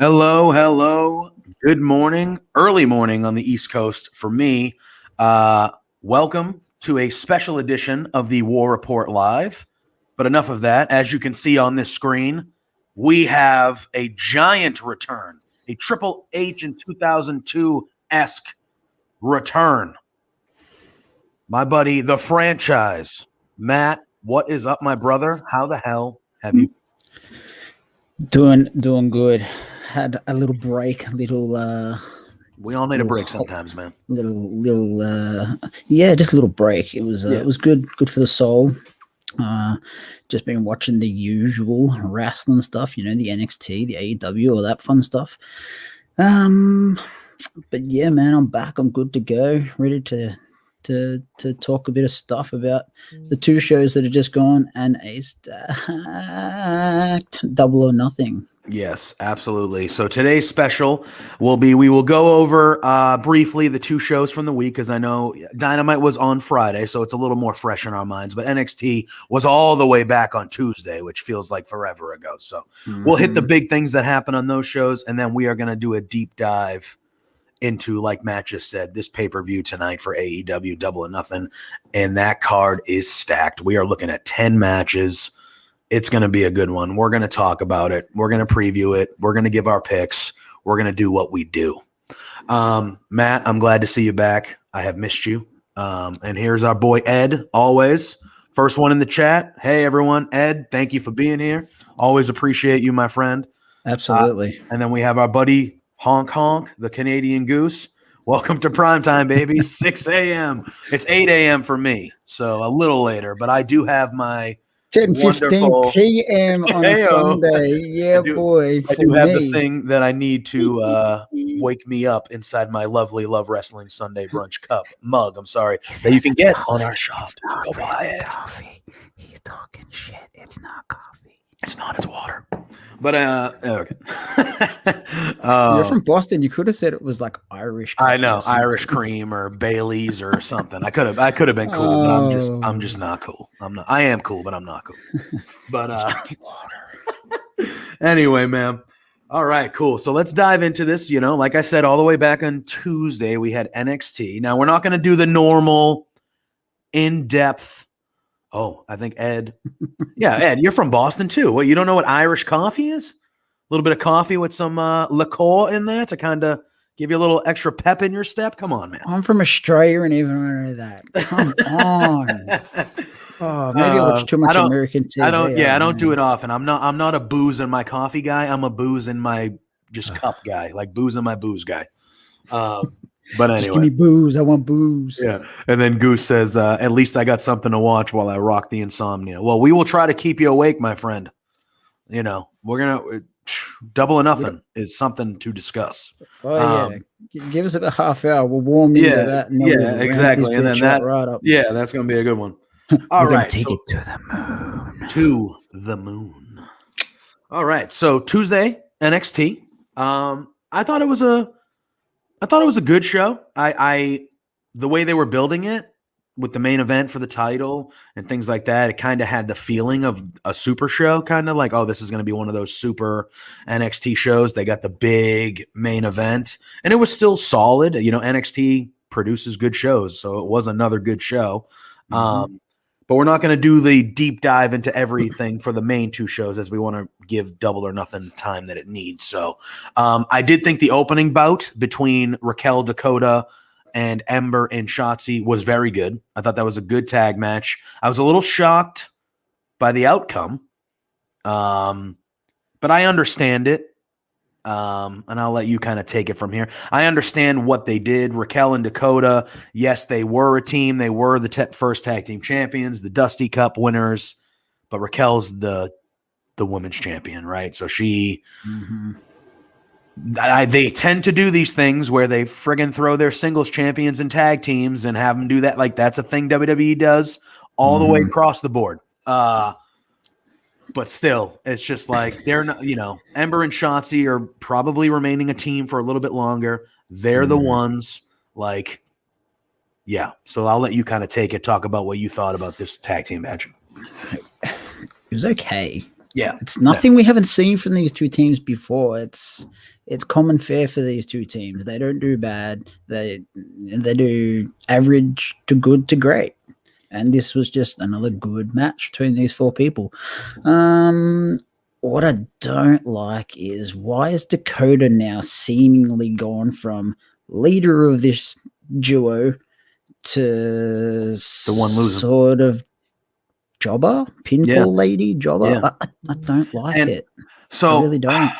Hello, hello. Good morning, early morning on the East Coast for me. Welcome to a special edition of the War Report Live. But enough of that. As you can see on this screen, we have a giant return, a Triple H in 2002-esque return. My buddy, the franchise, Matt, what is up, my brother? How the hell have you? Doing good. Had a little break, We all need a break sometimes, man. Just a little break. It was good for the soul. Just been watching the usual wrestling stuff, the NXT, the AEW, all that fun stuff. But yeah, man, I'm back. I'm good to go, ready to talk a bit of stuff about the two shows that have just gone and a stacked Double or Nothing. Yes, absolutely. So today's special we will go over briefly the two shows from the week, because I know Dynamite was on Friday, so it's a little more fresh in our minds, but NXT was all the way back on Tuesday, which feels like forever ago. So we'll hit the big things that happen on those shows, and then we are going to do a deep dive into, like Matt just said, this pay-per-view tonight for AEW Double or Nothing, and that card is stacked. We are looking at 10 matches. It's going to be a good one. We're going to talk about it. We're going to preview it. We're going to give our picks. We're going to do what we do. Matt, I'm glad to see you back. I have missed you. And here's our boy Ed, always. First one in the chat. Hey, everyone. Ed, thank you for being here. Always appreciate you, my friend. Absolutely. And then we have our buddy Honk Honk, the Canadian Goose. Welcome to primetime, baby. 6 a.m. It's 8 a.m. for me, so a little later. But I do have my 10:15 p.m. on a Sunday. Yeah, boy. I do have the thing that I need to wake me up inside my lovely Love Wrestling Sunday Brunch cup mug. I'm sorry. That you can get on our shop. Go buy it. Coffee. He's talking shit. It's not coffee. It's not. It's water. But okay. You're from Boston. You could have said it was like Irish. I know, Irish cream or Bailey's or something. I could have been cool, but I'm just not cool. I am cool, but I'm not cool. But anyway, man. All right, cool. So let's dive into this. Like I said, all the way back on Tuesday, we had NXT. Now we're not going to do the normal in-depth. Oh, I think Ed. Yeah, Ed, you're from Boston too. What, you don't know what Irish coffee is? A little bit of coffee with some liqueur in there to kind of give you a little extra pep in your step. Come on, man. I'm from Australia and even know that. Come on. Oh, maybe I watch too much American TV. I don't do it often. I'm not a booze in my coffee guy. I'm a booze in my just cup guy, like booze in my booze guy. But anyway, just give me booze. I want booze. Yeah. And then Goose says, at least I got something to watch while I rock the insomnia. Well, we will try to keep you awake, my friend. We're going to Double or Nothing is something to discuess. Oh, yeah. Give us about half hour. We'll warm you to that. And exactly. And then that, right up. Yeah, that's going to be a good one. All right. Take it to the moon. To the moon. All right. So Tuesday, NXT. I thought it was a good show. The way they were building it with the main event for the title and things like that, it kind of had the feeling of a super show, kind of like, oh, this is going to be one of those super NXT shows. They got the big main event, and it was still solid. NXT produces good shows, so it was another good show. But we're not going to do the deep dive into everything for the main two shows, as we want to give Double or Nothing time that it needs. So I did think the opening bout between Raquel, Dakota, and Ember and Shotzi was very good. I thought that was a good tag match. I was a little shocked by the outcome, but I understand it. And I'll let you kind of take it from here. I understand what they did. Raquel and Dakota, yes, they were a team. They were the first tag team champions, the Dusty Cup winners, but Raquel's the women's champion, right? So she, they tend to do these things where they friggin' throw their singles champions in tag teams and have them do that. Like, that's a thing WWE does all the way across the board. But still, it's just like they're not, Ember and Shotzi are probably remaining a team for a little bit longer. They're the ones, like, yeah. So I'll let you kind of talk about what you thought about this tag team match. It was okay. Yeah. It's nothing we haven't seen from these two teams before. It's common fare for these two teams. They don't do bad. They do average to good to great. And this was just another good match between these four people. What I don't like is, why is Dakota now seemingly gone from leader of this duo to the one losing, sort of jobber, pinfall lady jobber? Yeah. I don't like it. So I really don't.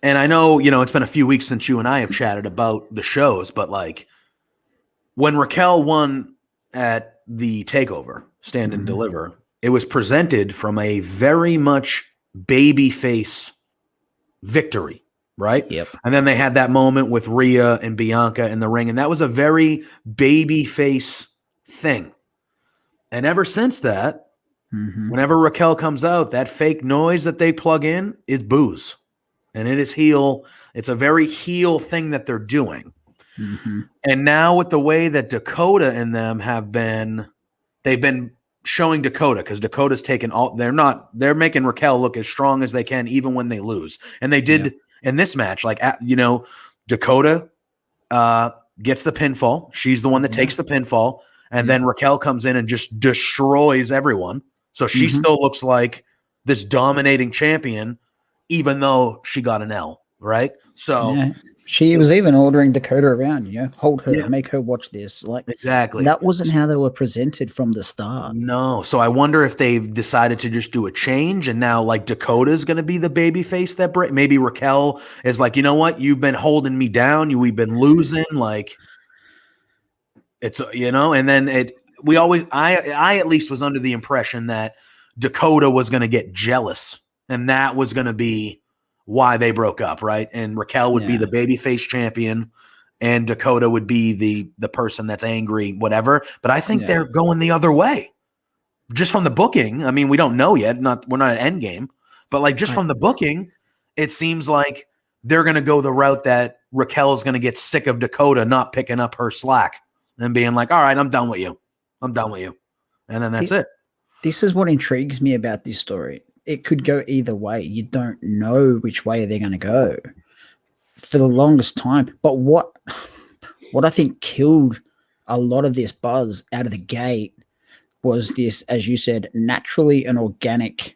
And I know, it's been a few weeks since you and I have chatted about the shows, but like when Raquel won at the TakeOver, Stand and Deliver, it was presented from a very much babyface victory, right? Yep. And then they had that moment with Rhea and Bianca in the ring, and that was a very babyface thing. And ever since that, whenever Raquel comes out, that fake noise that they plug in is boos. And it is heel. It's a very heel thing that they're doing. And now with the way that Dakota and them they've been showing Dakota, because Dakota's taken they're making Raquel look as strong as they can, even when they lose. And they did in this match, Dakota gets the pinfall. She's the one that takes the pinfall. And then Raquel comes in and just destroys everyone. So she still looks like this dominating champion, even though she got an L, right? So she was even ordering Dakota around, hold her, make her watch this. Like, exactly. That wasn't how they were presented from the start. No. So I wonder if they've decided to just do a change, and now like Dakota's going to be the baby face that maybe Raquel is like, you know what? You've been holding me down. We've been losing. Like it's, and then I at least was under the impression that Dakota was going to get jealous, and that was going to be why they broke up, right? And Raquel would be the babyface champion, and Dakota would be the person that's angry, whatever. But I think they're going the other way, just from the booking. I mean, we don't know yet. We're not at Endgame, but like just from the booking, it seems like they're going to go the route that Raquel is going to get sick of Dakota not picking up her slack and being like, "All right, I'm done with you. I'm done with you," and then that's it. This is what intrigues me about this story. It could go either way. You don't know which way they're going to go for the longest time. But what I think killed a lot of this buzz out of the gate was this, as you said, naturally an organic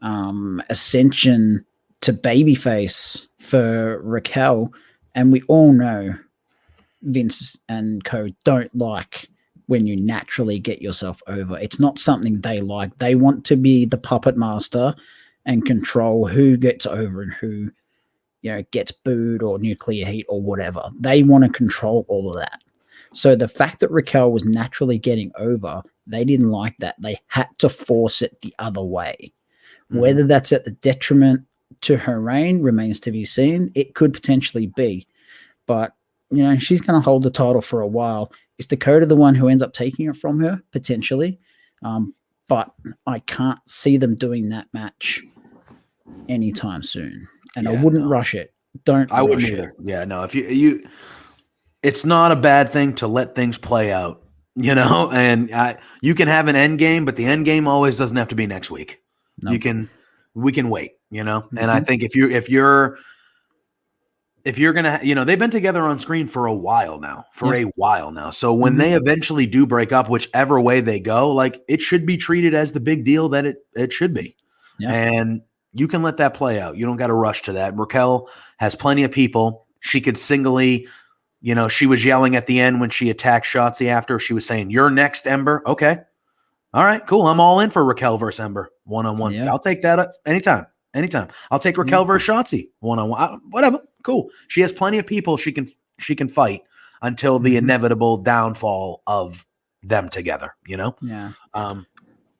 ascension to babyface for Raquel. And we all know Vince and co don't like when you naturally get yourself over. It's not something they like. They want to be the puppet master and control who gets over and who, gets booed or nuclear heat or whatever. They want to control all of that. So the fact that Raquel was naturally getting over, they didn't like that. They had to force it the other way. Whether that's at the detriment to her reign remains to be seen. It could potentially be. But, she's going to hold the title for a while. Is Dakota the one who ends up taking it from her? Potentially. But I can't see them doing that match anytime soon. And I wouldn't rush it. I wouldn't either. Yeah, no. If you it's not a bad thing to let things play out, and you can have an end game, but the end game always doesn't have to be next week. Nope. We can wait, and I think if you're gonna, they've been together on screen for a while now, So when they eventually do break up, whichever way they go, like it should be treated as the big deal that it should be. Yeah. And you can let that play out. You don't got to rush to that. Raquel has plenty of people. She could singly, she was yelling at the end when she attacked Shotzi after. She was saying, "You're next, Ember." Okay. All right, cool. I'm all in for Raquel versus Ember one-on-one. Yeah. I'll take that anytime. I'll take Raquel versus Shotzi one-on-one. Whatever. Cool. She has plenty of people she can fight until the inevitable downfall of them together, Yeah.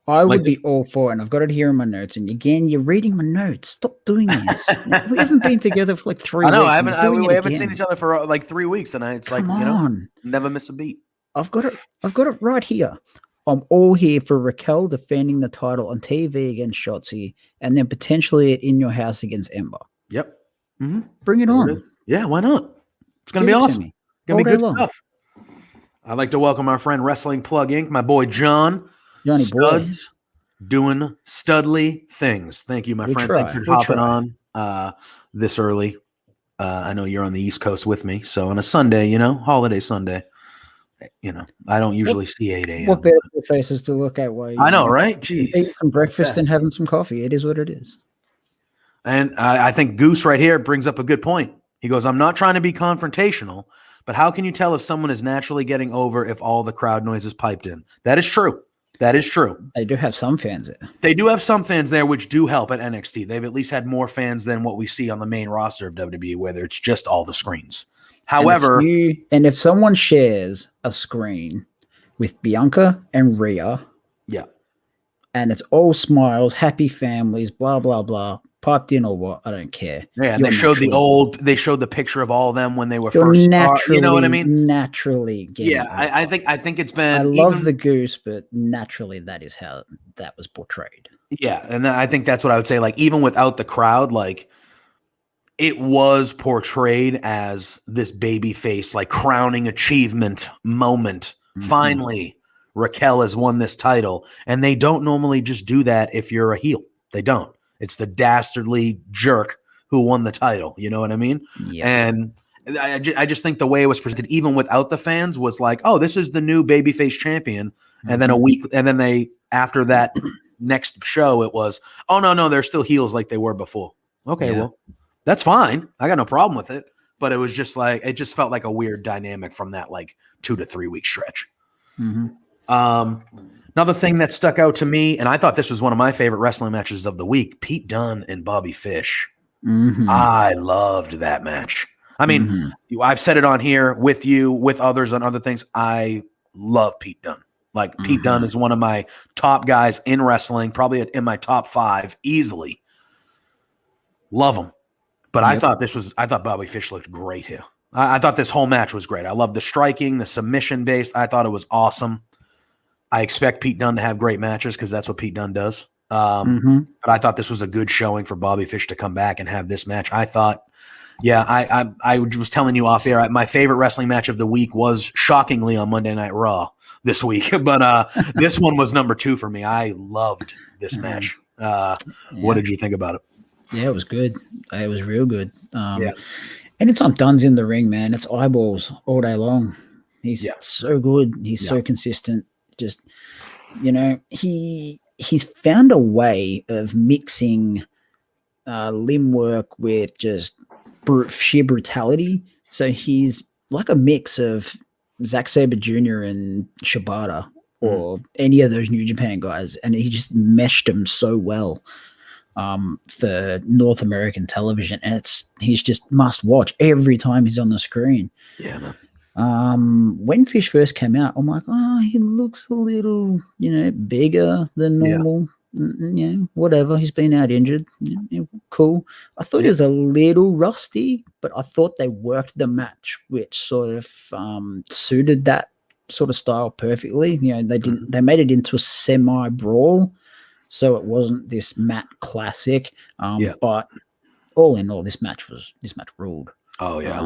I would be all for it, and I've got it here in my notes. And again, you're reading my notes. Stop doing this. We haven't been together for like 3 weeks. I know. We haven't seen each other for like 3 weeks, and it's Come on. Never miss a beat. I've got it right here. I'm all here for Raquel defending the title on TV against Shotzi, and then potentially in your house against Ember. Yep. Bring it on. Yeah, why not? It's going to be awesome. It's going to be good stuff. I'd like to welcome our friend Wrestling Plug Inc., my boy Johnny Studs. doing studly things. Thank you, my friend. Thanks for hopping on this early. I know you're on the East Coast with me. So on a Sunday, holiday Sunday, I don't usually see 8 a.m. What better faces to look at while I know, right? Jeez. Eating some breakfast and having some coffee. It is what it is. And I think Goose right here brings up a good point. He goes, I'm not trying to be confrontational, but how can you tell if someone is naturally getting over if all the crowd noise is piped in? That is true. That is true. They do have some fans there. They do have some fans there, which do help at NXT. They've at least had more fans than what we see on the main roster of WWE, where it's just all the screens. However, and if someone shares a screen with Bianca and Rhea, yeah, and it's all smiles, happy families, blah blah blah, piped in or what, I don't care. Yeah, and they showed the picture of all of them when they were first naturally, you know what I mean? Naturally, I think it's been. I love the Goose, but naturally, that is how that was portrayed. Yeah, and I think that's what I would say. Like, even without the crowd, like, it was portrayed as this baby face, like, crowning achievement moment. Mm-hmm. Finally, Raquel has won this title, and they don't normally just do that if you're a heel. They don't. It's the dastardly jerk who won the title. You know what I mean? Yeah. And I just think the way it was presented, even without the fans, was like, oh, this is the new babyface champion. Mm-hmm. And then a week, and then they, after that next show, it was, oh, no, they're still heels like they were before. Okay, well, that's fine. I got no problem with it. But it was just like, it just felt like a weird dynamic from that like 2 to 3 week stretch. Mm-hmm. Another thing that stuck out to me, and I thought this was one of my favorite wrestling matches of the week, Pete Dunne and Bobby Fish. Mm-hmm. I loved that match. I mean, I've said it on here with you, with others on other things. I love Pete Dunne. Like, Pete Dunne is one of my top guys in wrestling, probably in my top 5 easily. Love him. But I thought Bobby Fish looked great here. I thought this whole match was great. I love the striking, the submission based. I thought it was awesome. I expect Pete Dunne to have great matches because that's what Pete Dunne does. But I thought this was a good showing for Bobby Fish to come back and have this match. I thought, I was telling you off air, my favorite wrestling match of the week was shockingly on Monday Night Raw this week. But this one was number 2 for me. I loved this match. What did you think about it? Yeah, it was good. It was real good. Anytime Dunne's in the ring, man, it's eyeballs all day long. He's so good. He's so consistent. Just, he's found a way of mixing limb work with just sheer brutality. So he's like a mix of Zack Sabre Jr. and Shibata or any of those New Japan guys, and he just meshed them so well for North American television, and he's just must watch every time he's on the screen. Yeah, man. When Fish first came out, I'm like, oh, he looks a little, bigger than normal. Whatever. He's been out injured. Cool. I thought he was a little rusty, but I thought they worked the match, which sort of suited that sort of style perfectly. They made it into a semi-brawl, so it wasn't this mat classic. But all in all, this match ruled. Oh yeah, I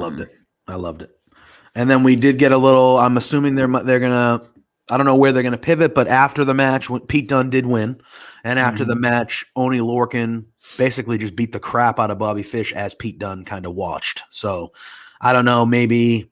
loved it. And then we did get a little. I'm assuming they're gonna. I don't know where they're gonna pivot, but after the match, Pete Dunne did win, and after the match, Oney Lorcan basically just beat the crap out of Bobby Fish as Pete Dunne kind of watched. So I don't know. Maybe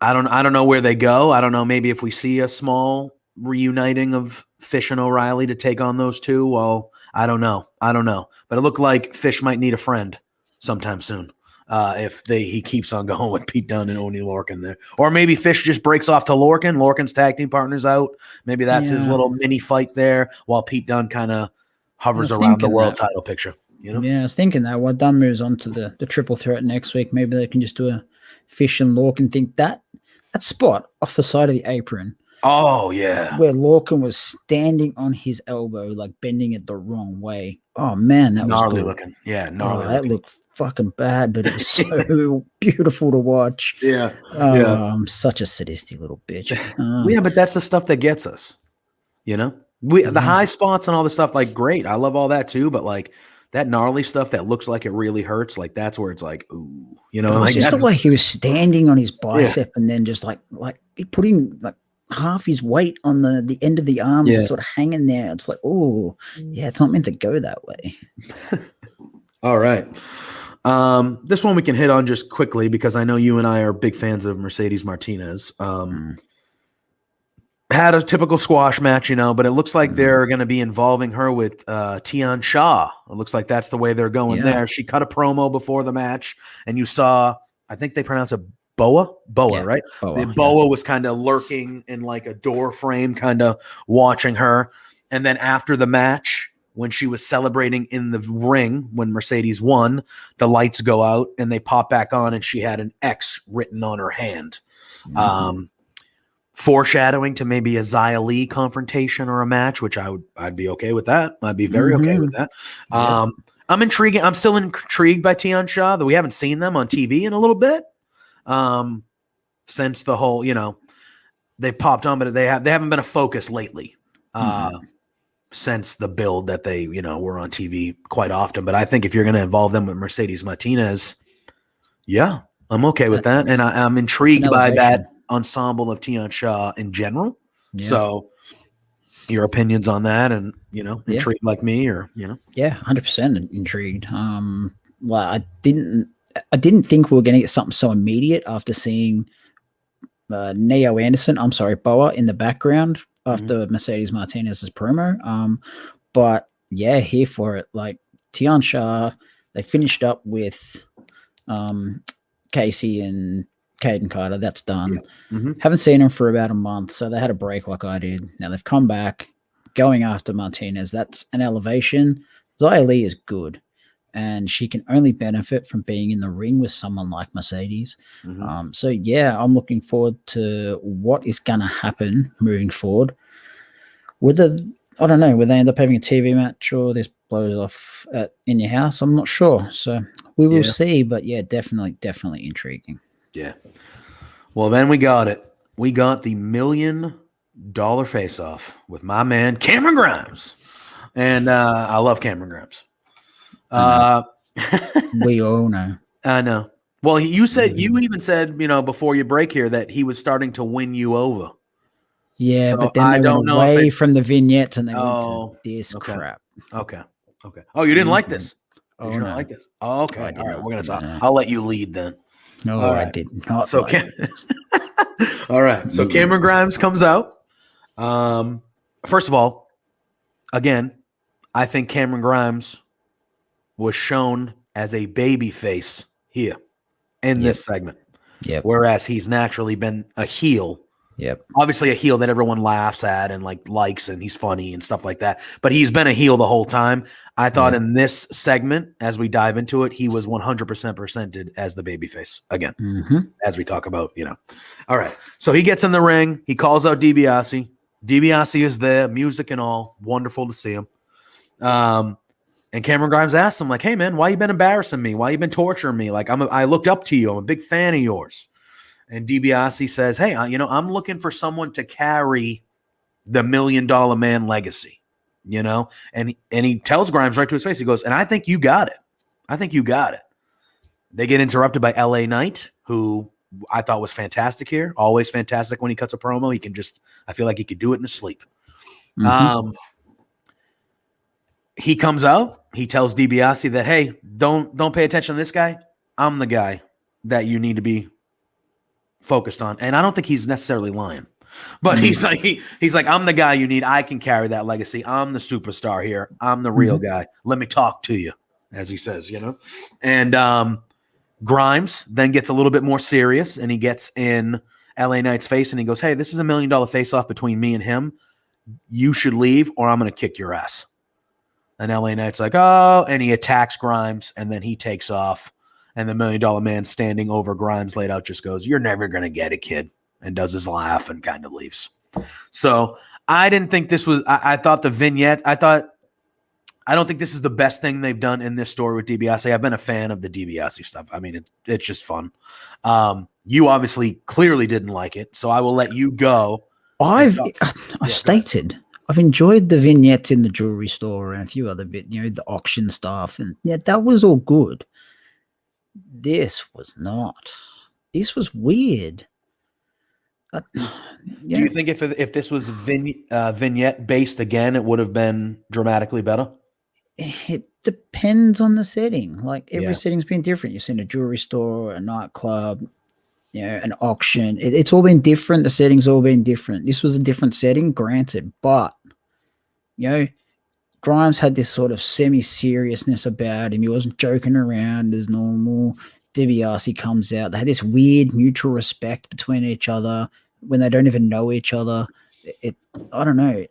I don't know where they go. I don't know. Maybe if we see a small reuniting of Fish and O'Reilly to take on those two. Well, I don't know. But it looked like Fish might need a friend sometime soon. If he keeps on going with Pete Dunne and Oney Lorcan there. Or maybe Fish just breaks off to Lorcan. Lorcan's tag team partner's out. Maybe that's his little mini fight there while Pete Dunne kind of hovers around the world title picture. Yeah, I was thinking that while Dunne moves on to the triple threat next week, maybe they can just do a Fish and Lorcan thing. That spot off the side of the apron. Oh, yeah. Where Lorcan was standing on his elbow, like bending it the wrong way. Oh, man, that gnarly was good. Looking. Yeah, gnarly that looked fucking bad, but it was so beautiful to watch. Yeah. I'm such a sadistic little bitch. Yeah, but that's the stuff that gets us. The high spots and all the stuff, like, great. I love all that too, but like that gnarly stuff that looks like it really hurts, like that's where it's like, ooh, like just the way he was standing on his bicep and then just like putting like half his weight on the end of the arms Yeah. is sort of hanging there. It's like, oh, yeah, it's not meant to go that way. All right. This one we can hit on just quickly because I know you and I are big fans of Mercedes Martinez. Had a typical squash match, but it looks like they're going to be involving her with Tian Sha. It looks like that's the way they're going there. She cut a promo before the match, and you saw, I think they pronounce it Boa, right? Boa was kind of lurking in like a door frame, kind of watching her. And then after the match, when she was celebrating in the ring, when Mercedes won, the lights go out and they pop back on, and she had an X written on her hand. Foreshadowing to maybe a Xia Li confrontation or a match, which I'd be okay with that. I'd be very okay with that. I'm intrigued. I'm still intrigued by Tian Sha, that we haven't seen them on TV in a little bit. Since the whole, they popped on, but they haven't been a focus lately. Since the build that they, were on TV quite often. But I think if you're going to involve them with Mercedes Martinez, yeah, I'm okay with that. And I'm intrigued by that ensemble of Tian Sha in general. So your opinions on that, and intrigued like me, or 100% intrigued. Well, I didn't think we were going to get something so immediate after seeing Neo Anderson, Boa in the background after Mercedes Martinez's promo. But yeah, here for it. Like Tian Sha, they finished up with Casey and Caden Carter. That's done. Haven't seen them for about a month, so they had a break like I did. Now they've come back, going after Martinez. That's an elevation. Xia Li is good, and she can only benefit from being in the ring with someone like Mercedes. So yeah, I'm looking forward to what is going to happen moving forward. Whether I don't know, whether they end up having a TV match or this blows off in your house, I'm not sure. So we will see. But yeah, definitely intriguing. Yeah. Well, then we got it. We got the $1 million face-off with my man Cameron Grimes, and I love Cameron Grimes. We all know. I know. Well, you even said, before you break here, that he was starting to win you over. Yeah, so but then they went away from the vignettes and they went to this crap. Okay. Oh, you didn't like this? Did you not no. like this? Oh, okay. All right, we're gonna talk. No. I'll let you lead then. No, I did not. So all right. So Cameron Grimes comes out. First of all, again, I think Cameron Grimes was shown as a baby face here in this segment. Whereas he's naturally been a heel. Obviously a heel that everyone laughs at and likes, and he's funny and stuff like that. But he's been a heel the whole time. I thought in this segment, as we dive into it, he was 100% presented as the babyface again, as we talk about, All right. So he gets in the ring. He calls out DiBiase. DiBiase is there, music and all. Wonderful to see him. And Cameron Grimes asks him, like, hey, man, why you been embarrassing me? Why you been torturing me? Like, I looked up to you. I'm a big fan of yours. And DiBiase says, hey, I'm looking for someone to carry the $1 Million Man legacy, and he tells Grimes right to his face. He goes, and I think you got it. They get interrupted by LA Knight, who I thought was fantastic here. Always fantastic when he cuts a promo. I feel like he could do it in his sleep. He comes out. He tells DiBiase that, hey, don't pay attention to this guy. I'm the guy that you need to be focused on. And I don't think he's necessarily lying, but he's like, I'm the guy you need. I can carry that legacy. I'm the superstar here. I'm the real guy. Let me talk to you, as he says, and Grimes then gets a little bit more serious, and he gets in LA Knight's face and he goes, hey, this is $1 million face-off between me and him. You should leave or I'm going to kick your ass. And LA Knight's like, oh, and he attacks Grimes, and then he takes off. And the $1 Million Man standing over Grimes laid out just goes, you're never going to get it, kid, and does his laugh and kind of leaves. So I didn't think this was – I thought the vignette – I don't think this is the best thing they've done in this story with DiBiase. I've been a fan of the DiBiase stuff. I mean, it's just fun. You obviously clearly didn't like it, so I will let you go. I've stated I've enjoyed the vignettes in the jewelry store and a few other bit, the auction stuff, and yeah, that was all good. This was not. This was weird. Do you think if this was vignette based again, it would have been dramatically better? It depends on the setting. Like every Yeah. setting's been different. You've seen a jewelry store, a nightclub, an auction. It's all been different. The settings all been different. This was a different setting, granted, but Grimes had this sort of semi-seriousness about him. He wasn't joking around as normal. DiBiase comes out. They had this weird mutual respect between each other when they don't even know each other. I don't know.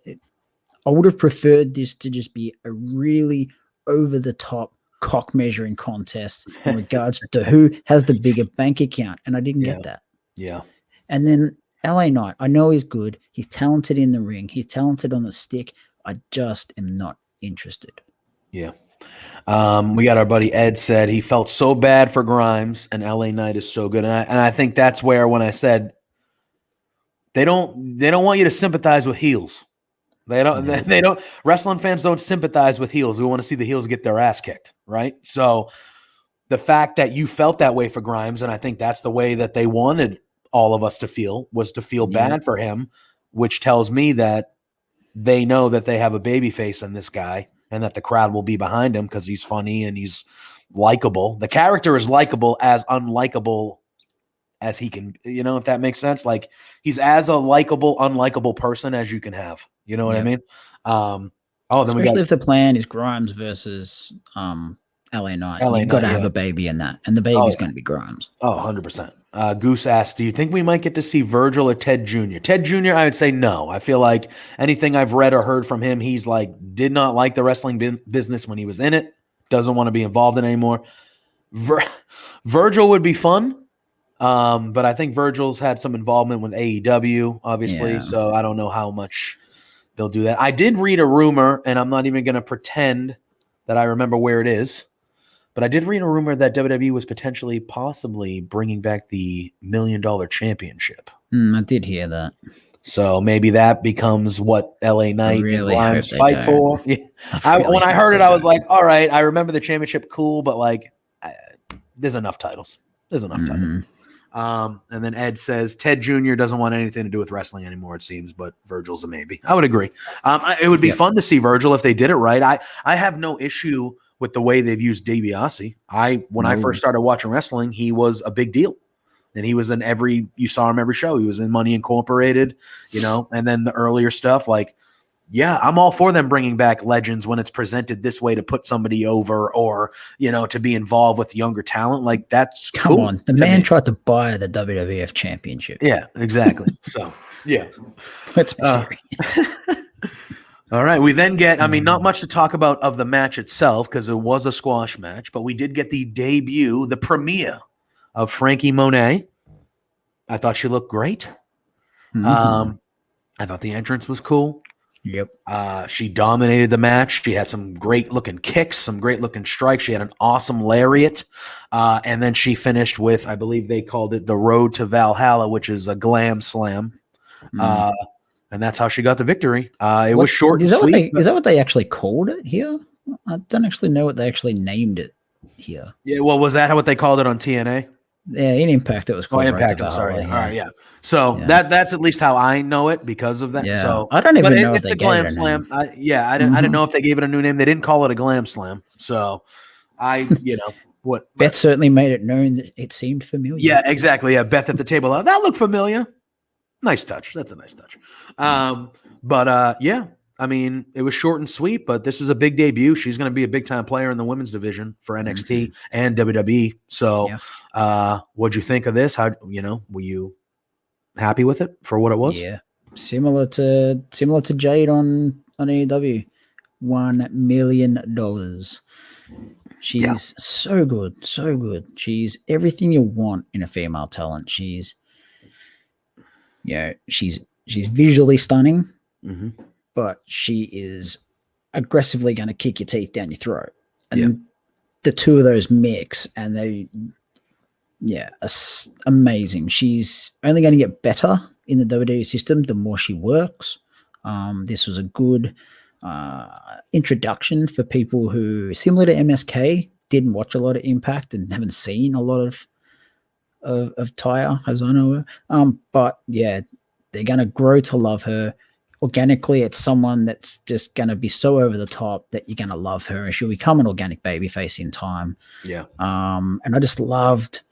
I would have preferred this to just be a really over-the-top cock measuring contest in regards to who has the bigger bank account, and I didn't get that. Yeah. And then LA Knight, I know he's good. He's talented in the ring. He's talented on the stick. I just am not interested. Yeah. We got our buddy Ed said he felt so bad for Grimes, and LA Knight is so good. And I think that's where when I said they don't want you to sympathize with heels. They don't wrestling fans don't sympathize with heels. We want to see the heels get their ass kicked, right? So the fact that you felt that way for Grimes, and I think that's the way that they wanted all of us to feel, was to feel bad for him, which tells me that they know that they have a baby face in this guy and that the crowd will be behind him because he's funny and he's likable. The character is likable as unlikable as he can, if that makes sense. Like he's as a likable, unlikable person as you can have. You know what I mean? Especially if the plan is Grimes versus LA Knight. You've got to have a baby in that. And the baby's going to be Grimes. Oh, 100%. Goose asked, do you think we might get to see Virgil or Ted Jr.? Ted Jr., I would say no. I feel like anything I've read or heard from him, he's like, did not like the wrestling business when he was in it. Doesn't want to be involved in it anymore. Virgil would be fun. But I think Virgil's had some involvement with AEW, obviously. So I don't know how much they'll do that. I did read a rumor, and I'm not even going to pretend that I remember where it is, but I did read a rumor that WWE was possibly bringing back the $1 Million Championship. I did hear that. So maybe that becomes what LA Knight and Grimes fight for. Yeah. When I heard it, I was like, all right, I remember the championship, cool, but like, there's enough titles. Titles. And then Ed says Ted Jr. doesn't want anything to do with wrestling anymore, it seems, but Virgil's a maybe. I would agree. It would be fun to see Virgil if they did it right. I have no issue with the way they've used DiBiase. When I first started watching wrestling, he was a big deal. And he was in you saw him every show. He was in Money Incorporated, and then the earlier stuff, like, yeah, I'm all for them bringing back legends when it's presented this way to put somebody over or, to be involved with younger talent. Like, that's Come on. The man tried to buy the WWF championship. Yeah, exactly. So, yeah. Let's be serious. All right. We then get, not much to talk about of the match itself because it was a squash match, but we did get the debut, the premiere of Frankie Monet. I thought she looked great. I thought the entrance was cool. Yep. She dominated the match. She had some great looking kicks, some great looking strikes. She had an awesome lariat. And then she finished with, I believe they called it the Road to Valhalla, which is a glam slam. And that's how she got the victory. It was short and sweet. Is that what they actually called it here? I don't actually know what they actually named it here. Yeah. Well, was that what they called it on TNA? Yeah, in Impact it was called Impact. I'm sorry. Yeah. All right, yeah. So that's at least how I know it because of that. Yeah. So I don't even know if it's they a glam gave it slam. I didn't know if they gave it a new name. They didn't call it a glam slam. So what? Beth certainly made it known that it seemed familiar. Yeah, exactly. Yeah, Beth at the table. That looked familiar. Nice touch. That's a nice touch. It was short and sweet, but this is a big debut. She's going to be a big time player in the women's division for NXT and WWE. So, what'd you think of this? How, were you happy with it for what it was? Yeah. Similar to Jade on AEW. $1 million. She's so good. So good. She's everything you want in a female talent. She's visually stunning, but she is aggressively going to kick your teeth down your throat. And the two of those mix, and amazing. She's only going to get better in the WWE system the more she works. This was a good introduction for people who, similar to MSK, didn't watch a lot of Impact and haven't seen a lot of of Taya, as I know her. But yeah, they're gonna grow to love her. Organically, it's someone that's just gonna be so over the top that you're gonna love her, and she'll become an organic babyface in time. Yeah. And I just loved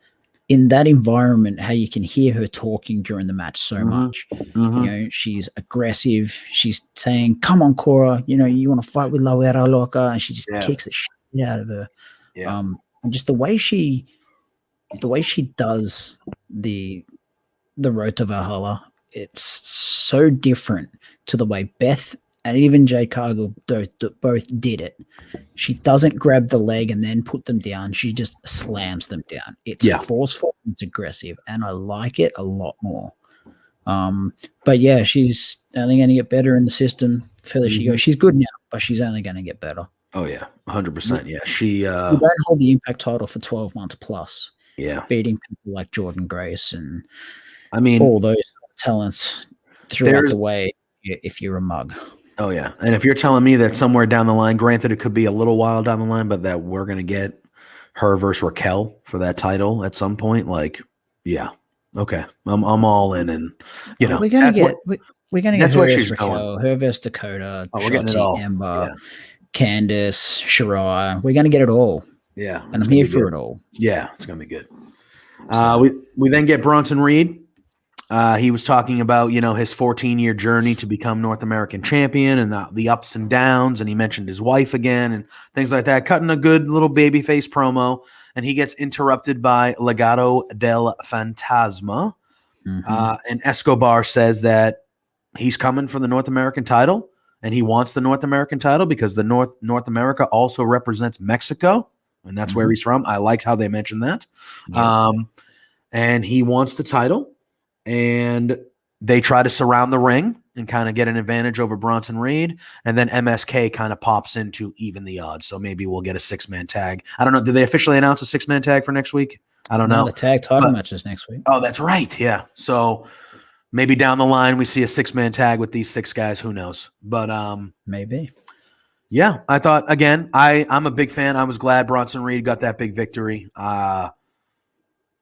in that environment how you can hear her talking during the match so much. Mm-hmm. You know, she's aggressive. She's saying, "Come on, Cora. You know, you want to fight with La Vera Loca," and she just kicks the shit out of her. Yeah. And just the way she does the Road to Valhalla, it's so different to the way Beth and even Jade Cargill both did it. She doesn't grab the leg and then put them down. She just slams them down. It's forceful, it's aggressive, and I like it a lot more. But yeah, she's only going to get better in the system. Further she goes, she's good now, but she's only going to get better. Oh yeah, 100%. Yeah, she. We don't hold the Impact title for 12 months plus. Yeah, beating people like Jordan Grace and all those talents throughout the way. If you're a mug. Oh yeah, and if you're telling me that somewhere down the line, granted it could be a little while down the line, but that we're gonna get her versus Raquel for that title at some point, like, yeah, okay, I'm all in, and we're gonna get her versus Raquel, her versus Dakota, we're getting it all. Ember, Candice, Shirai. We're gonna get it all. Yeah, and I'm here for it all. Yeah, it's gonna be good. We then get Bronson Reed. He was talking about, his 14-year journey to become North American champion and the ups and downs. And he mentioned his wife again and things like that, cutting a good little babyface promo. And he gets interrupted by Legado del Fantasma. And Escobar says that he's coming for the North American title and he wants the North American title because the North America also represents Mexico. And that's where he's from. I liked how they mentioned that. Yeah. And he wants the title. And they try to surround the ring and kind of get an advantage over Bronson Reed. And then MSK kind of pops in to even the odds. So maybe we'll get a 6-man tag. I don't know. Did they officially announce a 6-man tag for next week? I don't know. The tag title matches next week. Oh, that's right. Yeah. So maybe down the line we see a 6-man tag with these 6 guys. Who knows? But maybe. Yeah, I thought, again, I'm a big fan. I was glad Bronson Reed got that big victory.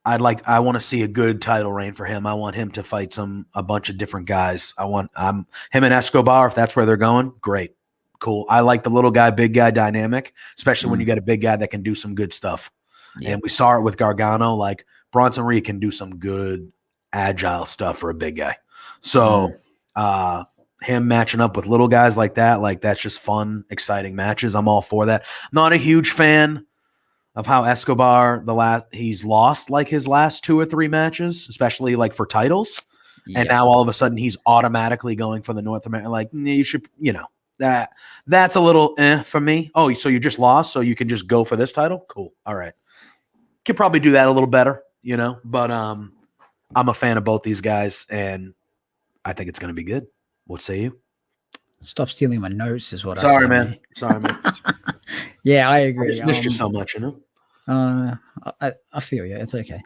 I want to see a good title reign for him. I want him to fight a bunch of different guys. I want him and Escobar, if that's where they're going, great. Cool. I like the little guy, big guy dynamic, especially when you get a big guy that can do some good stuff. Yeah. And we saw it with Gargano. Like, Bronson Reed can do some good, agile stuff for a big guy. So him matching up with little guys like that's just fun, exciting matches. I'm all for that. Not a huge fan of how Escobar he's lost like his last 2 or 3 matches, especially like for titles. Yeah. And now all of a sudden he's automatically going for the North American. Like, you should, that's a little for me. Oh, so you just lost, so you can just go for this title? Cool. All right. Could probably do that a little better, but I'm a fan of both these guys and I think it's going to be good. What say you? Stop stealing my notes is what I say. Sorry, man. Yeah, I agree. I just missed you so much, I feel you. It's okay.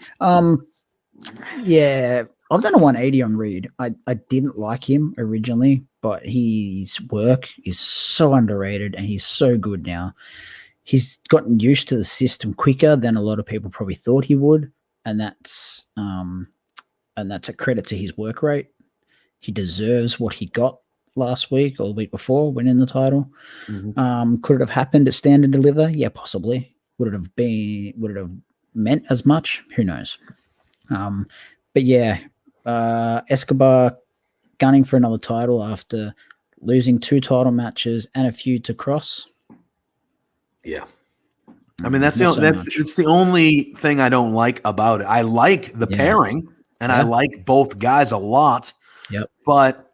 Yeah, I've done a 180 on Reed. I didn't like him originally, but his work is so underrated and he's so good now. He's gotten used to the system quicker than a lot of people probably thought he would, and that's a credit to his work rate. He deserves what he got last week or the week before winning the title. Could it have happened at Stand and Deliver? Yeah, possibly. Would it have meant as much? Who knows? But yeah, Escobar gunning for another title after losing 2 title matches and a feud to Cross. Yeah. I mean, it's the only thing I don't like about it. I like the pairing and I like both guys a lot. Yep. But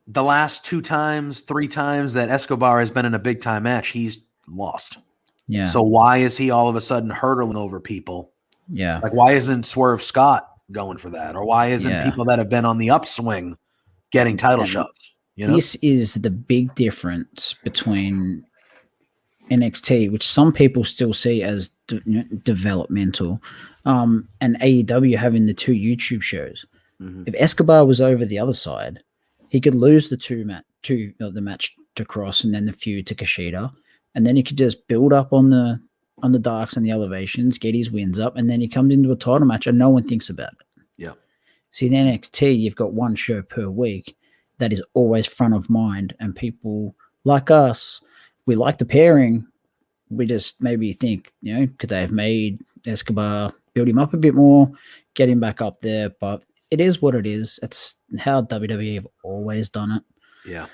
the last 2 times, 3 times that Escobar has been in a big time match, he's lost. Yeah. So why is he all of a sudden hurdling over people? Yeah. Like, why isn't Swerve Scott going for that? Or why isn't people that have been on the upswing getting title shots? This is the big difference between NXT, which some people still see as developmental, and AEW having the 2 YouTube shows. If Escobar was over the other side, he could lose the match to Cross and then the feud to Kushida, and then he could just build up on the on the darks and the elevations, get his wins up, and then he comes into a title match and no one thinks about it. Yeah. See, in NXT, you've got one show per week that is always front of mind, and people like us, we like the pairing. We just maybe think, could they have made Escobar, build him up a bit more, get him back up there? But it is what it is. It's how WWE have always done it. Yeah.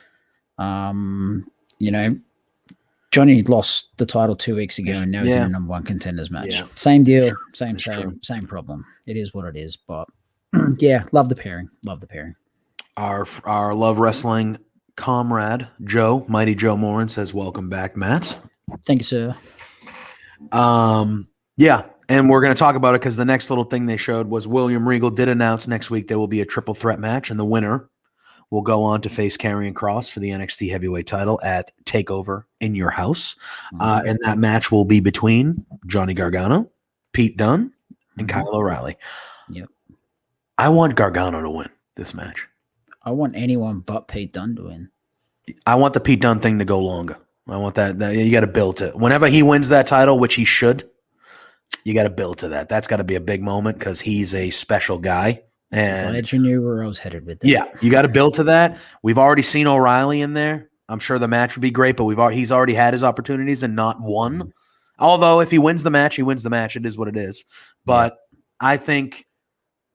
Johnny lost the title 2 weeks ago, and now he's in a number one contenders match. Yeah. Same deal, True. same problem. It is what it is. But yeah, love the pairing. Love the pairing. Our Love Wrestling comrade Mighty Joe Morin says, "Welcome back, Matt." Thank you, sir. Yeah, and we're going to talk about it because the next little thing they showed was William Regal did announce next week there will be a triple threat match, and the winner will go on to face Karrion Kross for the NXT heavyweight title at TakeOver in your house. And that match will be between Johnny Gargano, Pete Dunne, and Kyle O'Reilly. Yep. I want Gargano to win this match. I want anyone but Pete Dunne to win. I want the Pete Dunne thing to go longer. I want that you got to build to it. Whenever he wins that title, which he should, you got to build to that. That's got to be a big moment because he's a special guy. And glad you knew where I was headed with that. Yeah, you got to build to that. We've already seen O'Reilly in there. I'm sure the match would be great, but he's already had his opportunities and not won. Although if he wins the match, he wins the match. It is what it is. But I think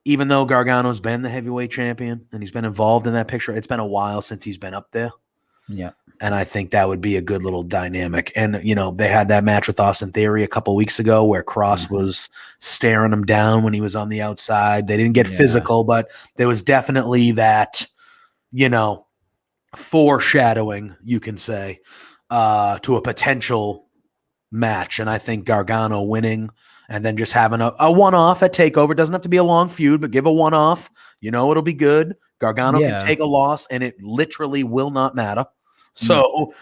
even though Gargano's been the heavyweight champion and he's been involved in that picture, it's been a while since he's been up there. Yeah. And I think that would be a good little dynamic. And, they had that match with Austin Theory a couple weeks ago where Kross was staring him down when he was on the outside. They didn't get physical, but there was definitely that, foreshadowing, you can say, to a potential match. And I think Gargano winning and then just having a one-off at TakeOver. Doesn't have to be a long feud, but give a one-off. It'll be good. Gargano can take a loss, and it literally will not matter. So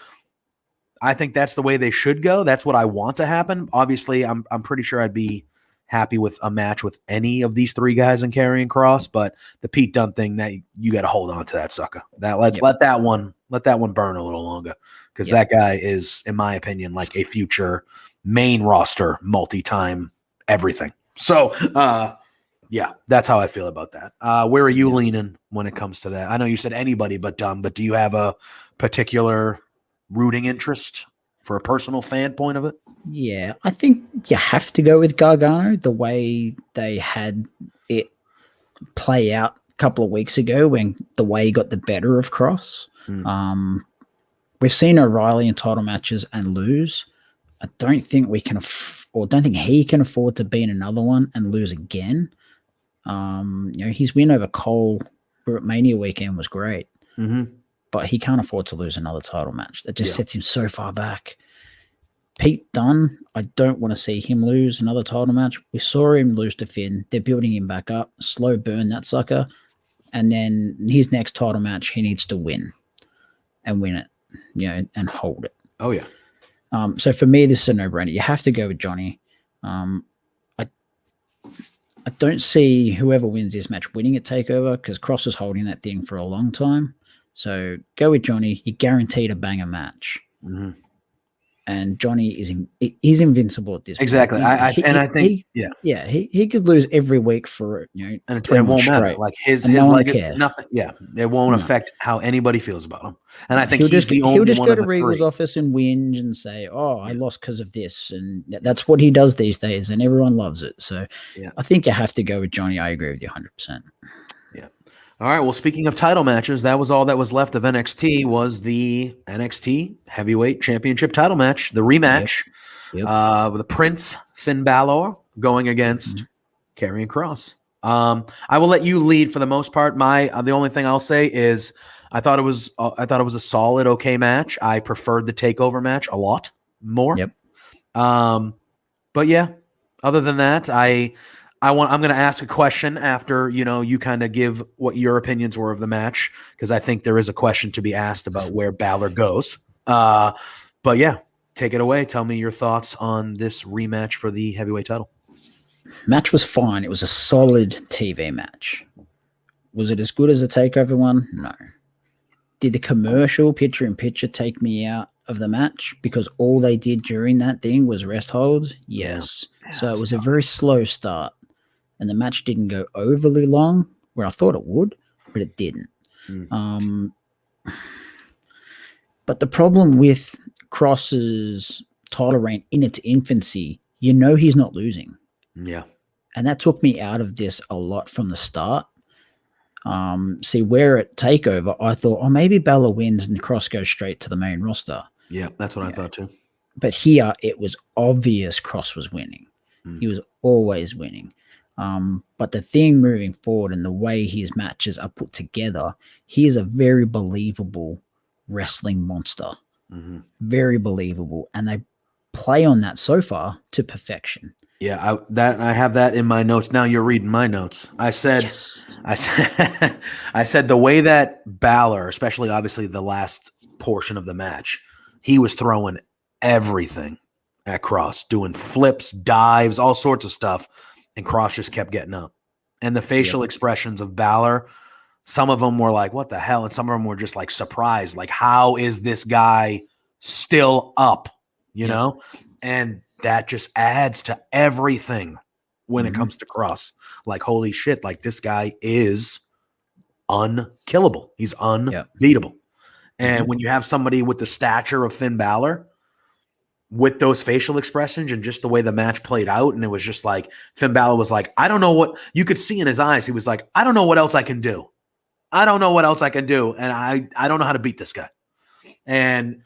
I think that's the way they should go. That's what I want to happen. Obviously, I'm pretty sure I'd be happy with a match with any of these three guys in Karrion Kross, but the Pete Dunne thing, that you got to hold on to that sucker. Let that one burn a little longer because that guy is, in my opinion, like a future main roster, multi-time everything. So that's how I feel about that. Where are you leaning when it comes to that? I know you said anybody but Dunne, but do you have a particular rooting interest for a personal fan point of it? Yeah, I think you have to go with Gargano the way they had it play out a couple of weeks ago when the way he got the better of Kross. We've seen O'Reilly in title matches and lose. I don't think we can don't think he can afford to be in another one and lose again. His win over Cole at Mania weekend was great. But he can't afford to lose another title match. That just sets him so far back. Pete Dunne, I don't want to see him lose another title match. We saw him lose to Finn. They're building him back up. Slow burn that sucker. And then his next title match, he needs to win and win it, and hold it. Oh, yeah. So for me, this is a no-brainer. You have to go with Johnny. I don't see whoever wins this match winning at TakeOver because Kross is holding that thing for a long time. So go with Johnny. You're guaranteed a banger match. And Johnny is invincible at this point. Exactly. I think he could lose every week for and it won't matter. Like his nothing. Yeah, it won't affect how anybody feels about him. And I think he'll just go to Regal's office and whinge and say, I lost because of this, and that's what he does these days, and everyone loves it. So I think you have to go with Johnny. I agree with you 100%. All right. Well, speaking of title matches, that was all that was left of NXT was the NXT Heavyweight Championship title match, the rematch with the Prince Finn Balor going against Karrion Kross. I will let you lead for the most part. The only thing I'll say is I thought it was a solid, okay match. I preferred the TakeOver match a lot more. But yeah, other than that, I'm going to ask a question after, you kind of give what your opinions were of the match, because I think there is a question to be asked about where Balor goes. But yeah, take it away. Tell me your thoughts on this rematch for the heavyweight title. Match was fine. It was a solid TV match. Was it as good as the TakeOver one? No. Did the commercial picture-in-picture take me out of the match because all they did during that thing was rest holds? Yes. Yeah, so it was a very slow start, and the match didn't go overly long where I thought it would, but it didn't. But the problem with Cross's title reign in its infancy, he's not losing. Yeah. And that took me out of this a lot from the start. See, where at TakeOver, I thought, maybe Balor wins and Cross goes straight to the main roster. Yeah, that's what I thought too. But here, it was obvious Cross was winning. He was always winning. But the thing moving forward and the way his matches are put together, he is a very believable wrestling monster. Very believable. And they play on that so far to perfection. Yeah, I have that in my notes. Now you're reading my notes. I said the way that Balor, especially obviously the last portion of the match, he was throwing everything at Cross, doing flips, dives, all sorts of stuff, and Cross just kept getting up. And the facial expressions of Balor, some of them were like, what the hell? And some of them were just like surprised, like, how is this guy still up? You know? And that just adds to everything when it comes to Cross. Like, holy shit, like this guy is unkillable. He's unbeatable. And when you have somebody with the stature of Finn Balor, with those facial expressions and just the way the match played out, and it was just like Finn Balor was like, I don't know what you could see in his eyes. He was like, I don't know what else I can do. I don't know what else I can do. And I don't know how to beat this guy. And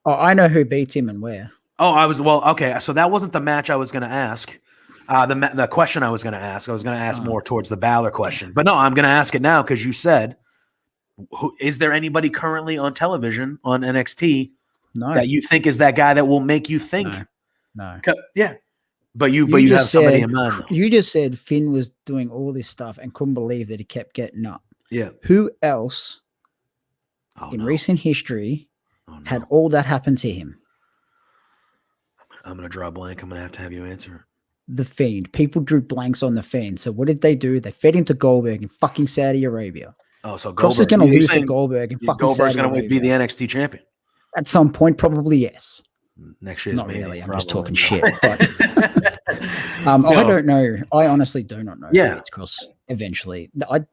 I know who beats him and where. Okay. So that wasn't the match I was going to ask. The question I was going to ask, more towards the Balor question, but no, I'm going to ask it now. Cause you said, is there anybody currently on television on NXT that you think is that guy that will make you think? No. Yeah. But you have somebody in mind. Though. You just said Finn was doing all this stuff and couldn't believe that he kept getting up. Yeah. Who else in recent history had all that happen to him? I'm going to draw a blank. I'm going to have you answer it. The Fiend. People drew blanks on the Fiend. So what did they do? They fed him to Goldberg in fucking Saudi Arabia. Oh, so Cross is going to lose to Goldberg in fucking Saudi Arabia. Goldberg's going to be the NXT champion. At some point, probably yes. Next year's Not maybe. really. I'm just talking shit. But I don't know. I honestly do not know. Yeah, it's Cross eventually. And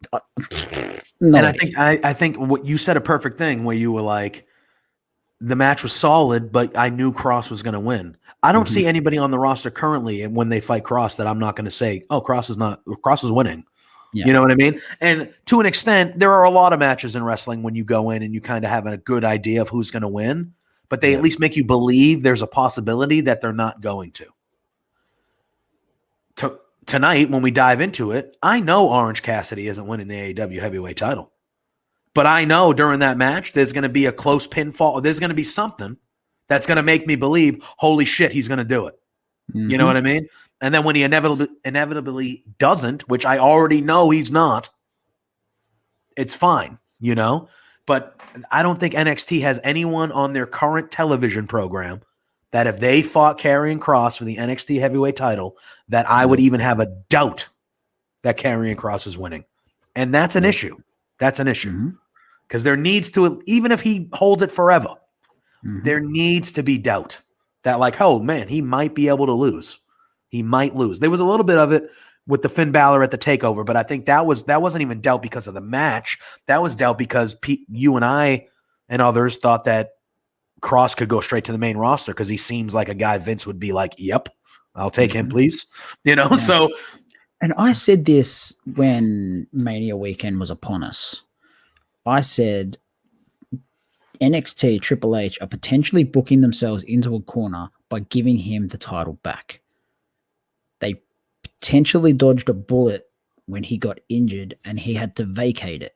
I think what you said a perfect thing where you were like, the match was solid, but I knew Cross was going to win. I don't see anybody on the roster currently, and when they fight Cross, that I'm not going to say, "Oh, Cross is winning." Yeah. You know what I mean? And to an extent, there are a lot of matches in wrestling when you go in and you kind of have a good idea of who's going to win, but they at least make you believe there's a possibility that they're not going to. Tonight, when we dive into it, I know Orange Cassidy isn't winning the AEW heavyweight title. But I know during that match, there's going to be a close pinfall. There's going to be something that's going to make me believe, holy shit, he's going to do it. You know what I mean? And then when he inevitably doesn't, which I already know he's not, it's fine, you know? But I don't think NXT has anyone on their current television program that if they fought Karrion Kross for the NXT heavyweight title, that I would even have a doubt that Karrion Kross is winning. And that's an issue. That's an issue. Because there needs to, even if he holds it forever, there needs to be doubt that like, oh man, he might be able to lose. He might lose. There was a little bit of it with the Finn Balor at the takeover, but I think that wasn't even doubt because of the match. That was doubt because you and I and others thought that Kross could go straight to the main roster because he seems like a guy Vince would be like, yep, I'll take him, please. You know, so. And I said this when Mania weekend was upon us. I said NXT, Triple H are potentially booking themselves into a corner by giving him the title back. They potentially dodged a bullet when he got injured and he had to vacate it.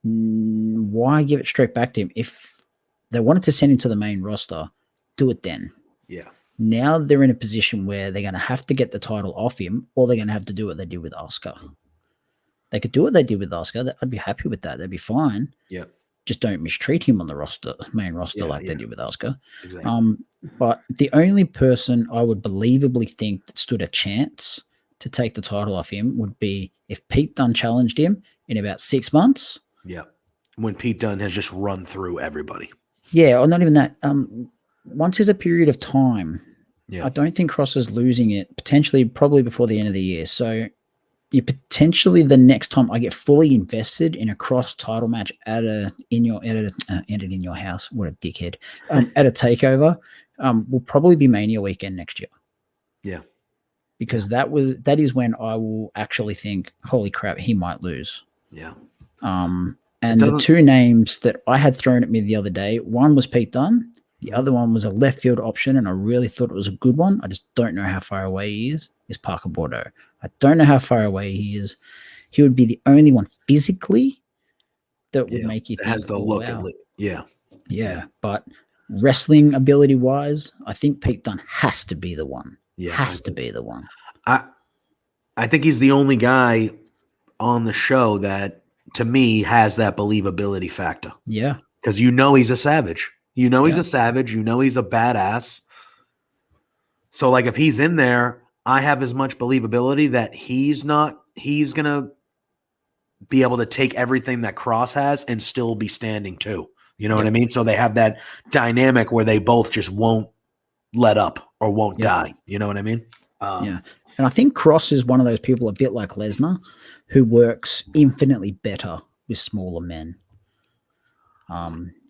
Why give it straight back to him? If they wanted to send him to the main roster, do it then. Yeah. Now they're in a position where they're going to have to get the title off him, or they're going to have to do what they did with Asuka. They could do what they did with Asuka. I'd be happy with that. They'd be fine. Yeah. Just don't mistreat him on the roster, main roster, like they did with Asuka. Exactly. But the only person I would believably think that stood a chance to take the title off him would be if Pete Dunne challenged him in about 6 months. Yeah. When Pete Dunne has just run through everybody. Yeah, or not even that. Once there's a period of time, Yeah. I don't think Cross is losing it, potentially probably before the end of the year. So you potentially the next time I get fully invested in a Cross title match ended in your house. What a dickhead. At a takeover, will probably be Mania weekend next year. Yeah. Because that is when I will actually think, holy crap, he might lose. Yeah. And the two names that I had thrown at me the other day, one was Pete Dunne. The other one was a left field option, and I really thought it was a good one. I just don't know how far away he is Parker Bordeaux. I don't know how far away he is. He would be the only one physically that would make you think, has the look wow. Yeah. But wrestling ability-wise, I think Pete Dunne has to be the one. Yeah. Has to be the one. I think he's the only guy on the show that, to me, has that believability factor. Yeah. Because he's a savage. He's a savage. He's a badass. So, like, if he's in there, I have as much believability that he's going to be able to take everything that Cross has and still be standing too. You know what I mean? So they have that dynamic where they both just won't let up or won't die. You know what I mean? Yeah. And I think Cross is one of those people, a bit like Lesnar, who works infinitely better with smaller men.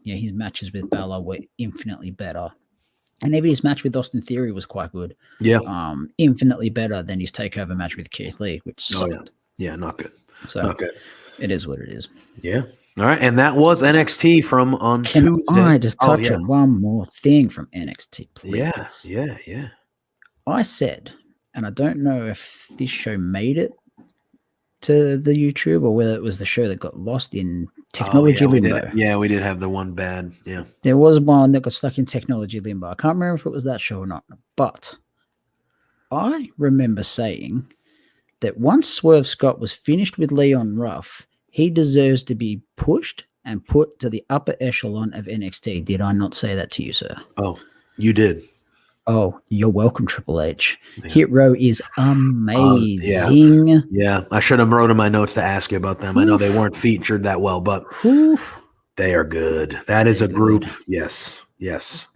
His matches with Balor were infinitely better. And even his match with Austin Theory was quite good. Yeah. Infinitely better than his takeover match with Keith Lee, which sucked. Yeah, not good. So not good. It is what it is. Yeah. All right. And that was NXT from on Tuesday. I just touch on one more thing from NXT, please? Yeah. I said, and I don't know if this show made it to the YouTube or whether it was the show that got lost in technology limbo. We did have the one bad. Yeah. There was one that got stuck in technology limbo. I can't remember if it was that show or not, but I remember saying that once Swerve Scott was finished with Leon Ruff, he deserves to be pushed and put to the upper echelon of NXT. Did I not say that to you, sir? Oh, you did. Oh, you're welcome, Triple H. Yeah. Hit Row is amazing. Yeah, I should have wrote in my notes to ask you about them. I know they weren't featured that well, but they are good. That is a group. Yes.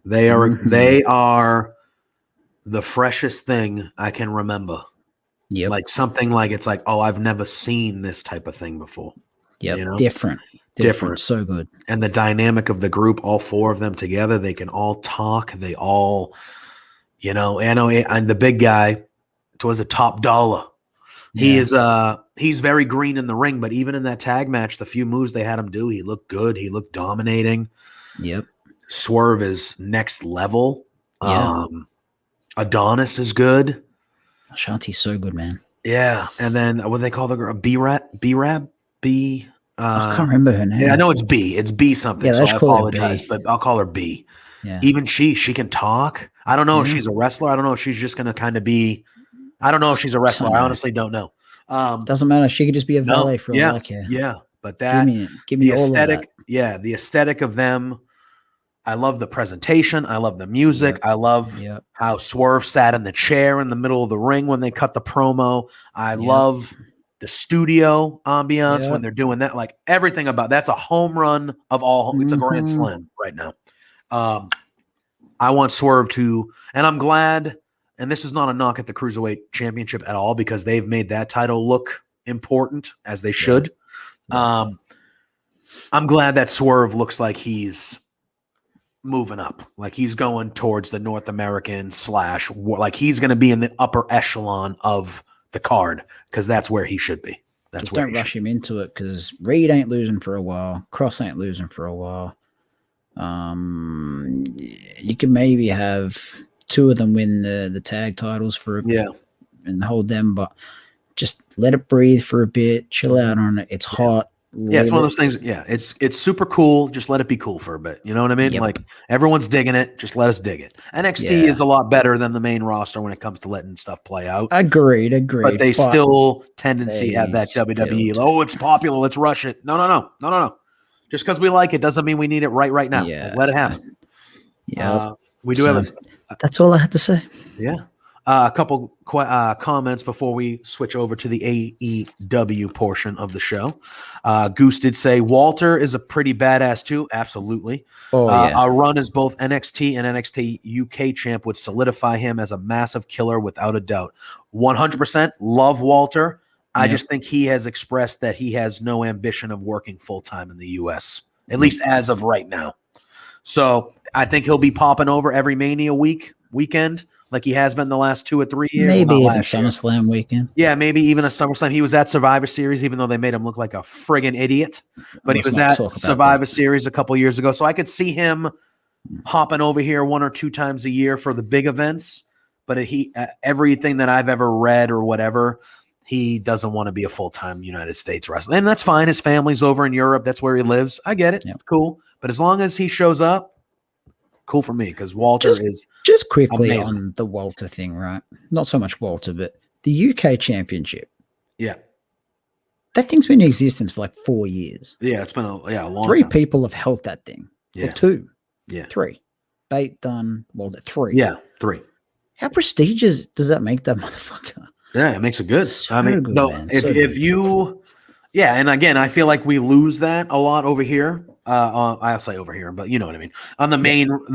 They are. They are the freshest thing I can remember. Yep. Like something like it's like, oh, I've never seen this type of thing before. Yep. Different. So good. And the dynamic of the group, all four of them together, they can all talk. They all, and the big guy was a top dollar. Yeah. He's very green in the ring, but even in that tag match, the few moves they had him do, he looked good. He looked dominating. Yep. Swerve is next level. Yeah. Adonis is good. Ashanti's so good, man. Yeah. And then what do they call the girl? B-Rab? I can't remember her name. Yeah, I know it's B. It's B something. Yeah, so I apologize, but I'll call her B. Yeah. Even she can talk. I don't know if she's a wrestler. I don't know if she's just going to kind of be. I don't know if she's a wrestler. I honestly don't know. Doesn't matter. She could just be a valet for all I care. Yeah, but that give me the all aesthetic. Of that. Yeah, the aesthetic of them. I love the presentation. I love the music. Yep. I love how Swerve sat in the chair in the middle of the ring when they cut the promo. I love the studio ambiance when they're doing that. Like everything about that's a home run of all. It's a grand slam right now. I want Swerve to, and I'm glad, and this is not a knock at the Cruiserweight Championship at all because they've made that title look important as they should. Yeah. I'm glad that Swerve looks like he's moving up, like he's going towards the North American / like he's going to be in the upper echelon of the card because that's where he should be. Just don't rush him into it because Reed ain't losing for a while. Cross ain't losing for a while. You can maybe have two of them win the tag titles for a bit and hold them, but just let it breathe for a bit. Chill out on it. It's hot. Yeah, it's one of those things. Yeah, it's super cool. Just let it be cool for a bit. You know what I mean? Yep. Like everyone's digging it. Just let us dig it. NXT is a lot better than the main roster when it comes to letting stuff play out. Agreed. But they still tendency have that WWE. Oh, it's popular. Let's rush it. No. Just because we like it doesn't mean we need it right now. Yeah. Like, let it happen. Yeah. We do have. That's all I had to say. Yeah. A couple comments before we switch over to the AEW portion of the show. Goose did say Walter is a pretty badass too. Absolutely. Our run as both NXT and NXT UK champ would solidify him as a massive killer without a doubt. 100% love Walter. I just think he has expressed that he has no ambition of working full-time in the US, at least as of right now. So I think he'll be popping over every Mania weekend like he has been the last 2 or 3 years. Maybe even SummerSlam weekend. Yeah, maybe even a SummerSlam. He was at Survivor Series, even though they made him look like a friggin' idiot. But he was at Survivor Series a couple years ago. So I could see him hopping over here 1 or 2 times a year for the big events. But everything that I've ever read or whatever, he doesn't want to be a full-time United States wrestler. And that's fine. His family's over in Europe. That's where he lives. I get it. Yep. Cool. But as long as he shows up, cool for me, because Walter is just quickly amazing. On the Walter thing, right? Not so much Walter, but the UK Championship. Yeah, that thing's been in existence for like 4 years. Yeah, it's been a long 3 time. people have held that thing. Yeah, or 2. Yeah, 3. Bate, Dunn, Walter. 3. Yeah, 3. How prestigious does that make that motherfucker? Yeah, it makes it good. So I mean, good, no, man. if you, yeah, and again, I feel like we lose that a lot over here. I'll say over here, but you know what I mean. On the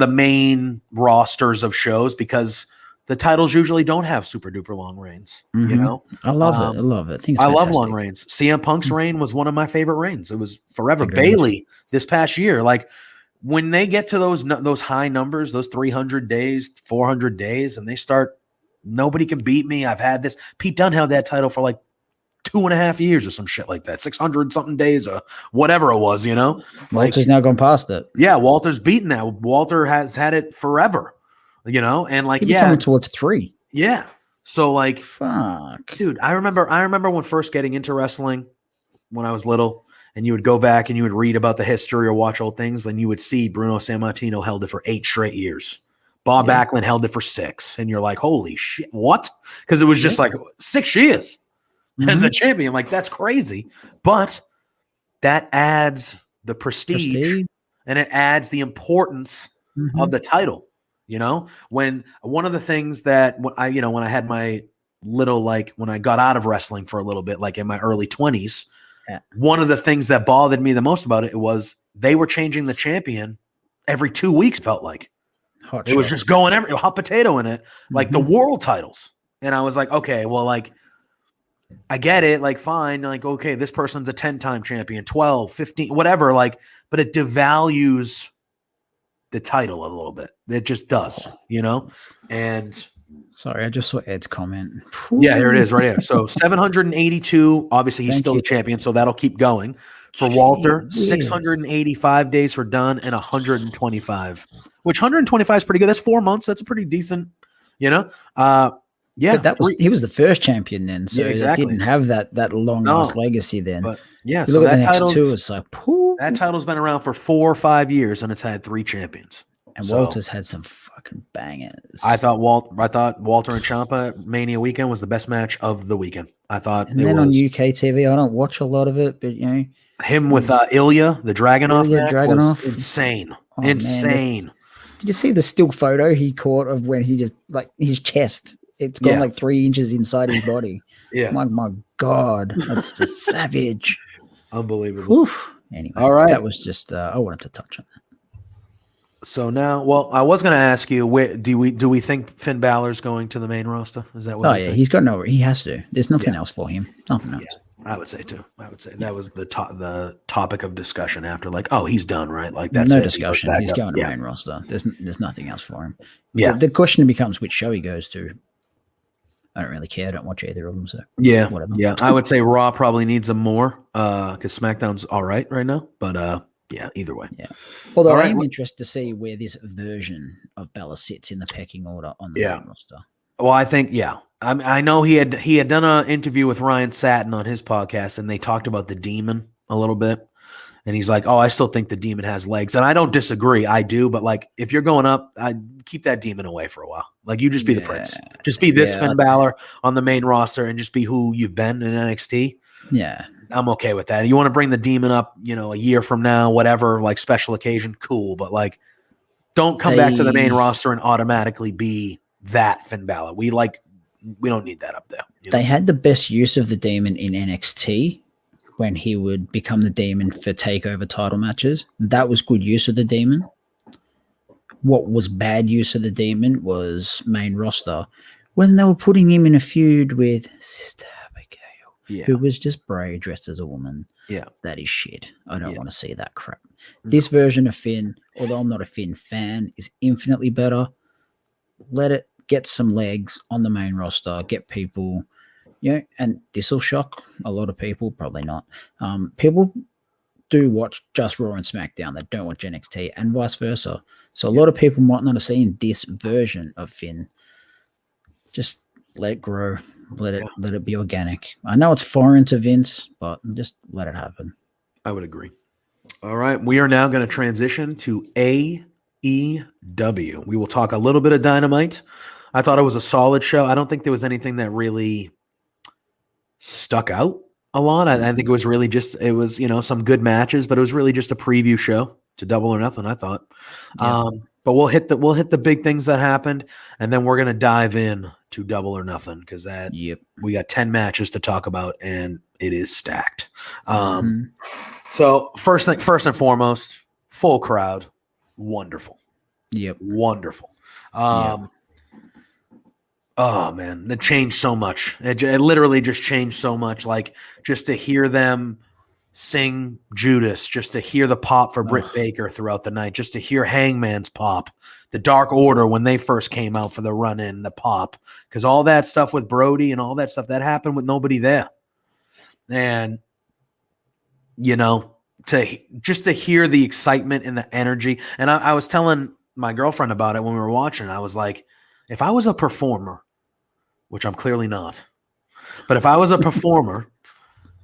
main rosters of shows, because the titles usually don't have super duper long reigns. Mm-hmm. You know, I love it. I love it. I love long reigns. CM Punk's reign was one of my favorite reigns. It was forever. Bailey this past year, like when they get to those high numbers, those 300 days, 400 days, and they start, nobody can beat me. I've had this. Pete Dunne held that title for like 2.5 years or some shit like that, 600 something days or whatever it was, you know. Walter's now gone past it. Yeah, Walter's beaten that. Walter has had it forever, you know, and like coming towards 3. Yeah, so like, fuck, dude. I remember when first getting into wrestling when I was little, and you would go back and you would read about the history or watch old things, and you would see Bruno Sammartino held it for 8 straight years. Bob Backlund held it for 6, and you're like, holy shit, what? Because it was just like 6 years. As a champion, like that's crazy, but that adds the prestige. And it adds the importance of the title. You know, when one of the things that when I had my little, like when I got out of wrestling for a little bit, like in my early 20s, one of the things that bothered me the most about it was they were changing the champion every 2 weeks. Felt like it was just going every hot potato in it, like the world titles, and I was like, okay, well, like. I get it, like fine, like okay, this person's a 10-time champion, 12, 15, whatever, like, but it devalues the title a little bit. It just does, you know? And sorry, I just saw Ed's comment. Yeah, here it is right here. So 782, obviously he's still the champion, so that'll keep going. For Walter, 685 days for Dunn, and 125, which 125 is pretty good. That's 4 months. That's a pretty decent, you know? Yeah, but he was the first champion then, so it didn't have that long legacy then. But yeah, so that title's it's like that title's been around for 4 or 5 years, and it's had 3 champions. And Walter's had some fucking bangers. I thought Walter and Ciampa Mania weekend was the best match of the weekend. I thought. And then on UK TV, I don't watch a lot of it, but you know, him with Ilya, the Dragunov match was insane, insane. Man, did you see the still photo he caught of when he just like his chest? It's gone like 3 inches inside his body. Yeah. My God. That's just savage. Unbelievable. Oof. Anyway, all right. That was just, I wanted to touch on that. So now, well, I was going to ask you, do we think Finn Balor's going to the main roster? Is that what? Oh, yeah. He's got he has to. There's nothing else for him. Nothing else. Yeah, I would say too. That was the topic of discussion after, like, oh, he's done, right? Like that's no discussion. He's going to the main roster. There's nothing else for him. Yeah. The question becomes which show he goes to. I don't really care. I don't watch either of them. So yeah, whatever. Yeah. I would say Raw probably needs him more because SmackDown's all right now. But yeah, either way. Yeah. Although I am interested to see where this version of Bella sits in the pecking order on the main roster. Well, I think I know he had done an interview with Ryan Satin on his podcast, and they talked about the Demon a little bit. And he's like, oh, I still think the Demon has legs. And I don't disagree. I do. But, like, if you're going up, I keep that Demon away for a while. Like, you just be the Prince. Just be this Finn Balor on the main roster and just be who you've been in NXT. Yeah. I'm okay with that. You want to bring the Demon up, a year from now, whatever, like, special occasion, cool. But, like, don't come back to the main roster and automatically be that Finn Balor. We don't need that up there. They had the best use of the Demon in NXT when he would become the Demon for takeover title matches. That was good use of the Demon. What was bad use of the Demon was main roster when they were putting him in a feud with Sister Abigail, who was just Bray dressed as a woman. Yeah. That is shit. I don't want to see that crap. This version of Finn, although I'm not a Finn fan, is infinitely better. Let it get some legs on the main roster, get people, and this will shock a lot of people, probably not. People do watch just Raw and SmackDown that don't watch NXT and vice versa. So a lot of people might not have seen this version of Finn. Just let it grow. Let it be organic. I know it's foreign to Vince, but just let it happen. I would agree. All right. We are now going to transition to AEW. We will talk a little bit of Dynamite. I thought it was a solid show. I don't think there was anything that really stuck out a lot. I think it was really just, some good matches, but it was really just a preview show to Double or Nothing, I thought. Yeah. But we'll hit the big things that happened, and then we're going to dive in to Double or Nothing because we got 10 matches to talk about, and it is stacked. So first and foremost, full crowd, wonderful. Yep, wonderful. Oh man, it changed so much. It literally just changed so much. Like just to hear them sing Judas, just to hear the pop for Britt Baker throughout the night, just to hear Hangman's pop, the Dark Order when they first came out for the run-in, the pop, because all that stuff with Brody and all that stuff that happened with nobody there, and to hear the excitement and the energy. And I was telling my girlfriend about it when we were watching. I was like, if I was a performer, which I'm clearly not, but if I was a performer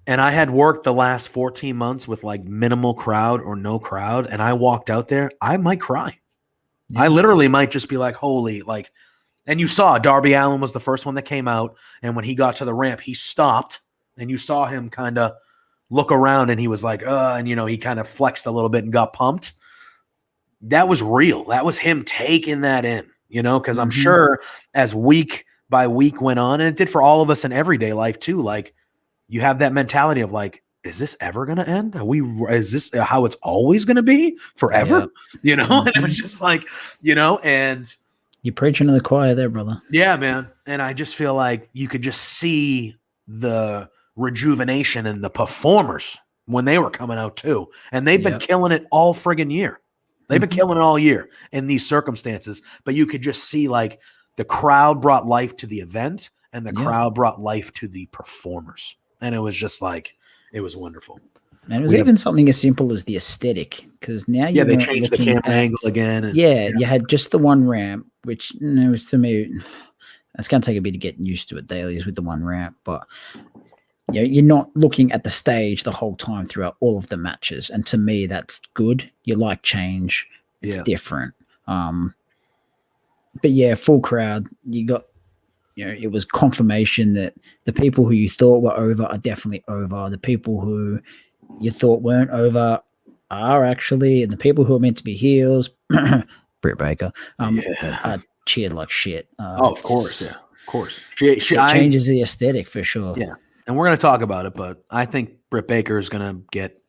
and I had worked the last 14 months with like minimal crowd or no crowd, and I walked out there, I might cry. Yeah. I literally might just be like, holy, like, and you saw Darby Allin was the first one that came out. And when he got to the ramp, he stopped and you saw him kind of look around and he was like, and he kind of flexed a little bit and got pumped. That was real. That was him taking that in, because I'm sure as week by week went on, and it did for all of us in everyday life too, like, you have that mentality of like, is this ever going to end? Is this how it's always going to be forever? And it was just like, and you're preaching to the choir there, brother. Yeah, man. And I just feel like you could just see the rejuvenation in the performers when they were coming out too. And they've been killing it all friggin' year. They've been killing it all year in these circumstances, but you could just see like the crowd brought life to the event and the crowd brought life to the performers. And it was just like, it was wonderful. And it was even something as simple as the aesthetic, because now they changed the camera angle again. And, you had just the one ramp, which was to me, it's going to take a bit of getting used to it daily with the one ramp, but you're not looking at the stage the whole time throughout all of the matches. And to me, that's good. You like change. It's different. But full crowd, you got, it was confirmation that the people who you thought were over are definitely over. The people who you thought weren't over are actually, and the people who are meant to be heels, Britt Baker, are cheered like shit. Of course. Yeah, of course. It changes the aesthetic for sure. Yeah. And we're going to talk about it, but I think Britt Baker is going to get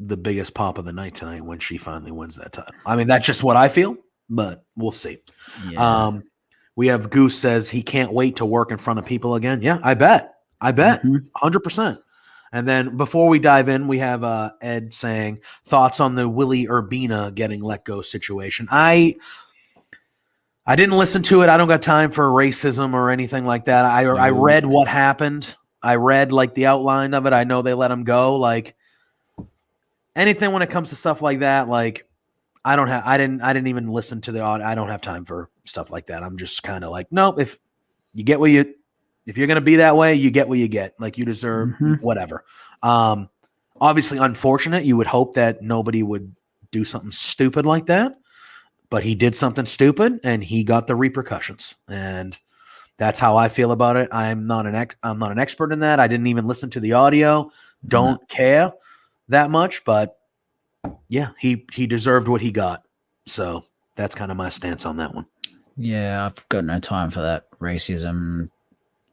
the biggest pop of the night tonight when she finally wins that title. I mean, that's just what I feel, but we'll see. Yeah. We have Goose says he can't wait to work in front of people again. Yeah, I bet. 100%. And then before we dive in, we have Ed saying thoughts on the Willie Urbina getting let go situation. I didn't listen to it. I don't got time for racism or anything like that. I read what happened. I read like the outline of it. I know they let him go. Like anything when it comes to stuff like that, like I didn't even listen to the audio. I don't have time for stuff like that. I'm just kind of like, nope. If you're going to be that way, you get what you get. Like you deserve whatever. Obviously unfortunate. You would hope that nobody would do something stupid like that, but he did something stupid and he got the repercussions. And that's how I feel about it. I'm not an expert in that. I didn't even listen to the audio. Don't care that much, but yeah, he deserved what he got. So that's kind of my stance on that one. Yeah, I've got no time for that racism.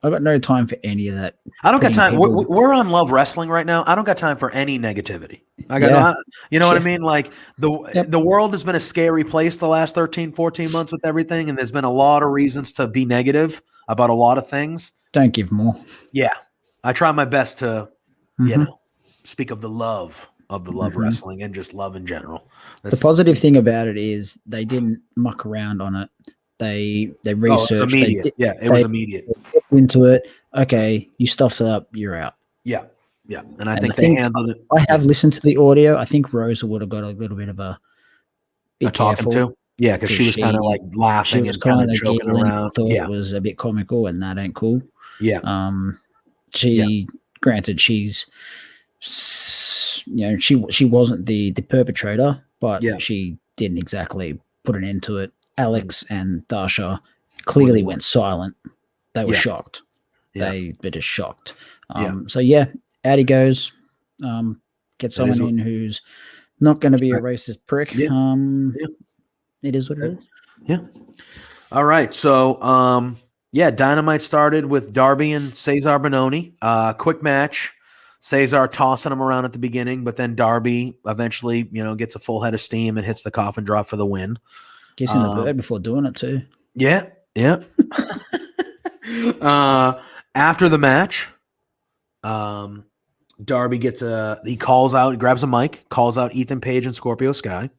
I've got no time for any of that. I don't got putting time. people- We're on Love Wrestling right now. I don't got time for any negativity. Yeah. You know what I Yeah. mean? Like Yep. the world has been a scary place the last 13, 14 months with everything. And there's been a lot of reasons to be negative about a lot of things. Don't give more. Yeah. I try my best to, Mhm. speak of the love wrestling and just love in general. The positive thing about it is they didn't muck around on it. They it was researched. immediate. It was immediate. Into it. Okay, you stuffed it up. You're out. Yeah. Yeah. And I And think I they think handled it. I have listened to the audio. I think Rosa would have got a little bit of a be Talking careful. to. Yeah, because she was kind of like She laughing was and kind of kind of joking giggling. around. Thought Yeah. it was a bit comical, and that ain't cool. Yeah. Granted, she's she wasn't the perpetrator, but she didn't exactly put an end to it. Alex and Dasha clearly went silent. They were shocked. They were just shocked. So yeah, out he goes. Get someone in who's not going to be a racist prick. It is what it is. Yeah. All right. So Dynamite started with Darby and Cesar Bononi. Quick match. Cesar tossing him around at the beginning, but then Darby eventually, gets a full head of steam and hits the coffin drop for the win. Gets in the bird before doing it too. Yeah. Yeah. After the match, Darby he calls out, grabs a mic, calls out Ethan Page and Scorpio Sky.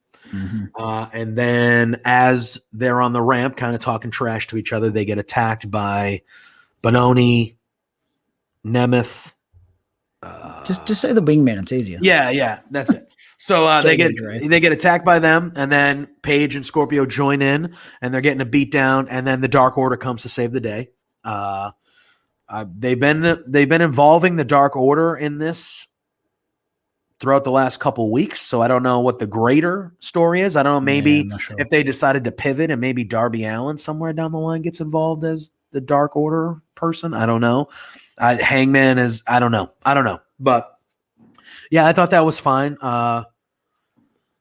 And then as they're on the ramp, kind of talking trash to each other, they get attacked by Bononi, Nemeth. Just say the wingman. It's easier. Yeah, that's it. So they get attacked by them, and then Page and Scorpio join in, and they're getting a beat down, and then the Dark Order comes to save the day. They've been involving the Dark Order in this throughout the last couple weeks, so I don't know what the greater story is. I don't know, maybe if they decided to pivot and maybe Darby Allin somewhere down the line gets involved as the Dark Order person. I don't know. Hangman is, I don't know. But yeah, I thought that was fine.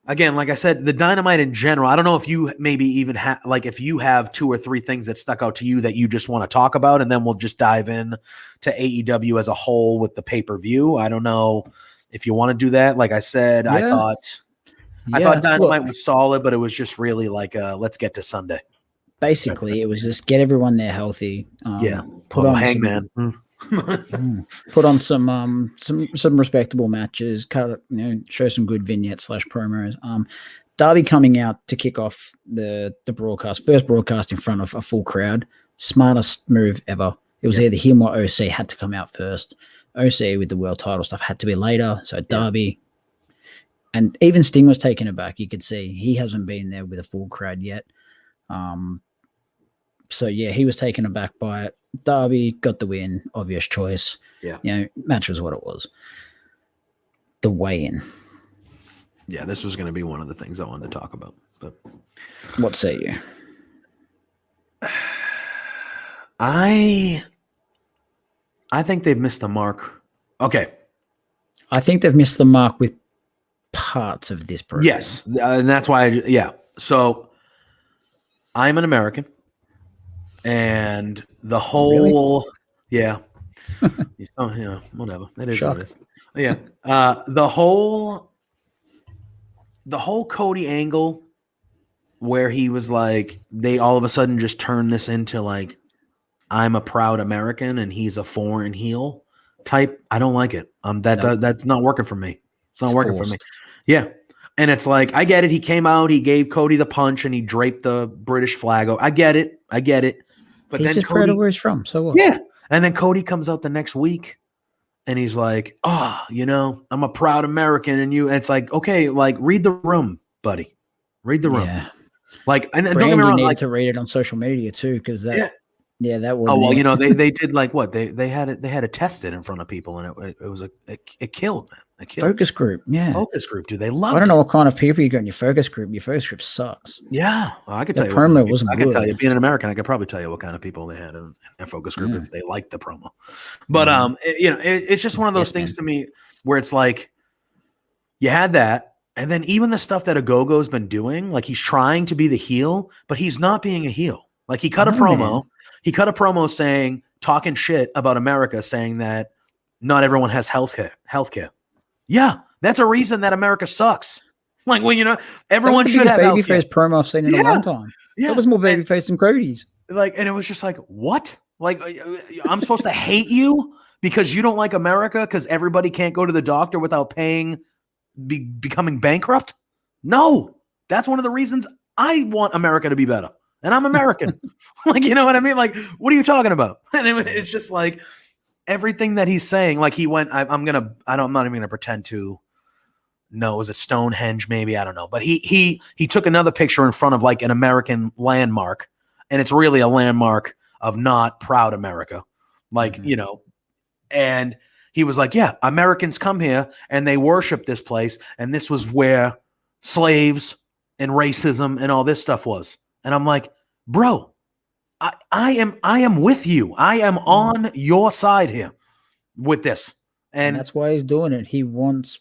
Again, like I said, the Dynamite in general, I don't know if you maybe even if you have 2 or 3 things that stuck out to you that you just want to talk about, and then we'll just dive in to AEW as a whole with the pay-per-view. I don't know if you want to do that. Like I said, I thought Dynamite was solid, but it was just really like let's get to Sunday. Basically, it was just get everyone there healthy. Put on Hangman. Put on some respectable matches. Show some good vignettes / promos. Darby coming out to kick off the broadcast, first broadcast in front of a full crowd. Smartest move ever. It was either him or OC had to come out first. OC with the world title stuff had to be later. So Darby, and even Sting was taken aback. You could see he hasn't been there with a full crowd yet. So yeah, he was taken aback by it. Darby got the win, obvious choice. Yeah. Match was what it was. The weigh-in. Yeah, this was going to be one of the things I wanted to talk about. But what say you? I think they've missed the mark. Okay. I think they've missed the mark with parts of this program. Yes, and that's why. So I'm an American, and the whole whatever. It is what it is. Yeah, the whole Cody angle, where he was like, they all of a sudden just turned this into like, I'm a proud American and he's a foreign heel type. I don't like it. That's not working for me. It's not working for me. Yeah. And it's like, I get it. He came out, he gave Cody the punch and he draped the British flag. I get it. But he's then just proud of where he's from. So what? Yeah. And then Cody comes out the next week and he's like, I'm a proud American. And it's like, okay, like read the room, buddy. Read the room. Yeah. Like, and don't Brandy get me wrong, needed to read it on social media too, because that. Yeah, that would. Oh well, they did like what they had it tested in front of people, and it killed, man. It killed. Focus group, yeah. Focus group, dude. They love. I don't know what kind of people you got in your focus group. Your focus group sucks. Yeah, well, I could tell you. Promo wasn't good. I could tell you, being an American, I could probably tell you what kind of people they had in their focus group if they liked the promo. But it's just one of those things to me where it's like you had that, and then even the stuff that Ogogo's been doing, like he's trying to be the heel, but he's not being a heel. Like he cut a No, promo. man. He cut a promo saying, talking shit about America, saying that not everyone has healthcare. Yeah, that's a reason that America sucks. Like, well, That was everyone the should biggest have healthcare. babyface promo I've seen in a Yeah, long time. yeah. That was more babyface than Cody's. And it was just like, what? Like, I'm supposed to hate you because you don't like America because everybody can't go to the doctor without paying, becoming bankrupt? No, that's one of the reasons I want America to be better. And I'm American. Like, you know what I mean? Like, what are you talking about? And it's just like everything that he's saying. Like he went, I'm not even gonna pretend to know. Was it Stonehenge? Maybe, I don't know. But he took another picture in front of like an American landmark, and it's really a landmark of not proud America. Like, and he was like, yeah, Americans come here and they worship this place. And this was where slaves and racism and all this stuff was. And I'm like, bro, I am with you. I am on your side here with this. And that's why he's doing it. He wants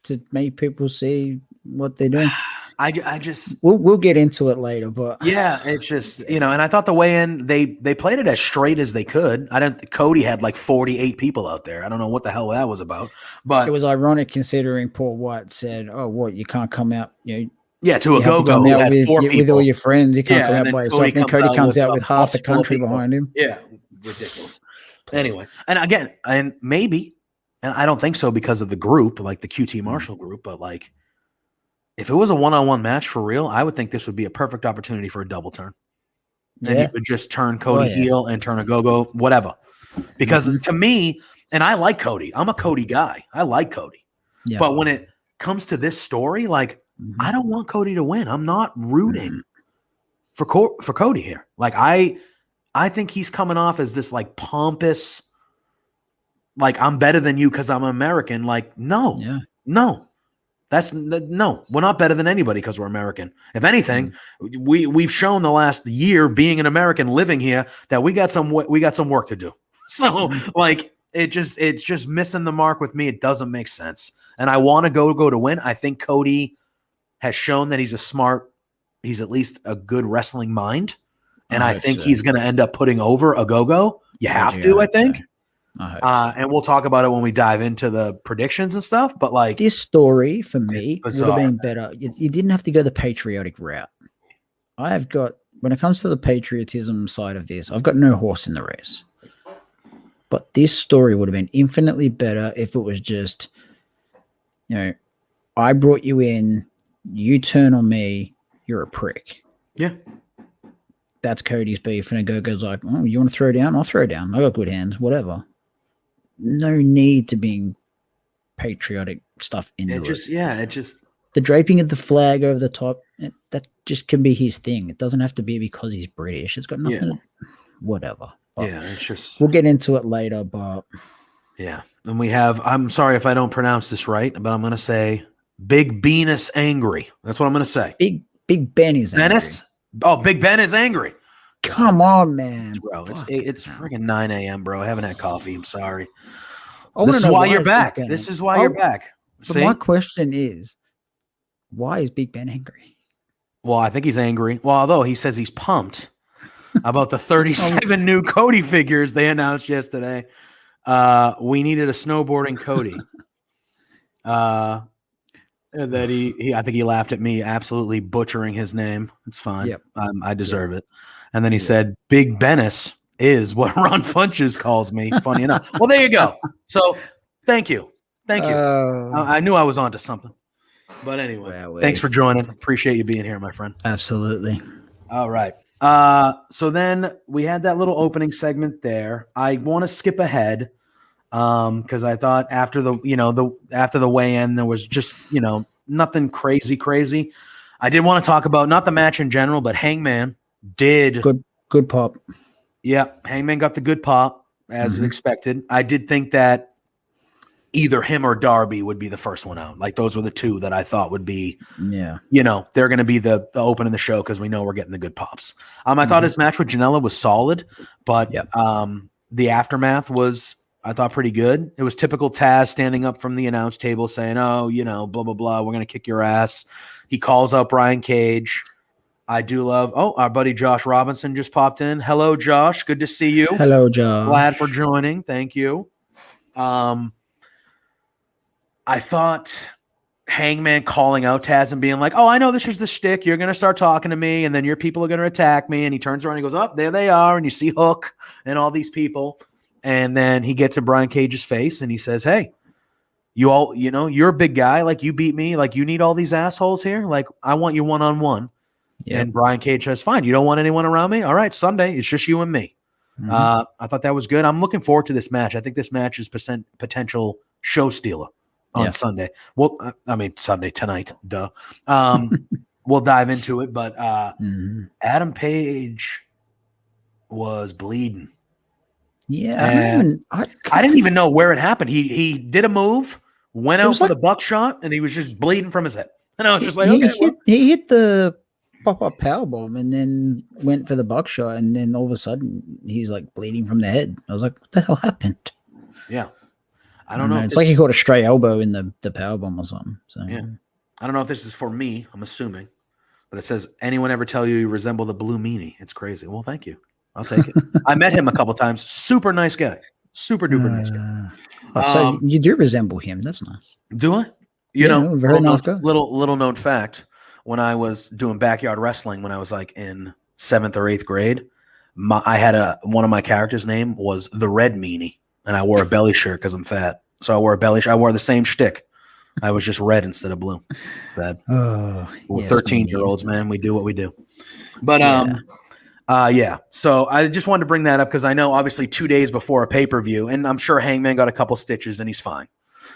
to make people see what they're doing. I just we'll get into it later, but yeah, it's just and I thought the weigh-in they played it as straight as they could. Cody had like 48 people out there. I don't know what the hell that was about, but it was ironic considering Paul White said, "Oh, what, you can't come out, yeah, to a go-go who had with all your friends. You can't come out by yourself." And Cody comes out with half the country behind him. Yeah, ridiculous. Anyway, and again, and maybe, and I don't think so because of the group, like the QT Marshall group, but like if it was a one-on-one match for real, I would think this would be a perfect opportunity for a double turn. And you could just turn Cody heel and turn a go-go, whatever. Because to me, and I like Cody. I'm a Cody guy. I like Cody. Yeah. But when it comes to this story, like I don't want Cody to win. I'm not rooting for Cody here. Like I think he's coming off as this like pompous, like I'm better than you because I'm American. Like no. No, we're not better than anybody because we're American. If anything, we've shown the last year being an American living here that we got some work to do. So like it's just missing the mark with me. It doesn't make sense. And I want to go to win. I think Cody has shown that he's at least a good wrestling mind. And I think he's going to end up putting over a go-go. You have to, I think. And we'll talk about it when we dive into the predictions and stuff. But like this story for me would have been better. You didn't have to go the patriotic route. When it comes to the patriotism side of this, I've got no horse in the race. But this story would have been infinitely better if it was just, I brought you in, you turn on me, you're a prick. Yeah. That's Cody's beef. And a goes like, oh, you want to throw down? I'll throw down. I got good hands, whatever. No need to bring patriotic stuff into it. Yeah, it just the draping of the flag over the top. That just can be his thing. It doesn't have to be because he's British. It's got nothing. To, whatever. But it's just we'll get into it later. But yeah, and we have. I'm sorry if I don't pronounce this right, but I'm going to say Big Ben is angry. That's what I'm going to say. Big Ben is angry. Oh, Big Ben is angry. Come on, man, bro. It's freaking 9 a.m., bro. I haven't had coffee. I'm sorry. This is why you're back. This is why you're back. But my question is, why is Big Ben angry? Well, I think he's angry. Well, although he says he's pumped about the 37 new Cody figures they announced yesterday. We needed a snowboarding Cody. That I think he laughed at me absolutely butchering his name. It's fine. Yep. I deserve it. And then he said, Big Bennis is what Ron Funches calls me. Funny enough. Well, there you go. So thank you. I knew I was onto something. But anyway, thanks for joining. Appreciate you being here, my friend. Absolutely. All right. So then we had that little opening segment there. I want to skip ahead because I thought after the weigh-in there was just nothing crazy. I did want to talk about not the match in general, but Hangman did good pop. Yeah, Hangman got the good pop as expected. I did think that either him or Darby would be the first one out. Like those were the two that I thought would be. Yeah, they're going to be the open of the show because we know we're getting the good pops. I thought his match with Janela was solid, but the aftermath was, I thought, pretty good. It was typical Taz standing up from the announce table saying, "Oh, blah blah blah, we're going to kick your ass." He calls out Brian Cage. I do love. Oh, our buddy Josh Robinson just popped in. Hello, Josh. Good to see you. Hello, Josh. Glad for joining. Thank you. I thought Hangman calling out Taz and being like, "Oh, I know this is the shtick. You're going to start talking to me, and then your people are going to attack me." And he turns around and he goes, "Oh, there they are." And you see Hook and all these people. And then he gets in Brian Cage's face and he says, "Hey, you all, you're a big guy. Like, you beat me. Like, you need all these assholes here. Like, I want you one-on-one." Yep. And Brian Cage says, "Fine. You don't want anyone around me? All right, Sunday. It's just you and me." Mm-hmm. I thought that was good. I'm looking forward to this match. I think this match is potential show stealer on Sunday. Well, I mean, Sunday tonight. Duh. We'll dive into it. But Adam Page was bleeding. Yeah. I didn't even know where it happened. He did a move, went out for the buckshot, and he was just bleeding from his head. And I was just like, he hit the pop-up powerbomb and then went for the buckshot, and then all of a sudden he's like bleeding from the head. I was like, what the hell happened? Yeah. I don't know. It's like he caught a stray elbow in the powerbomb or something. So yeah. I don't know if this is for me, I'm assuming. But it says, "Anyone ever tell you resemble the Blue Meanie?" It's crazy. Well, thank you. I'll take it. I met him a couple times. Super nice guy. Super duper nice guy. So you do resemble him. That's nice. Do I? You know, very nice guy. Little known fact. When I was doing backyard wrestling, when I was like in 7th or 8th grade, I had one of my characters' name was the Red Meanie, and I wore a belly shirt because I'm fat. So I wore a belly shirt. I wore the same shtick. I was just red instead of blue. Bad. Oh, we're 13-year-olds, man. We do what we do. But So I just wanted to bring that up because I know obviously 2 days before a pay-per-view, and I'm sure Hangman got a couple stitches and he's fine.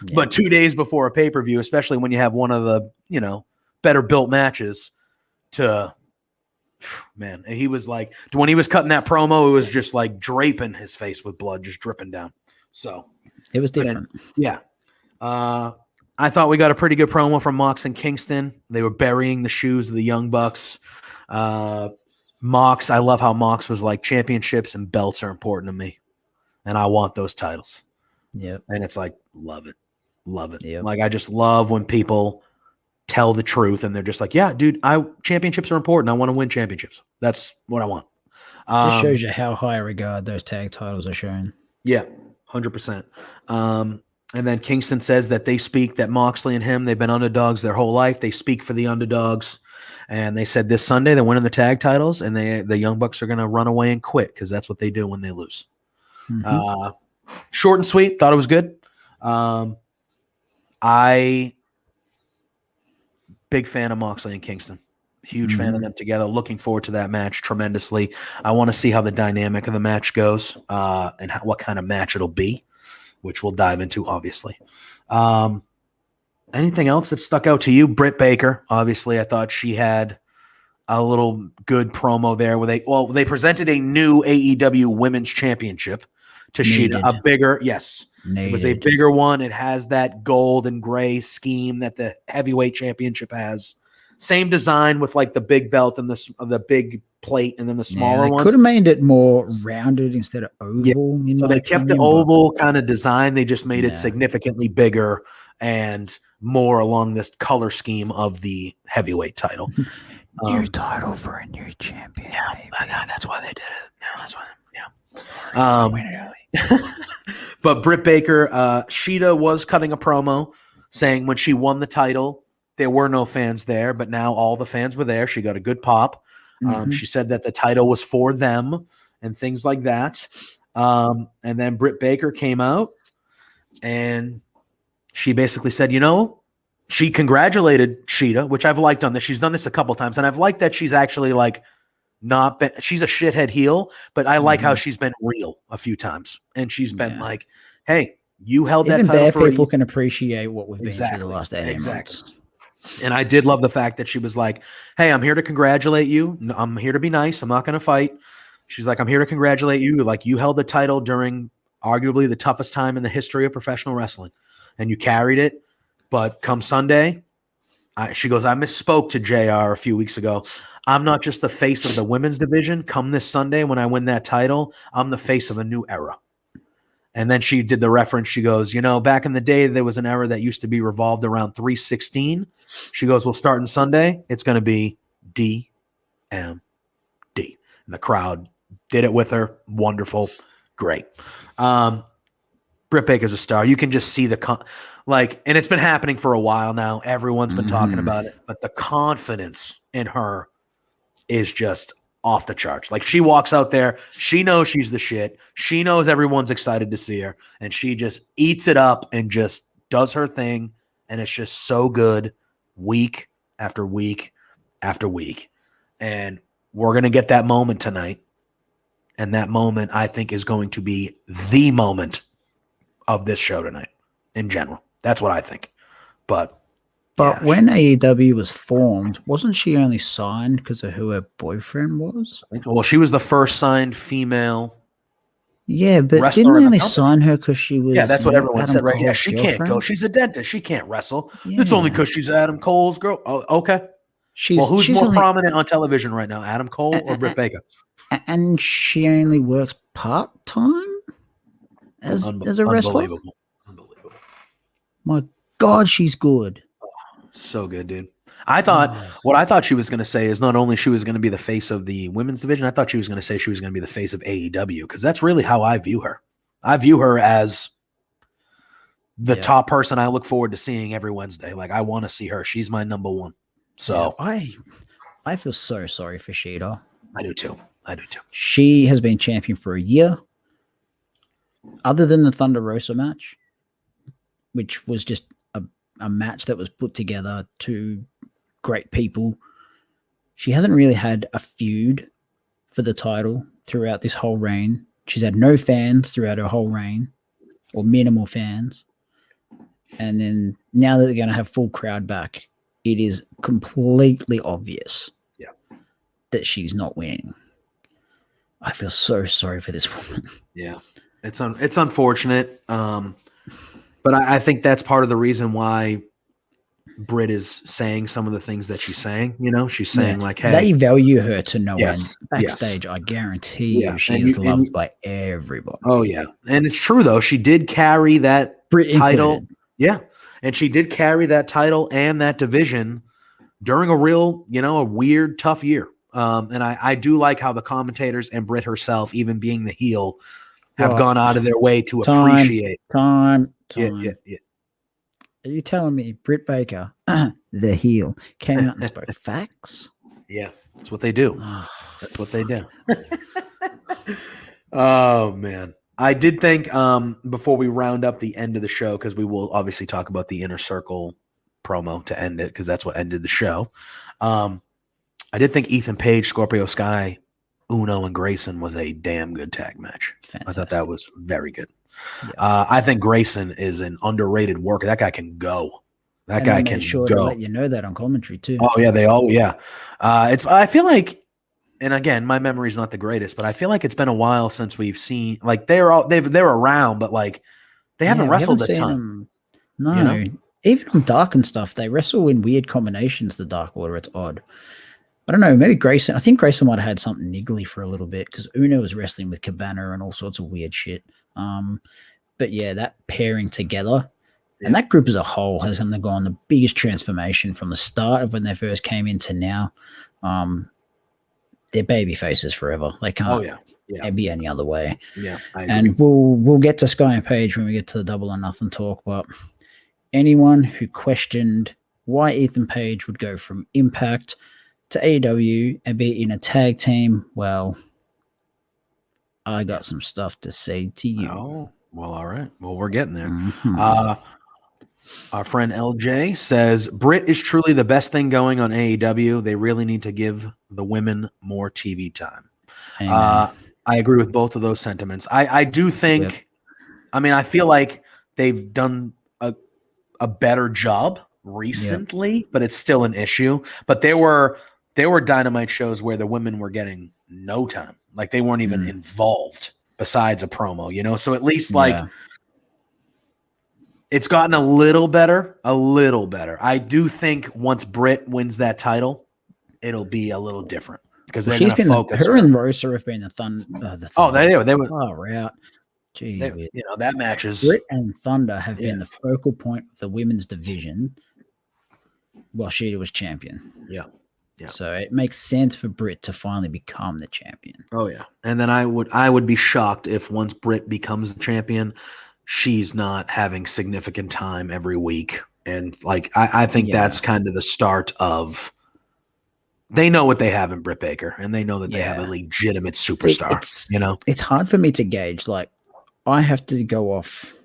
Yeah. But 2 days before a pay-per-view, especially when you have one of the, better built matches man. And he was like, when he was cutting that promo, it was just like draping his face with blood, just dripping down. So it was different. Yeah. I thought we got a pretty good promo from Mox and Kingston. They were burying the shoes of the Young Bucks. Mox, I love how Mox was like, championships and belts are important to me, and I want those titles. Yep. And it's like, love it. Yep. Like, I just love when people tell the truth and they're just like, yeah, dude, championships are important. I want to win championships. That's what I want. Just shows you how high regard those tag titles are shown. Yeah, 100%. And then Kingston says that that Moxley and him, they've been underdogs their whole life. They speak for the underdogs. And they said this Sunday they're winning the tag titles, and the Young Bucks are going to run away and quit because that's what they do when they lose. Mm-hmm. Short and sweet. Thought it was good. Big fan of Moxley and Kingston. Huge fan of them together. Looking forward to that match tremendously. I want to see how the dynamic of the match goes and what kind of match it'll be, which we'll dive into, obviously. Anything else that stuck out to you? Britt Baker, obviously, I thought she had a little good promo there where they presented a new AEW Women's Championship to Shida. A bigger, yes. It was a bigger one. It has that gold and gray scheme that the heavyweight championship has. Same design with like the big belt and the big plate and then the smaller ones. Could have made it more rounded instead of oval. Yeah. So they kept the oval kind of design. They just made it significantly bigger and more along this color scheme of the heavyweight title. New title for a new champion. Yeah, that's why they did it. Yeah, that's why. Win it early. But Britt Baker, Shida was cutting a promo saying when she won the title, there were no fans there, but now all the fans were there. She got a good pop. She said that the title was for them and things like that. And then Britt Baker came out and she basically said, she congratulated Shida, which I've liked on this. She's done this a couple times, and I've liked that she's actually like she's a shithead heel, but I like how she's been real a few times, and she's been like, "Hey, you held that title bad for people can appreciate what we've been through the last 8 months." And I did love the fact that she was like, "Hey, I'm here to congratulate you. I'm here to be nice. I'm not going to fight." She's like, "I'm here to congratulate you. Like, you held the title during arguably the toughest time in the history of professional wrestling, and you carried it. But come Sunday," she goes, "I misspoke to JR a few weeks ago. I'm not just the face of the women's division. Come this Sunday when I win that title, I'm the face of a new era." And then she did the reference. She goes, back in the day, there was an era that used to be revolved around 316. She goes, well, starting Sunday, it's going to be DX. And the crowd did it with her. Wonderful. Great. Britt Baker's a star. You can just see and it's been happening for a while now. Everyone's been talking about it, but the confidence in her is just off the charts. Like, she walks out there, she knows she's the shit. She knows everyone's excited to see her, and she just eats it up and just does her thing. And it's just so good week after week after week. And we're going to get that moment tonight. And that moment, I think, is going to be the moment of this show tonight in general. That's what I think. But when AEW was formed, wasn't she only signed because of who her boyfriend was? Well, she was the first signed female. Yeah, but didn't they only sign her because she was? Yeah, that's what everyone Adam said, right? Cole's Yeah, she girlfriend? can't go. She's a dentist. She can't wrestle. Yeah. It's only because she's Adam Cole's girl. Oh, okay. Who's more prominent on television right now, Adam Cole or Britt Baker? And she only works part-time as a wrestler? Unbelievable. My God, she's good. So good, dude. What I thought she was going to say is not only she was going to be the face of the women's division, I thought she was going to say she was going to be the face of AEW, because that's really how I view her. I view her as the top person I look forward to seeing every Wednesday. Like, I want to see her. She's my number one. So I feel so sorry for Shida. I do too. She has been champion for a year. Other than the Thunder Rosa match, which was just a match that was put together to great people, she hasn't really had a feud for the title throughout this whole reign. She's had no fans throughout her whole reign, or minimal fans. And then now that they're going to have full crowd back, it is completely obvious that she's not winning. I feel so sorry for this woman. Yeah, it's unfortunate. But I think that's part of the reason why Britt is saying some of the things that she's saying. You know, she's saying like, "Hey, they value her to no end." Backstage, I guarantee you, she is loved by everybody. Oh yeah, and it's true though. She did carry that title. Yeah, and she did carry that title and that division during a real, a weird, tough year. And I do like how the commentators and Britt herself, even being the heel, have gone out of their way to appreciate. Yeah. Are you telling me Britt Baker, the heel, came out and spoke facts? Yeah, that's what they do. That's what they do. Oh, man. I did think before we round up the end of the show, because we will obviously talk about the Inner Circle promo to end it, because that's what ended the show. I did think Ethan Page, Scorpio Sky, Uno, and Grayson was a damn good tag match. Fantastic. I thought that was very good. Yeah. I think Grayson is an underrated worker. That guy can go. That guy can go. To let you know that on commentary too. Oh yeah, I feel like, and again, my memory is not the greatest, but I feel like it's been a while since we've seen, like, they're around, but like they haven't wrestled a ton. No, even on Dark and stuff, they wrestle in weird combinations. The Dark Order, it's odd. I don't know. Maybe Grayson. I think Grayson might have had something niggly for a little bit, because Uno was wrestling with Cabana and all sorts of weird shit. But yeah, that pairing together, and that group as a whole has undergone the biggest transformation from the start of when they first came in to now. They're baby faces forever. They can't be any other way. Yeah, and we'll get to Sky and Page when we get to the Double or Nothing talk. But anyone who questioned why Ethan Page would go from Impact to AEW and be in a tag team, well, I got some stuff to say to you. Oh, well, all right. Well, we're getting there. Mm-hmm. Our friend LJ says, Britt is truly the best thing going on AEW. They really need to give the women more TV time. I agree with both of those sentiments. I do think, I feel like they've done a better job recently, but it's still an issue. But there were Dynamite shows where the women were getting no time. Like, they weren't even involved besides a promo, so at least it's gotten a little better. I do think once Britt wins that title, it'll be a little different, because they're going to focus. Her and Rosa have been the Thunder. They were far out. Gee, that match is. Britt and Thunder have been the focal point of the women's division while Shida was champion. Yeah. Yeah. So it makes sense for Britt to finally become the champion. Oh yeah. And then I would be shocked if once Britt becomes the champion, she's not having significant time every week. And like I think that's kind of the start of they know what they have in Britt Baker, and they know that they have a legitimate superstar. It's hard for me to gauge. Like, I have to go off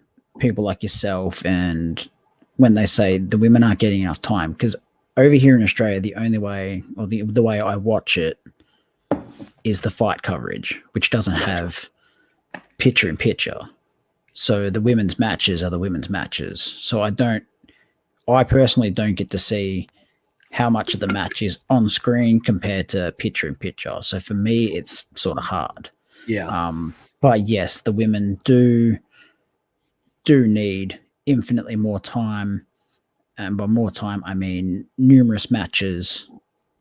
people like yourself, and when they say the women aren't getting enough time, because over here in Australia, the only way, or the way I watch it, is the fight coverage, which doesn't have picture in picture. So the women's matches are the women's matches. So I personally don't get to see how much of the match is on screen compared to picture in picture. So for me, it's sort of hard. Yeah. But yes, the women do need infinitely more time. And by more time, I mean numerous matches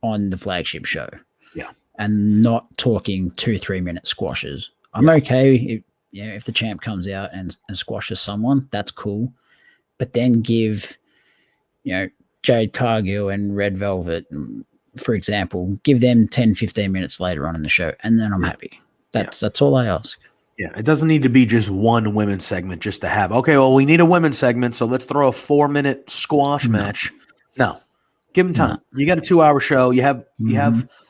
on the flagship show. Yeah. And not talking 2-3 minute squashes. I'm okay if the champ comes out and squashes someone, that's cool. But then give, Jade Cargill and Red Velvet, for example, give them 10-15 minutes later on in the show, and then I'm happy. That's all I ask. Yeah, it doesn't need to be just one women's segment just to have, okay, well, we need a women's segment, so let's throw a 4-minute squash match. No. Give them time. No. You got a 2-hour show. You're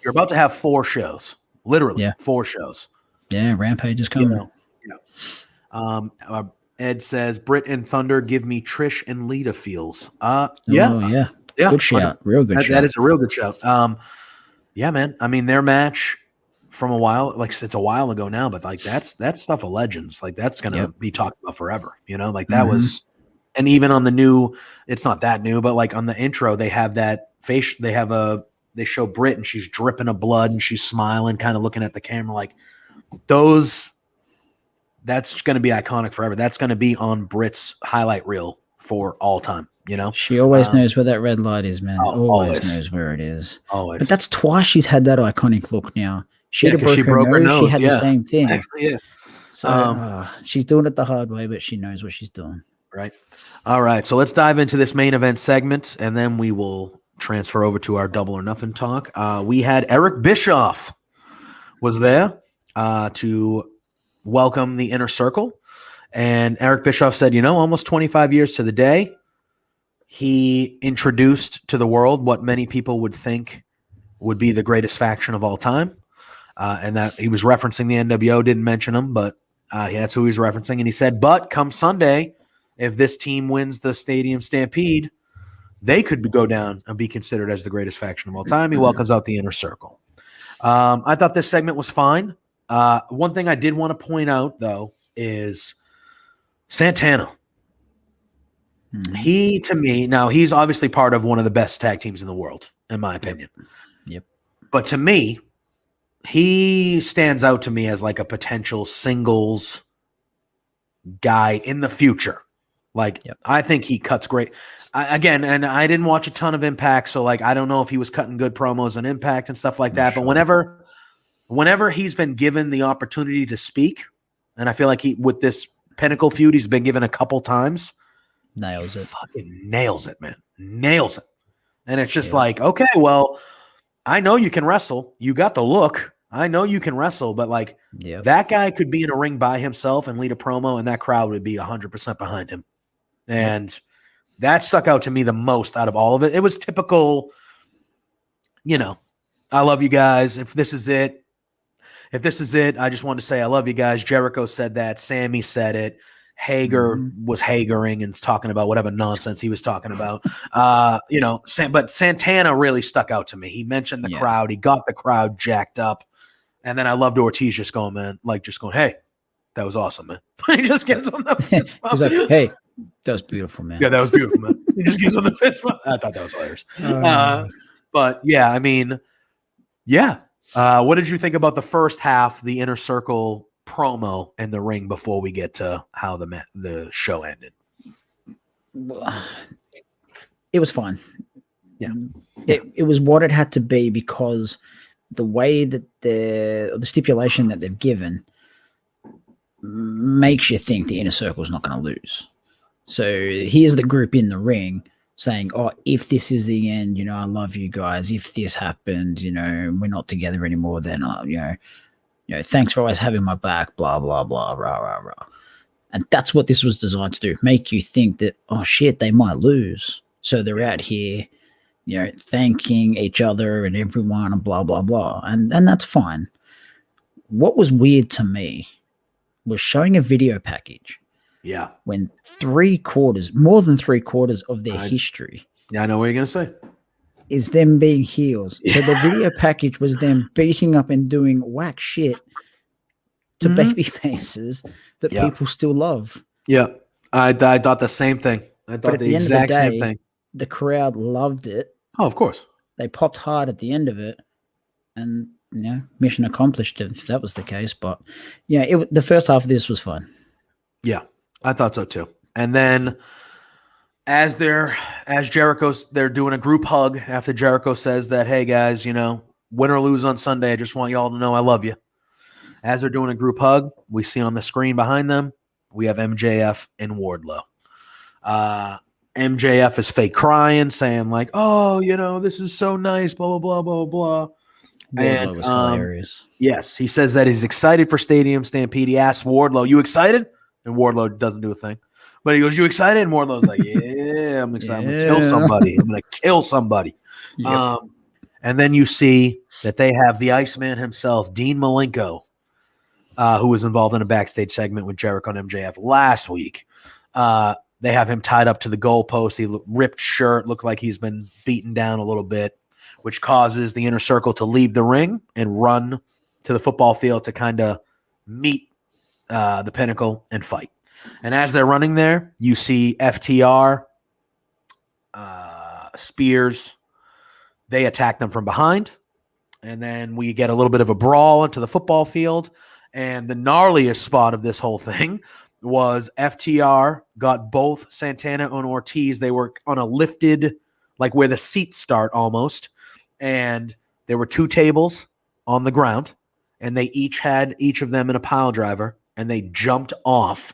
about to have 4 shows. Literally 4 shows. Yeah, Rampage is coming. Ed says, Britt and Thunder give me Trish and Lita feels. Yeah. Good shout. Real good shout. That is a real good shout. Yeah, man. I mean, their match from a while, like it's a while ago now, but like that's stuff of legends. Like that's gonna be talked about forever. Like that was, and even on the new, it's not that new, but like on the intro, they have that face. They show Britt and she's dripping of blood and she's smiling, kind of looking at the camera. Like those, that's gonna be iconic forever. That's gonna be on Britt's highlight reel for all time. She always knows where that red light is, man. Always knows where it is. Always. But that's twice she's had that iconic look now. She broke her nose. She had the same thing. Actually, So she's doing it the hard way, but she knows what she's doing. Right. All right. So let's dive into this main event segment, and then we will transfer over to our Double or Nothing talk. We had Eric Bischoff was there to welcome the Inner Circle. And Eric Bischoff said, almost 25 years to the day, he introduced to the world what many people would think would be the greatest faction of all time. And that he was referencing the NWO, didn't mention them, but that's who he was referencing. And he said, but come Sunday, if this team wins the Stadium Stampede, they could go down and be considered as the greatest faction of all time. He welcomes out the Inner Circle. I thought this segment was fine. One thing I did want to point out, though, is Santana. He, to me, now he's obviously part of one of the best tag teams in the world, in my opinion. Yep. But to me, he stands out to me as like a potential singles guy in the future. Like, I think he cuts great. And I didn't watch a ton of Impact, so like I don't know if he was cutting good promos on Impact and stuff like that. Sure. But whenever he's been given the opportunity to speak, and I feel like with this Pinnacle feud, he's been given a couple times. Nails it. Fucking nails it, man. Nails it. And it's just like, okay, well, I know you can wrestle. You got the look. I know you can wrestle, but like that guy could be in a ring by himself and lead a promo, and that crowd would be 100% behind him. And that stuck out to me the most out of all of it. It was typical, I love you guys. If this is it, I just wanted to say I love you guys. Jericho said that. Sammy said it. Hager was Hagering and talking about whatever nonsense he was talking about. But Santana really stuck out to me. He mentioned the crowd. He got the crowd jacked up. And then I loved Ortiz just going, hey, that was awesome, man. He just gives him the fist bump. He's like, hey, that was beautiful, man. Yeah, that was beautiful, man. He just gives him the fist bump. I thought that was hilarious. But yeah, I mean, what did you think about the first half, the Inner Circle promo in the ring before we get to how the show ended? It was fine. Yeah. It was what it had to be, because the way that the stipulation that they've given makes you think the Inner Circle is not going to lose. So here's the group in the ring. saying, "Oh, if this is the end, I love you guys. If this happened, we're not together anymore, then thanks for always having my back, blah blah blah, rah rah rah." And that's what this was designed to do, make you think that, oh shit, they might lose. So they're out here, thanking each other and everyone and blah blah blah. And that's fine. What was weird to me was showing a video package. Yeah. When more than three quarters of their history. Yeah, I know what you're going to say. Is them being heels. Yeah. So the video package was them beating up and doing whack shit to baby faces that people still love. Yeah. I thought the same thing. I thought the exact same thing. The crowd loved it. Oh, of course. They popped hard at the end of it. And, mission accomplished if that was the case. But, the first half of this was fun. Yeah. I thought so too. And then as they're doing a group hug after Jericho says that, hey guys, win or lose on Sunday, I just want y'all to know I love you. As they're doing a group hug, we see on the screen behind them, we have MJF and Wardlow. MJF is fake crying, saying like, oh, this is so nice, blah, blah, blah, blah, blah. Wardlow was hilarious. Yes, he says that he's excited for Stadium Stampede. He asks Wardlow, you excited? And Wardlow doesn't do a thing. But he goes, you excited? And Wardlow's like, yeah, I'm excited. I'm going to kill somebody. I'm going to kill somebody. Yep. And then you see that they have the Iceman himself, Dean Malenko, who was involved in a backstage segment with Jericho and MJF last week. They have him tied up to the goalpost. He ripped shirt, looked like he's been beaten down a little bit, which causes the Inner Circle to leave the ring and run to the football field to kind of meet the Pinnacle and fight. And as they're running there, you see FTR, Spears. They attack them from behind. And then we get a little bit of a brawl into the football field. And the gnarliest spot of this whole thing was FTR got both Santana and Ortiz. They were on a lifted, like where the seats start almost. And there were two tables on the ground. And they had each of them in a pile driver. And they jumped off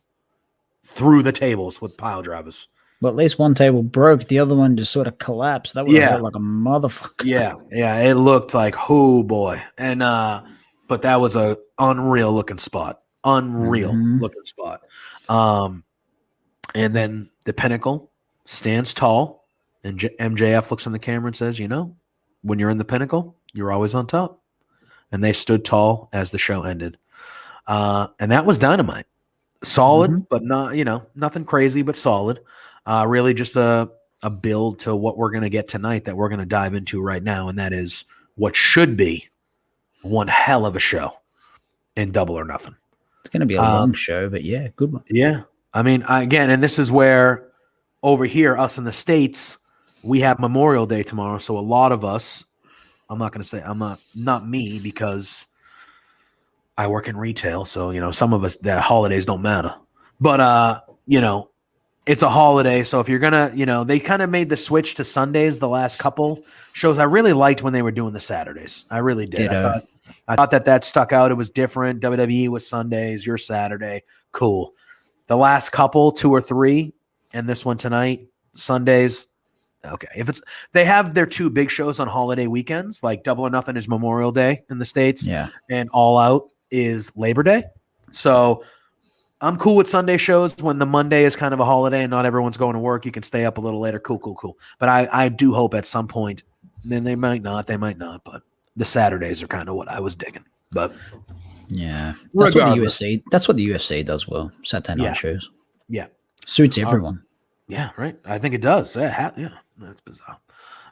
through the tables with pile drivers. Well, at least one table broke. The other one just sort of collapsed. That would have hurt like a motherfucker. Yeah. It looked like, oh boy. And but that was a unreal looking spot. Looking spot. And then the Pinnacle stands tall, and MJF looks in the camera and says, when you're in the Pinnacle, you're always on top. And they stood tall as the show ended. And that was Dynamite. Solid, but not, nothing crazy, but solid. Really just a build to what we're going to get tonight that we're going to dive into right now. And that is what should be one hell of a show in Double or Nothing. It's going to be a long show, but yeah, good one. Yeah. I mean, and this is where over here, us in the States, we have Memorial Day tomorrow. So a lot of us, I'm not going to say not me because I work in retail. So, some of us, the holidays don't matter. But, it's a holiday. So if you're going to, they kind of made the switch to Sundays the last couple shows. I really liked when they were doing the Saturdays. I really did. I thought that stuck out. It was different. WWE was Sundays, your Saturday. Cool. The last couple, 2 or 3, and this one tonight, Sundays. Okay. They have their 2 big shows on holiday weekends, like Double or Nothing is Memorial Day in the States. Yeah. And All Out is Labor Day. So I'm cool with Sunday shows when the Monday is kind of a holiday and not everyone's going to work. You can stay up a little later. Cool. But I do hope at some point, then they might not, but the Saturdays are kind of what I was digging. But yeah, that's what the UFC does well. Saturday night shows. Yeah. Suits everyone. Yeah, right. I think it does. Yeah, that's bizarre.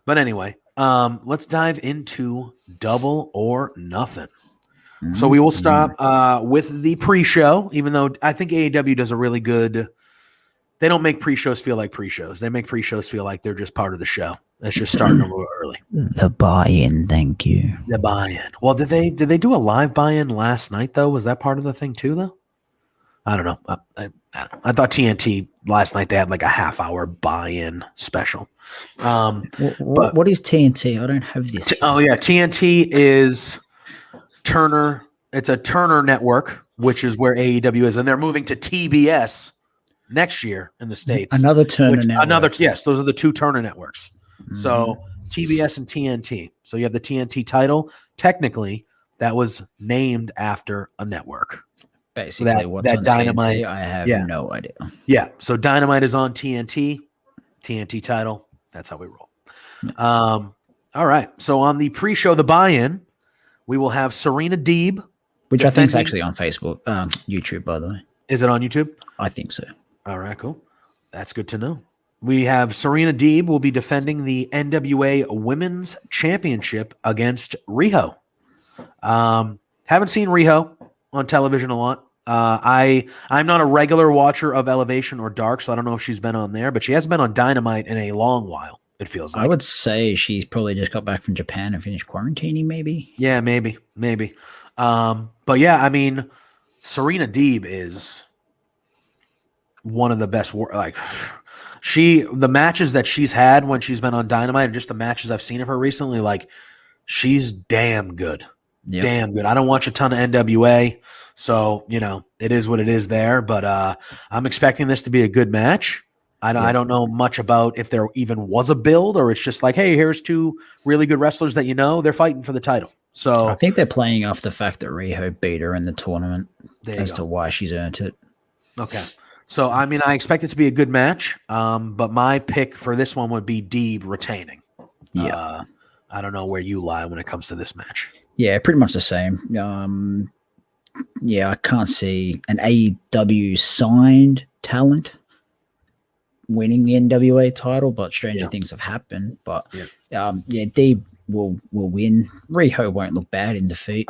But anyway, let's dive into Double or Nothing. So we will start with the pre-show, even though I think AEW does a really good – they don't make pre-shows feel like pre-shows. They make pre-shows feel like they're just part of the show. It's just starting a little early. The buy-in, thank you. The buy-in. Well, did they do a live buy-in last night, though? Was that part of the thing, too, though? I don't know. I don't know. I thought TNT last night they had like a half-hour buy-in special. What is TNT? I don't have this. TNT is Turner. It's a Turner network, which is where AEW is, and they're moving to TBS next year in the States. Another Turner network. Yes, those are the two Turner networks. Mm-hmm. So TBS and TNT. So you have the TNT title. Technically, that was named after a network. Basically, what's on Dynamite? TNT, I have no idea. Yeah, so Dynamite is on TNT. TNT title. That's how we roll. Yeah. All right. So on the pre-show, the buy-in, we will have Serena Deeb, which I think is actually on Facebook, YouTube, by the way. Is it on YouTube? I think so. All right, cool. That's good to know. We have Serena Deeb will be defending the NWA Women's Championship against Riho. Haven't seen Riho on television a lot. I'm not a regular watcher of Elevation or Dark, so I don't know if she's been on there, but she hasn't been on Dynamite in a long while, it feels like. I would say she's probably just got back from Japan and finished quarantining, maybe. Yeah, maybe. But yeah, I mean, Serena Deeb is one of the best. The matches that she's had when she's been on Dynamite, and just the matches I've seen of her recently, like, she's damn good. Yep. Damn good. I don't watch a ton of NWA, so it is what it is there. But I'm expecting this to be a good match. I don't know much about if there even was a build, or it's just like, hey, here's two really good wrestlers that they're fighting for the title. So I think they're playing off the fact that Riho beat her in the tournament as to why she's earned it. Okay. So, I mean, I expect it to be a good match, but my pick for this one would be Deeb retaining. Yeah. I don't know where you lie when it comes to this match. Yeah, pretty much the same. I can't see an AEW signed talent winning the NWA title, but stranger things have happened. But Deeb will win. Riho won't look bad in defeat.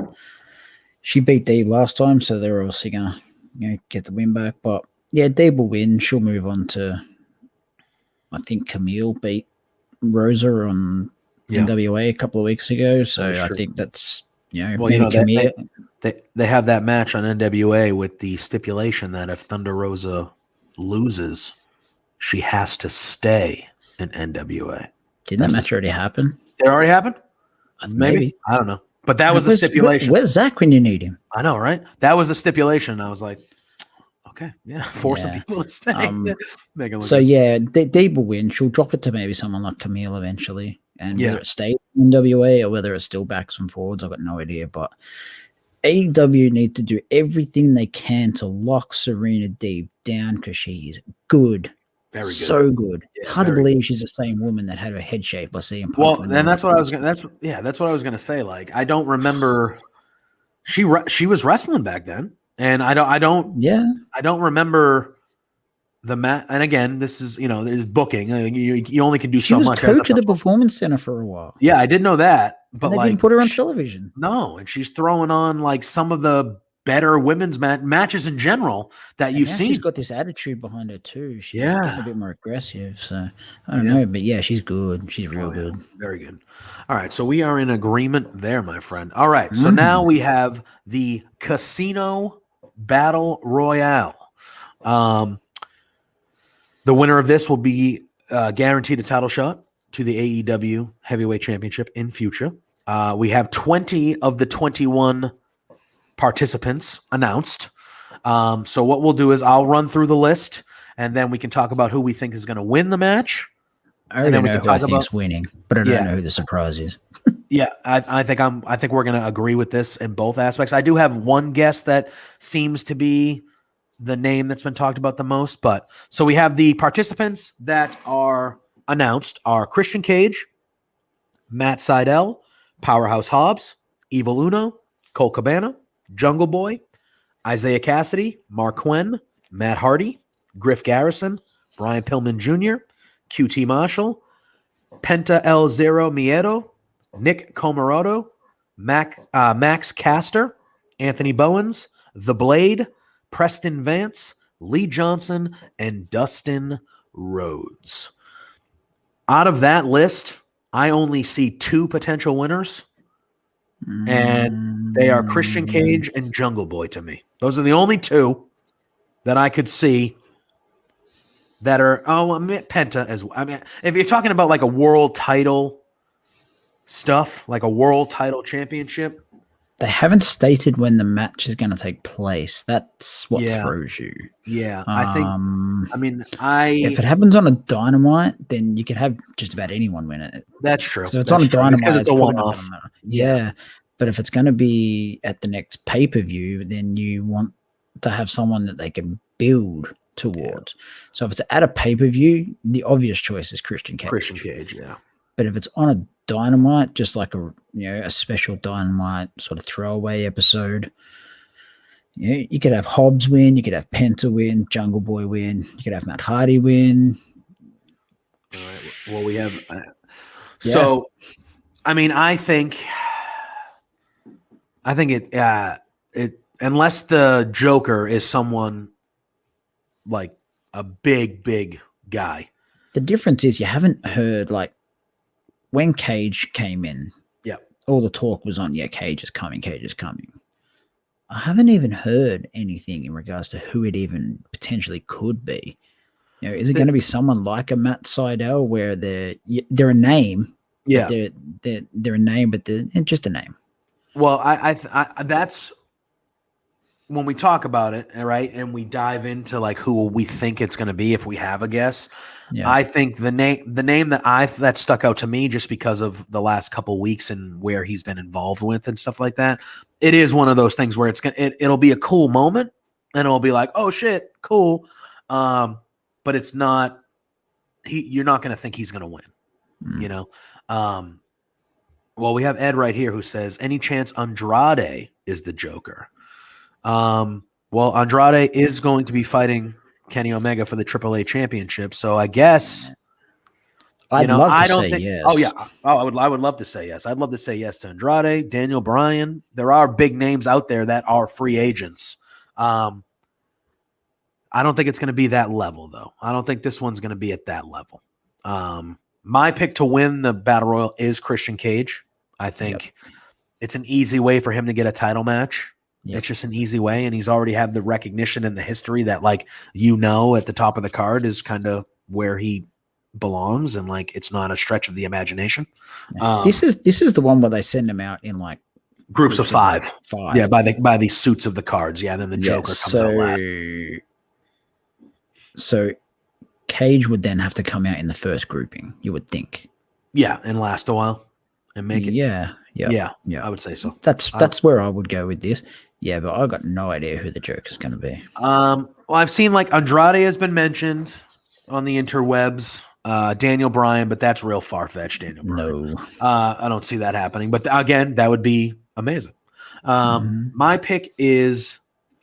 She beat Deeb last time, so they're obviously gonna get the win back. But yeah, Deeb will win. She'll move on to, I think Camille beat Rosa on NWA a couple of weeks ago. So I think that's Camille. They have that match on NWA with the stipulation that if Thunder Rosa loses, she has to stay in NWA. Didn't that match already happen? It already happened? Maybe. I don't know. But that was the stipulation. Where's Zach when you need him? I know, right? That was the stipulation. I was like, okay, forcing people to stay. Deeb will win. She'll drop it to maybe someone like Camille eventually. And whether it stays in NWA or whether it still backs and forwards, I've got no idea. But AEW need to do everything they can to lock Serena Deeb down because she is good. Very good. So good. Yeah, it's hard to believe she's the same woman that had her head shaved by CM Punk. Well, and that's what I was gonna say. Like, I don't remember she was wrestling back then, and I don't remember the match. And again, this is this is booking. You only can do so much. She was coach of the Performance Center for a while. Yeah, I did know that, but they didn't put her on television. No, and she's throwing on like some of the better women's matches in general that you've seen. She's got this attitude behind her too. She's getting a bit more aggressive. So I don't know, but she's good. She's real good. Very good. All right, so we are in agreement there, my friend. All right, so now we have the Casino Battle Royale. The winner of this will be guaranteed a title shot to the AEW Heavyweight Championship in future. We have 20 of the 21 participants announced. So what we'll do is I'll run through the list, and then we can talk about who we think is going to win the match. I already know who I think's winning, but I don't know who the surprise is. I think we're going to agree with this in both aspects. I do have one guess that seems to be the name that's been talked about the most, but so we have the participants that are announced are Christian Cage, Matt Sydal, Powerhouse Hobbs, Evil Uno, Cole Cabana, Jungle Boy, Isaiah Cassidy, Mark Quinn, Matt Hardy, Griff Garrison, Brian Pillman Jr., QT Marshall, Penta El Zero Miedo, Nick Comoroto, Max Caster, Anthony Bowens, The Blade, Preston Vance, Lee Johnson, and Dustin Rhodes. Out of that list, I only see two potential winners, and they are Christian Cage and Jungle Boy to me. Those are the only two that I could see that are, Penta as well. I mean, if you're talking about like a world title stuff, like a world title championship, They haven't stated when the match is going to take place. That's what Yeah. throws you. Yeah, I think. I mean, If it happens on a Dynamite, then you could have just about anyone win it. That's true. So if it's That's on a true. Dynamite, because it's a probably not one-off. gonna matter. Yeah. Yeah, but if it's going to be at the next pay-per-view, then you want to have someone that they can build towards. So if it's at a pay-per-view, the obvious choice is Christian Cage. Christian Cage, yeah. But if it's on a Dynamite, just like a special Dynamite sort of throwaway episode, you could have Hobbs win, you could have Penta win, Jungle Boy win, you could have Matt Hardy win. All right. Well, we have. So, I mean, I think it unless the Joker is someone like a big guy. The difference is you haven't heard like when Cage came in. Yeah, all the talk was on. Yeah, Cage is coming. Cage is coming. I haven't even heard anything in regards to who it even potentially could be. Is it going to be someone like a Matt Sydal where they're a name? Yeah, they're a name, but they're just a name. Well, I that's when we talk about it, right, and we dive into like who we think it's going to be if we have a guess. Yeah. I think the name that stuck out to me just because of the last couple weeks and where he's been involved with and stuff like that. It is one of those things where it'll be a cool moment and it'll be like, oh shit, cool. But it's not. You're not going to think he's going to win. Well, we have Ed right here who says, any chance Andrade is the Joker? Well, Andrade is going to be fighting Kenny Omega for the AAA championship, so I guess I don't think yes. Oh yeah. Oh, I would love to say yes. I'd love to say yes to Andrade, Daniel Bryan. There are big names out there that are free agents. I don't think it's going to be that level though. I don't think this one's going to be at that level. My pick to win the Battle Royal is Christian Cage. I think it's an easy way for him to get a title match. It's just an easy way, and he's already had the recognition and the history that, like, at the top of the card is kind of where he belongs, and like it's not a stretch of the imagination. This is the one where they send him out in like groups of five. Yeah, by the suits of the cards. Yeah, then the Joker comes out last. So Cage would then have to come out in the first grouping, you would think. Yeah, and last a while and make it. Yeah. I would say so. That's where I would go with this. Yeah, but I got no idea who the Joker's going to be. Well, I've seen like Andrade has been mentioned on the interwebs. Daniel Bryan, but that's real far-fetched. Daniel Bryan. No, I don't see that happening. But again, that would be amazing. My pick is,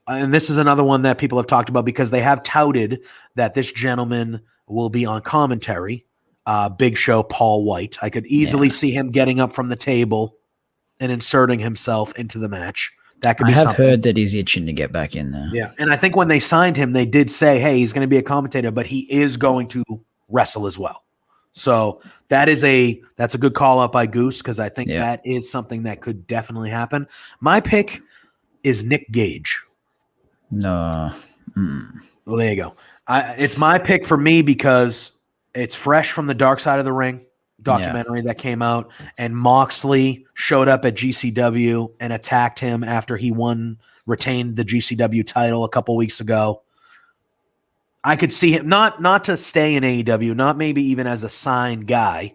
and this is another one that people have talked about because they have touted that this gentleman will be on commentary. Big Show Paul White. I could easily see him getting up from the table and inserting himself into the match. That could be something. I have heard that he's itching to get back in there. Yeah, and I think when they signed him, they did say, hey, he's going to be a commentator, but he is going to wrestle as well. So that's a good call out by Goose because I think that is something that could definitely happen. My pick is Nick Gage. No. Well, there you go. It's my pick for me because it's fresh from the Dark Side of the Ring documentary that came out, and Moxley showed up at GCW and attacked him after he retained the GCW title a couple weeks ago. I could see him not to stay in AEW, not maybe even as a signed guy,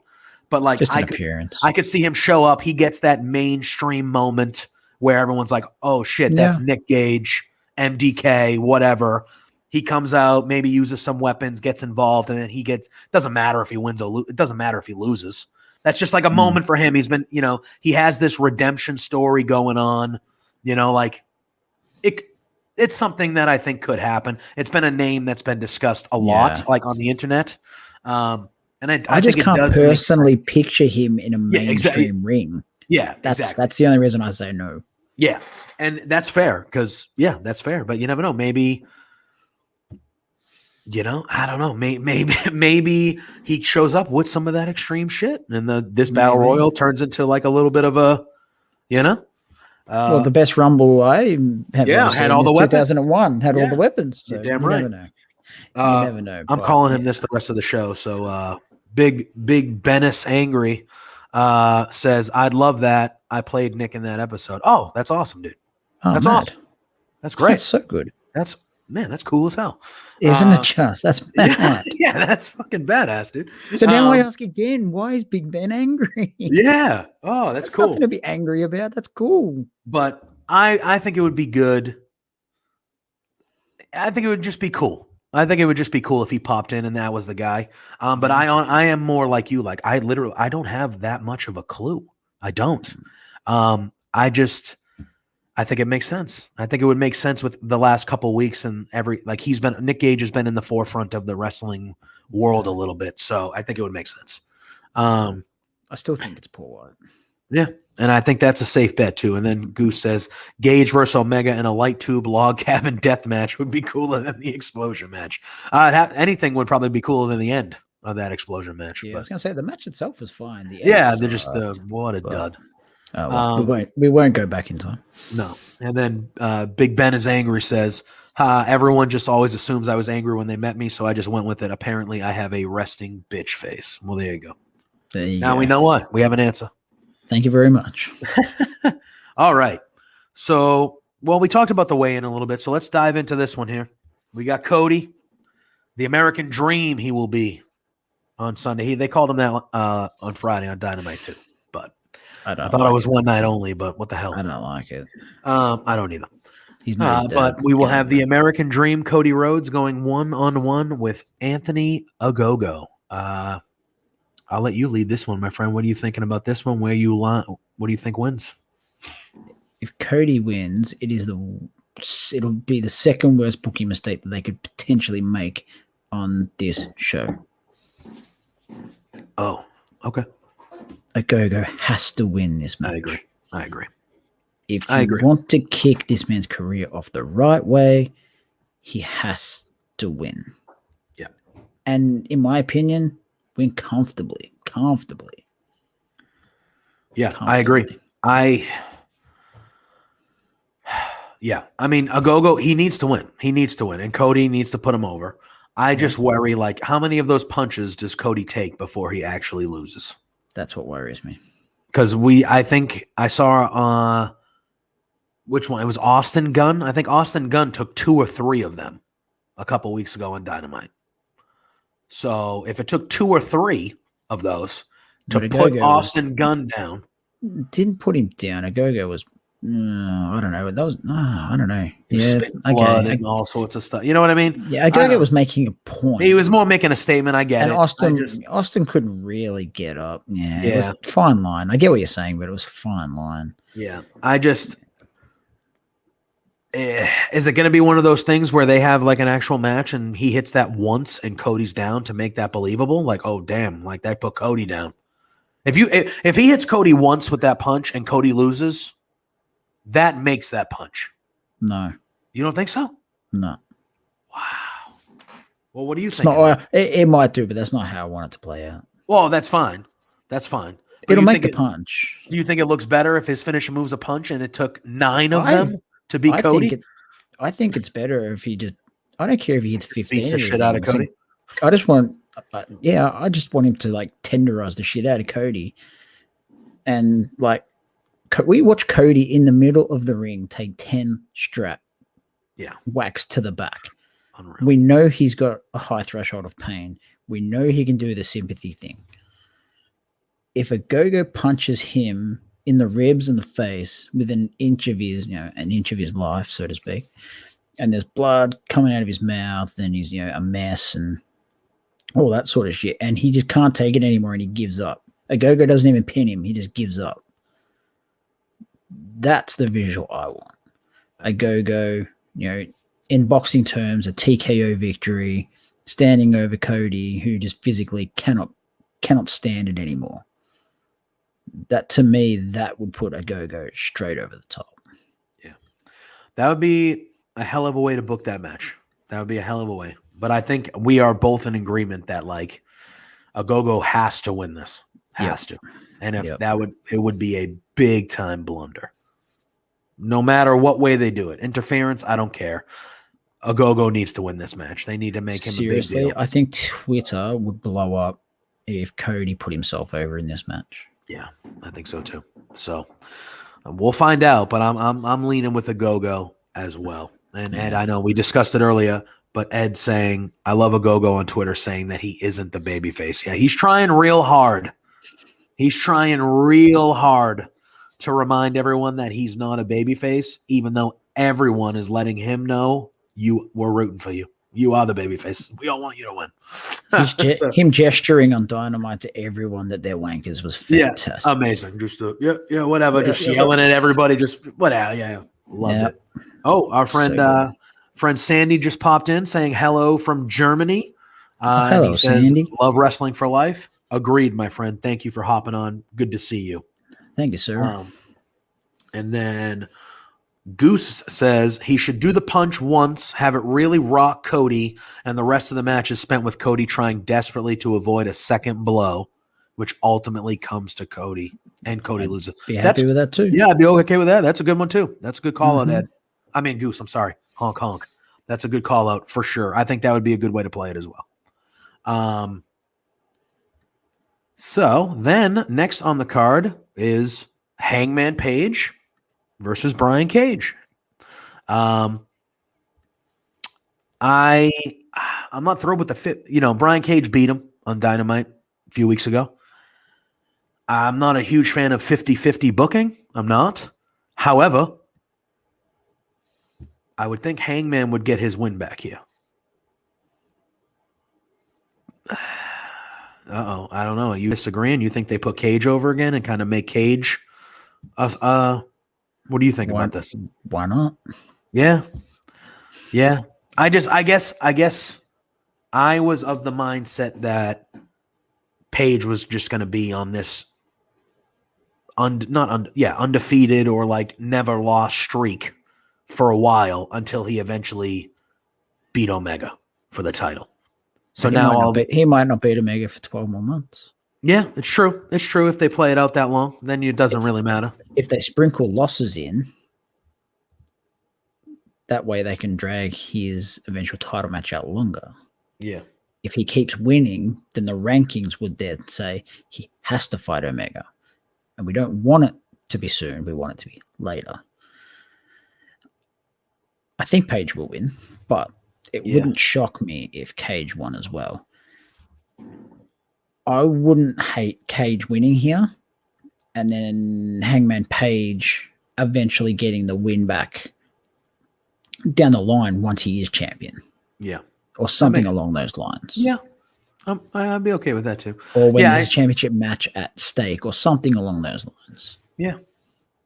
but like just an appearance. I could see him show up. He gets that mainstream moment where everyone's like, "Oh shit, that's Nick Gage, MDK, whatever." He comes out, maybe uses some weapons, gets involved, and then doesn't matter if he wins or it doesn't matter if he loses. That's just like a moment for him. He's been, he has this redemption story going on, like it's something that I think could happen. It's been a name that's been discussed a lot, like on the internet. And I just think can't personally picture him in a mainstream ring. Yeah, that's the only reason I say no. Yeah, and that's fair because that's fair. But you never know. Maybe. I don't know. Maybe he shows up with some of that extreme shit, and this Battle Royal turns into like a little bit of a, well, the best Rumble I have had all the weapons. 2001 had all the weapons. So damn right. Never know. You never know. I'm calling him this the rest of the show. So big Bennis Angry says, I'd love that. I played Nick in that episode. Oh, that's awesome, dude. Oh, That's mad. awesome. That's great. That's so good. That's cool as hell. Isn't it just? That's mad. Yeah, that's fucking badass, dude. So now I ask again, why is Big Ben angry? Yeah. Oh, that's cool. Nothing to be angry about. That's cool. But I think it would be good. I think it would just be cool. I think it would just be cool if he popped in and that was the guy. But I am more like you. Like I don't have that much of a clue. I don't. I think it makes sense. I think it would make sense with the last couple of weeks and Nick Gage has been in the forefront of the wrestling world a little bit. So I think it would make sense. I still think it's Paul White. Yeah. And I think that's a safe bet too. And then Goose says Gage versus Omega in a light tube log cabin death match would be cooler than the explosion match. Anything would probably be cooler than the end of that explosion match. Yeah, but, I was gonna say the match itself was fine. What a dud. Oh, well, we won't go back in time. No. And then Big Ben is angry, says, everyone just always assumes I was angry when they met me, so I just went with it. Apparently, I have a resting bitch face. Well, there you go. Now we know why. We have an answer. Thank you very much. All right. So, we talked about the weigh-in a little bit, so let's dive into this one here. We got Cody, the American Dream he will be on Sunday. They called him that on Friday on Dynamite too, but I thought it was one night only, but what the hell? I don't like it. I don't either. He's not but we will have the American Dream, Cody Rhodes, going one-on-one with Anthony Ogogo. I'll let you lead this one, my friend. What are you thinking about this one? What do you think wins? If Cody wins, it'll be the second worst booking mistake that they could potentially make on this show. Oh, okay. Ogogo has to win this match. I agree. If you want to kick this man's career off the right way, he has to win. Yeah. And in my opinion, win comfortably. Yeah, I agree. I mean, Ogogo, he needs to win. And Cody needs to put him over. I just worry, how many of those punches does Cody take before he actually loses? That's what worries me. Because I think I saw which one? It was Austin Gunn. I think Austin Gunn took 2 or 3 of them a couple weeks ago on Dynamite. So if it took 2 or 3 of those to put Austin Gunn down. Didn't put him down. Ogogo was I don't know. That was I don't know. Yeah, blood and all sorts of stuff. You know what I mean? Yeah, Ogogo was making a point. He was more making a statement. I get and it. Austin couldn't really get up. Yeah, it was a fine line. I get what you're saying, but it was a fine line. Yeah, is it going to be one of those things where they have an actual match and he hits that once and Cody's down to make that believable? Oh damn, that put Cody down. If he hits Cody once with that punch and Cody loses, that makes that punch. No. You don't think so? No. Wow. Well, what do you think? It might do, but that's not how I want it to play out. Well, that's fine. But it'll make the punch. Do you think it looks better if his finisher moves a punch and it took 9 of them to beat Cody? I think it's better if he just. I don't care if he hits 15. Beats the shit out of Cody. I just want. I just want him to tenderize the shit out of Cody, and we watch Cody in the middle of the ring take 10 strap, whacks to the back. Unreal. We know he's got a high threshold of pain. We know he can do the sympathy thing. If Ogogo punches him in the ribs and the face within an inch of his life, so to speak, and there's blood coming out of his mouth, and he's a mess and all that sort of shit, and he just can't take it anymore, and he gives up. Ogogo doesn't even pin him; he just gives up. That's the visual I want. Ogogo, in boxing terms, a TKO victory, standing over Cody, who just physically cannot stand it anymore. That, to me, that would put Ogogo straight over the top. Yeah. That would be a hell of a way to book that match. That would be a hell of a way. But I think we are both in agreement that Ogogo has to win this. Has to. And if it would be a big time blunder. No matter what way they do it. Interference, I don't care. Ogogo needs to win this match. They need to make him a big deal. I think Twitter would blow up if Cody put himself over in this match. Yeah, I think so too. So we'll find out, but I'm leaning with the Go-Go as well. And Ed, I know we discussed it earlier, but Ed saying, I love a Go-Go on Twitter saying that he isn't the babyface. Yeah, he's trying real hard. He's trying real hard to remind everyone that he's not a babyface, even though everyone is letting him know we're rooting for you. You are the babyface. We all want you to win. Him gesturing on Dynamite to everyone that they're wankers was fantastic. Yeah, amazing. Just whatever. Just yelling at everybody. Just whatever. Yeah, loved it. Oh, our friend friend Sandy just popped in saying hello from Germany. Hello, he says, Sandy. Love wrestling for life. Agreed, my friend. Thank you for hopping on. Good to see you. Thank you, sir. And then Goose says he should do the punch once, have it really rock Cody, and the rest of the match is spent with Cody trying desperately to avoid a second blow, which ultimately comes to Cody, and Cody loses. Be happy with that too. Yeah, I'd be okay with that. That's a good one too. That's a good call out, Ed. I mean, Goose, I'm sorry. Honk, honk. That's a good call out for sure. I think that would be a good way to play it as well. So then next on the card is Hangman Page versus Brian Cage. I'm not thrilled with the fit. Brian Cage beat him on Dynamite a few weeks ago. I'm not a huge fan of 50-50 booking. I'm not. However, I would think Hangman would get his win back here. Uh-oh. I don't know. Are you disagreeing? You think they put Cage over again and kind of make Cage what do you think about this? Why not? Yeah. Yeah. I guess I was of the mindset that Page was just going to be on this undefeated or like never lost streak for a while until he eventually beat Omega for the title. So he might not beat Omega for 12 more months. Yeah, it's true. It's true. If they play it out that long, then it doesn't really matter. If they sprinkle losses in, that way they can drag his eventual title match out longer. Yeah. If he keeps winning, then the rankings would then say he has to fight Omega. And we don't want it to be soon. We want it to be later. I think Page will win, but it wouldn't shock me if Cage won as well. I wouldn't hate Cage winning here and then Hangman Page eventually getting the win back down the line once he is champion. Yeah. Or something along those lines. Yeah. I'd be okay with that too. Or when there's a championship match at stake or something along those lines. Yeah.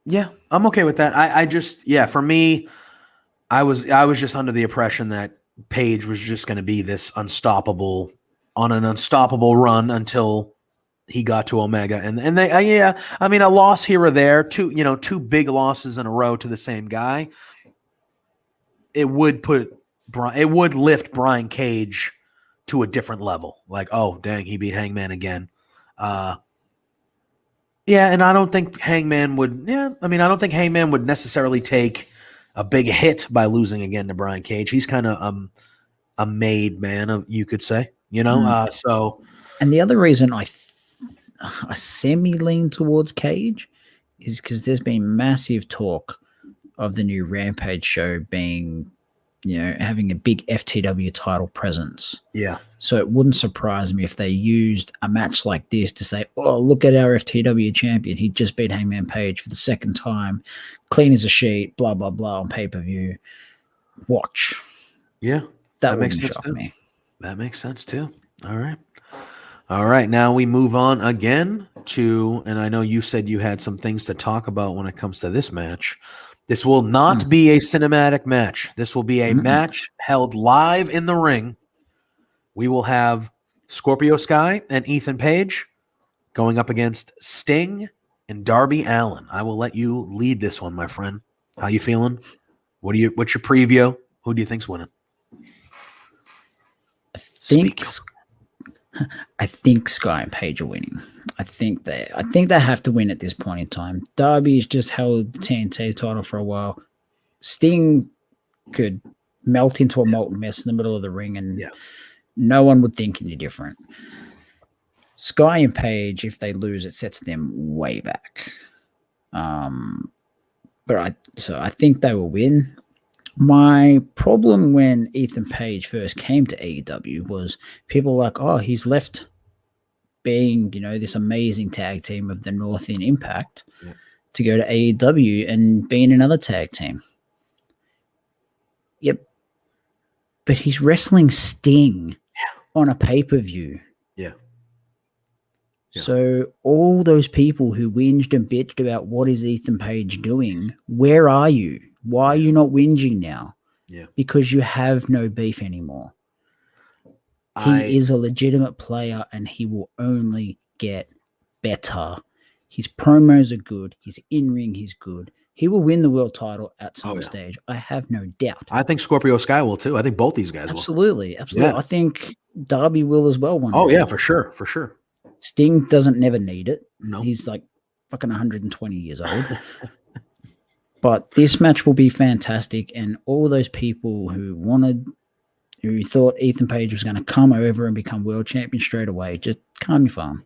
Yeah. I'm okay with that. I just, for me, I was just under the impression that Page was just going to be this an unstoppable run until he got to Omega. And they, I mean, a loss here or there, two big losses in a row to the same guy. It would lift Brian Cage to a different level. Like, oh, dang, he beat Hangman again. And I don't think Hangman would necessarily take a big hit by losing again to Brian Cage. He's kind of a made man, you could say, so. And the other reason I semi-lean towards Cage is because there's been massive talk of the new Rampage show being, having a big FTW title presence. Yeah. So it wouldn't surprise me if they used a match like this to say, oh, look at our FTW champion. He just beat Hangman Page for the second time, clean as a sheet, blah, blah, blah, on pay-per-view. Watch. Yeah. That makes sense to me. That makes sense too. All right. Now we move on again to, and I know you said you had some things to talk about when it comes to this match. This will not be a cinematic match. This will be a match held live in the ring. We will have Scorpio Sky and Ethan Page going up against Sting and Darby Allin. I will let you lead this one, my friend. How you feeling? What's your preview? Who do you think's winning? I think Sky and Page are winning. I think they have to win at this point in time. Darby's just held the TNT title for a while. Sting could melt into a molten mess in the middle of the ring and no one would think any different. Sky and Page, if they lose, it sets them way back. So I think they will win. My problem when Ethan Page first came to AEW was people were like, oh, he's left being, this amazing tag team of the North in Impact to go to AEW and be in another tag team. Yep. But he's wrestling Sting on a pay-per-view. Yeah. So all those people who whinged and bitched about what is Ethan Page doing, where are you? Why are you not whinging now? Yeah. Because you have no beef anymore. He is a legitimate player and he will only get better. His promos are good. His in-ring, he's good. He will win the world title at some stage. I have no doubt. I think Scorpio Sky will too. I think both these guys will. Absolutely. Yeah. I think Darby will as well one day. Oh, yeah, for sure. For sure. Sting doesn't never need it. No. He's like fucking 120 years old. But this match will be fantastic. And all those people who thought Ethan Page was going to come over and become world champion straight away, just calm your farm.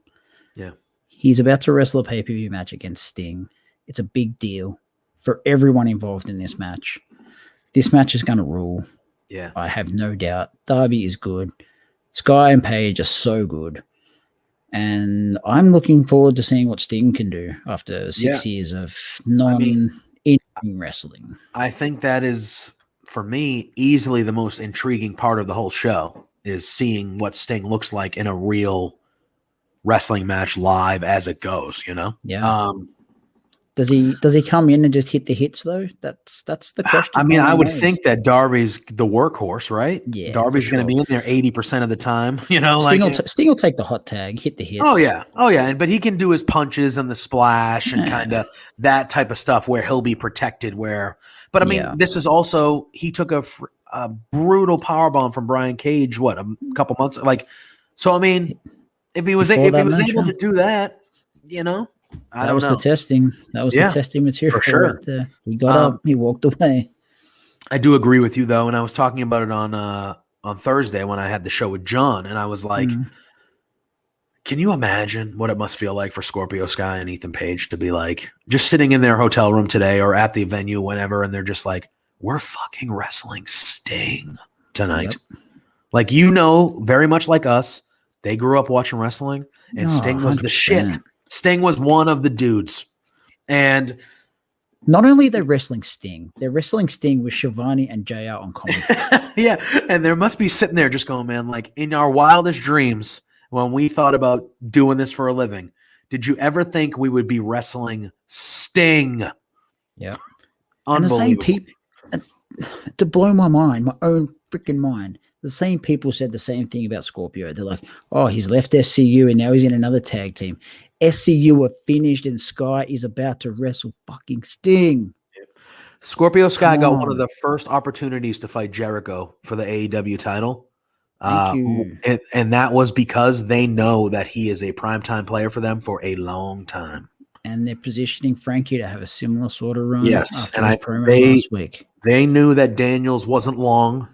Yeah. He's about to wrestle a pay-per-view match against Sting. It's a big deal for everyone involved in this match. This match is going to rule. Yeah. I have no doubt. Darby is good. Sky and Page are so good. And I'm looking forward to seeing what Sting can do after 6 years of in-ring wrestling. I think that is, for me, easily the most intriguing part of the whole show is seeing what Sting looks like in a real wrestling match live as it goes, Yeah. Does he come in and just hit the hits though? That's the question. I mean, I would think that Darby's the workhorse, right? Yeah. Darby's going to be in there 80% of the time, Sting will take the hot tag, hit the hits. Oh yeah. But he can do his punches and the splash and kind of that type of stuff where he'll be protected. But I mean, this is also, he took a brutal powerbomb from Brian Cage. A couple months so. I mean, if he was able to do that, that was the testing. That was the testing material for sure. Right there. He got up, he walked away. I do agree with you though, and I was talking about it on Thursday when I had the show with John, and I was like, can you imagine what it must feel like for Scorpio Sky and Ethan Page to be like just sitting in their hotel room today or at the venue whenever, and they're just like, we're fucking wrestling Sting tonight. Yep. Very much like us, they grew up watching wrestling, and Sting was 100%. The shit. Sting was one of the dudes. And not only are they wrestling Sting, they're wrestling Sting with Shivani and JR on commentary. Yeah. And there must be sitting there just going, man, in our wildest dreams, when we thought about doing this for a living, did you ever think we would be wrestling Sting? Yeah. And the same people, to blow my mind, my own freaking mind, the same people said the same thing about Scorpio. They're like, oh, he's left SCU and now he's in another tag team. SCU are finished and Sky is about to wrestle fucking Sting. Scorpio Sky got one of the first opportunities to fight Jericho for the AEW title. Thank you. And that was because they know that he is a primetime player for them for a long time. And they're positioning Frankie to have a similar sort of run. Yes. And last week. They knew that Daniels wasn't long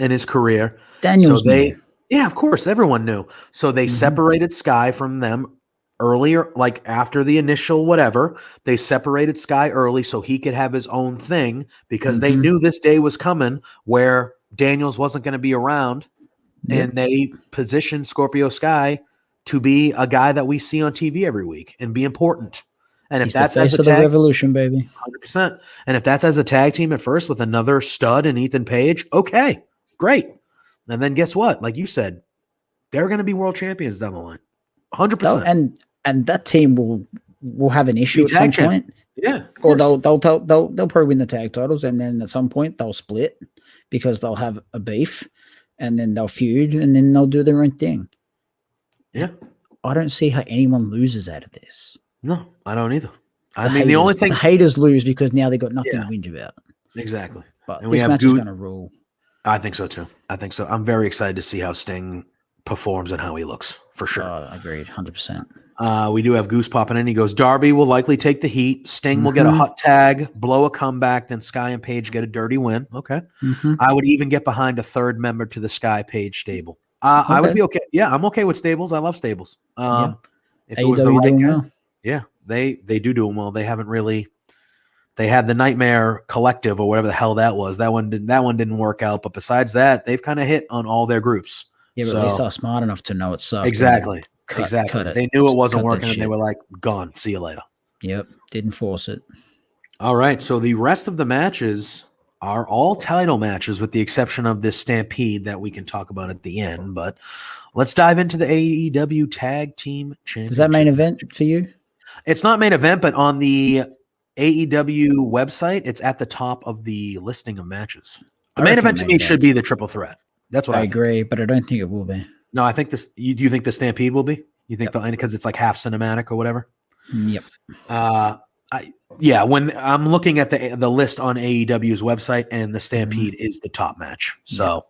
in his career. Yeah, of course. Everyone knew. So they separated Sky from them earlier, after the initial whatever. They separated Sky early so he could have his own thing because they knew this day was coming where Daniels wasn't going to be around. Yep. And they positioned Scorpio Sky to be a guy that we see on TV every week and be important. And if that's as a tag, the revolution, baby, 100%. And if that's as a tag team at first with another stud and Ethan Page, okay, great. And then guess what? Like you said, they're going to be world champions down the line, 100%. And that team will have an issue at some point. Yeah, or they'll probably win the tag titles, and then at some point they'll split because they'll have a beef, and then they'll feud, and then they'll do their own thing. Yeah, I don't see how anyone loses out of this. No, I don't either. The only thing the haters lose because now they got nothing to whinge about. Exactly. But this match is going to rule. I think so too. I'm very excited to see how Sting performs and how he looks for sure. Agreed, 100%. We do have Goose popping in. He goes, Darby will likely take the heat. Sting will get a hot tag, blow a comeback, then Sky and Page get a dirty win. Okay. I would even get behind a third member to the Sky Page stable. I would be okay. Yeah, I'm okay with stables. I love stables. If it was the right guy. Yeah. they do them well. They haven't really. They had the Nightmare Collective or whatever the hell that was. That one didn't work out. But besides that, they've kind of hit on all their groups. Yeah, but at least they're smart enough to know it sucked. Exactly. Cut it. They knew it wasn't working, and they were like, "Gone. See you later." Yep. Didn't force it. All right. So the rest of the matches are all title matches, with the exception of this Stampede that we can talk about at the end. But let's dive into the AEW Tag Team Championship. Is that main event for you? It's not main event, but on the AEW website, it's at the top of the listing of matches. The main event to me should be the triple threat. That's what I agree, but I don't think it will be. No, I think this. Do you think the Stampede will be? You think because it's like half cinematic or whatever? Yep. When I'm looking at the list on AEW's website, and the Stampede is the top match. So,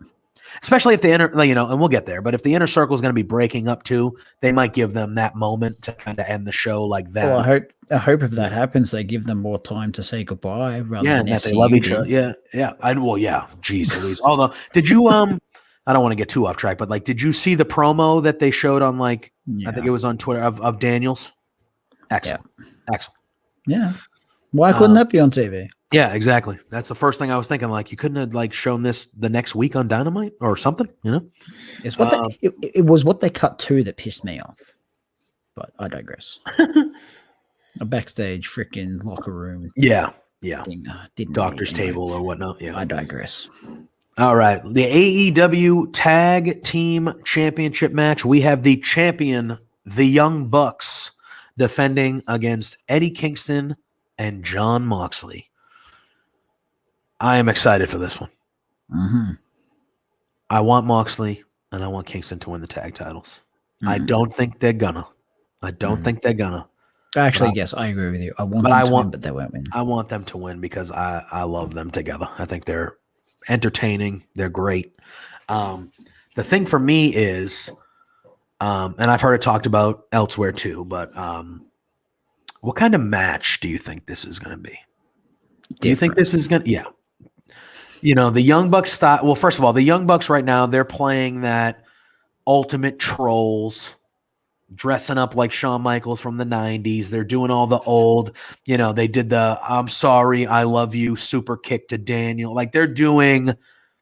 especially if the inner, and we'll get there. But if the inner circle is going to be breaking up too, they might give them that moment to kind of end the show like that. Well, I hope if that happens, they give them more time to say goodbye rather than that they love each other. Yeah. Jeez Louise. Although, did you I don't want to get too off track, but like, did you see the promo that they showed on I think it was on Twitter of Daniels? Excellent. Excellent. Yeah. Why couldn't that be on TV? Yeah, exactly. That's the first thing I was thinking. Like, you couldn't have shown this the next week on Dynamite or something, It's what it was what they cut to that pissed me off. But I digress. A backstage freaking locker room. Yeah. Thing, didn't doctor's table or whatnot. Yeah. I digress. All right. The AEW Tag Team Championship match. We have the champion, the Young Bucks, defending against Eddie Kingston and Jon Moxley. I am excited for this one. Mm-hmm. I want Moxley and I want Kingston to win the tag titles. Mm-hmm. I don't think they're gonna. Actually, yes, I agree with you. I want them to win, but they won't win. I want them to win because I love them together. I think they're entertaining. They're great. The thing for me is, and I've heard it talked about elsewhere too, but what kind of match do you think this is going to be? Do you think this is going to, the Young Bucks style? Well, first of all, the Young Bucks right now, they're playing that ultimate trolls, dressing up like Shawn Michaels from the 90s. They're doing all the old, they did the I'm sorry, I love you super kick to Daniel. Like, they're doing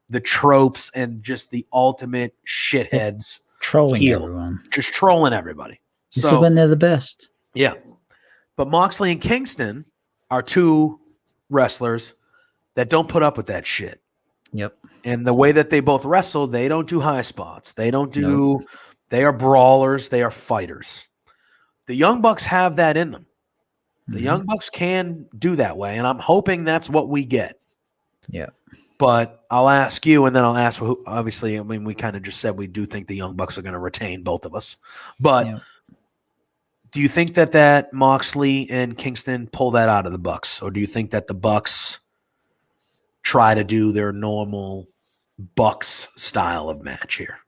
the tropes and just the ultimate shitheads. Trolling everyone. Just trolling everybody. This is when they're the best. Yeah. But Moxley and Kingston are two wrestlers that don't put up with that shit. Yep. And the way that they both wrestle, they don't do high spots. They don't do They are brawlers. They are fighters. The Young Bucks have that in them. The Young Bucks can do that way, and I'm hoping that's what we get. Yeah. But I'll ask you, and then I'll ask who. Obviously, I mean, we kind of just said we do think the Young Bucks are going to retain both of us. But do you think that Moxley and Kingston pull that out of the Bucks, or do you think that the Bucks try to do their normal Bucks style of match here?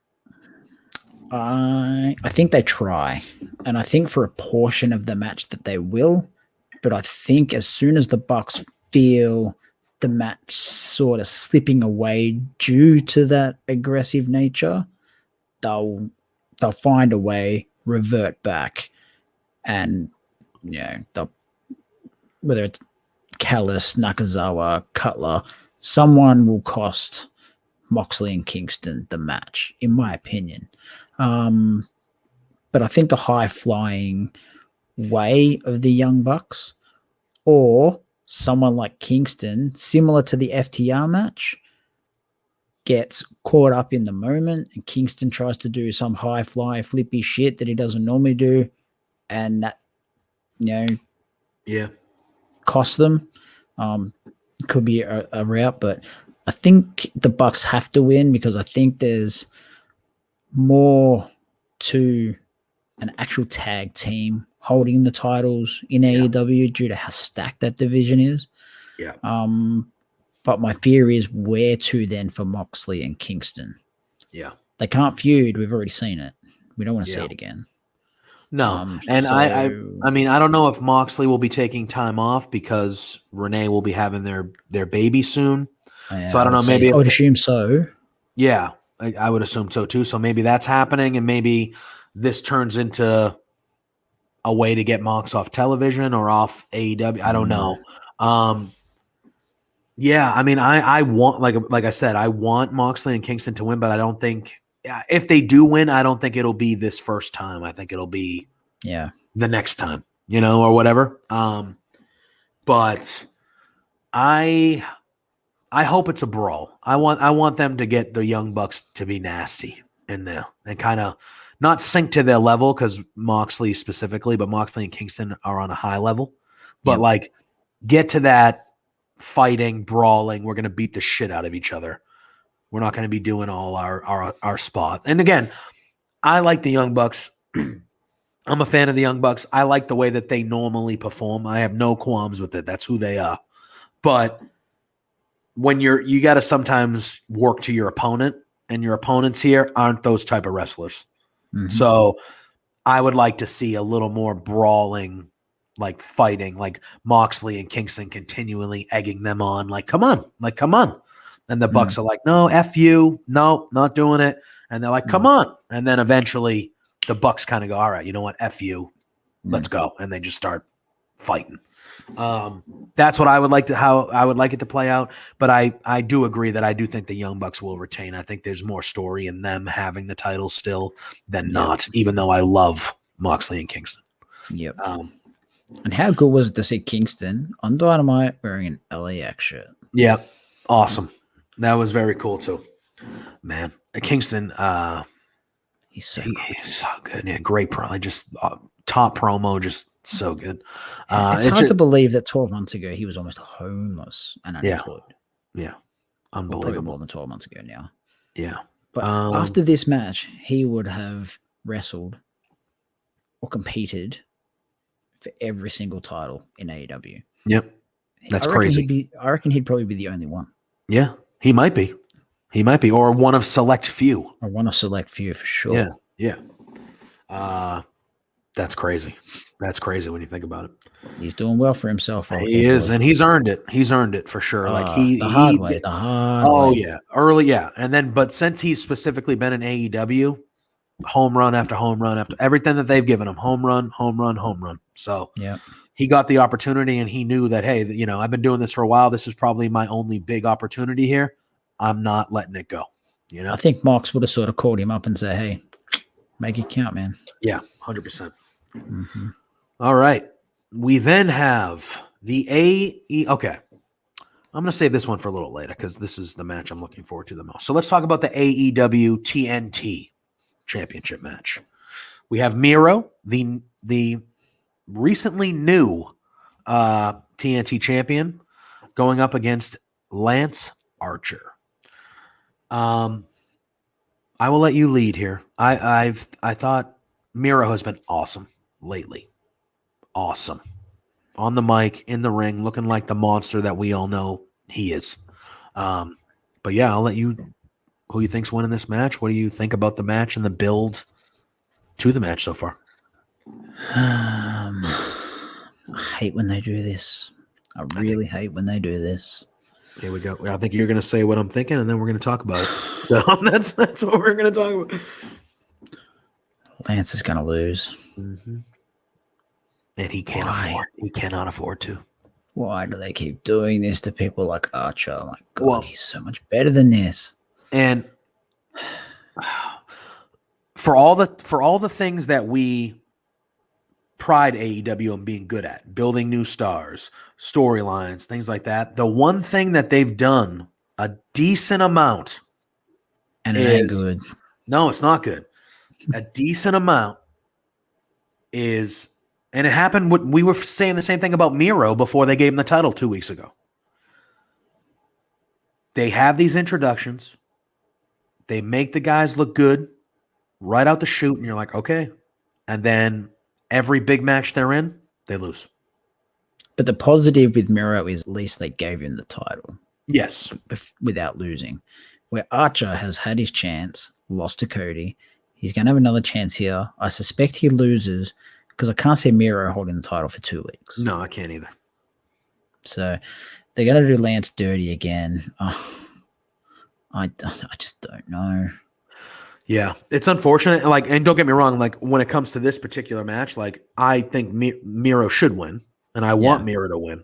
I think they try, and I think for a portion of the match that they will, but I think as soon as the Bucks feel the match sort of slipping away due to that aggressive nature, they'll find a way, revert back, and they'll, whether it's Callis, Nakazawa, Cutler, someone will cost Moxley and Kingston the match, in my opinion. But I think the high-flying way of the Young Bucks, or someone like Kingston, similar to the FTR match, gets caught up in the moment, and Kingston tries to do some high-fly, flippy shit that he doesn't normally do, and that, costs them. Could be a route, but I think the Bucks have to win because I think there's more to an actual tag team holding the titles in AEW due to how stacked that division is. Yeah. But my fear is where to then for Moxley and Kingston. Yeah. They can't feud. We've already seen it. We don't want to see it again. No. I mean, I don't know if Moxley will be taking time off because Renee will be having their baby soon. So I don't know. Maybe I would assume so. Yeah. I would assume so too. So maybe that's happening, and maybe this turns into a way to get Mox off television or off AEW. I don't know. Yeah, I mean, I want like I said, I want Moxley and Kingston to win, but I don't think if they do win, I don't think it'll be this first time. I think it'll be the next time, or whatever. But I hope it's a brawl. I want them to get the Young Bucks to be nasty in there and kind of not sink to their level, because Moxley specifically, but Moxley and Kingston are on a high level. But like get to that fighting, brawling. We're going to beat the shit out of each other. We're not going to be doing all our spot. And again, I like the Young Bucks. I'm a fan of the Young Bucks. I like the way that they normally perform. I have no qualms with it. That's who they are. But when you got to sometimes work to your opponent, and your opponents here aren't those type of wrestlers. Mm-hmm. So I would like to see a little more brawling, like fighting, like Moxley and Kingston continually egging them on, like, come on. And the Bucks are like, no, F you. No, not doing it. And they're like, come on. And then eventually the Bucks kind of go, all right, you know what? F you. Let's go. And they just start fighting. That's what I would like it to play out. But I do agree that I do think the Young Bucks will retain. I think there's more story in them having the title still than not, even though I love Moxley and Kingston. Yep. And how good was it to see Kingston on Dynamite wearing an LAX shirt? Yeah, awesome. That was very cool too. Man, Kingston, he's so good. Yeah, great promo. Just top promo, just so good. It's hard to believe that 12 months ago he was almost homeless and unemployed. Yeah, unbelievable. Well, probably more than 12 months ago now. Yeah. But after this match, he would have wrestled or competed for every single title in AEW. Yep. That's crazy. I reckon he'd probably be the only one. Yeah, he might be. Or one of select few. Or one of select few for sure. Yeah. That's crazy. That's crazy when you think about it. He's doing well for himself. He is, and he's earned it. He's earned it for sure. The hard way. Oh, yeah. Early, yeah. And then, but since he's specifically been in AEW, home run after home run after everything that they've given him, home run. So he got the opportunity, and he knew that, hey, I've been doing this for a while. This is probably my only big opportunity here. I'm not letting it go. I think Mox would have sort of called him up and said, hey, make it count, man. Yeah, 100%. Mm-hmm. All right. We then have the Okay. I'm going to save this one for a little later because this is the match I'm looking forward to the most. So let's talk about the AEW TNT Championship match. We have Miro, the recently new TNT champion, going up against Lance Archer. I will let you lead here. I thought Miro has been awesome lately. Awesome. On the mic, in the ring, looking like the monster that we all know he is. But yeah, I'll let you, who you think's winning this match? What do you think about the match and the build to the match so far? I hate when they do this. I really hate when they do this. Here we go. I think you're going to say what I'm thinking, and then we're going to talk about it. So that's what we're going to talk about. Lance is going to lose. Mm-hmm. And he can't afford. He cannot afford to. Why do they keep doing this to people like Archer? Oh my God, he's so much better than this. And for all the things that we pride AEW on being good at, building new stars, storylines, things like that, the one thing that they've done a decent amount, and it ain't good. No, it's not good. A decent amount is, and it happened. We were saying the same thing about Miro before they gave him the title 2 weeks ago. They have these introductions. They make the guys look good right out the chute, and you're like, okay. And then every big match they're in, they lose. But the positive with Miro is at least they gave him the title. Yes. Without losing. Where Archer has had his chance, lost to Cody. He's going to have another chance here. I suspect he loses because I can't see Miro holding the title for 2 weeks. No, I can't either. So they're going to do Lance dirty again. I just don't know. Yeah, it's unfortunate. Like, and don't get me wrong. Like, when it comes to this particular match, like, I think Miro should win, and I want Miro to win.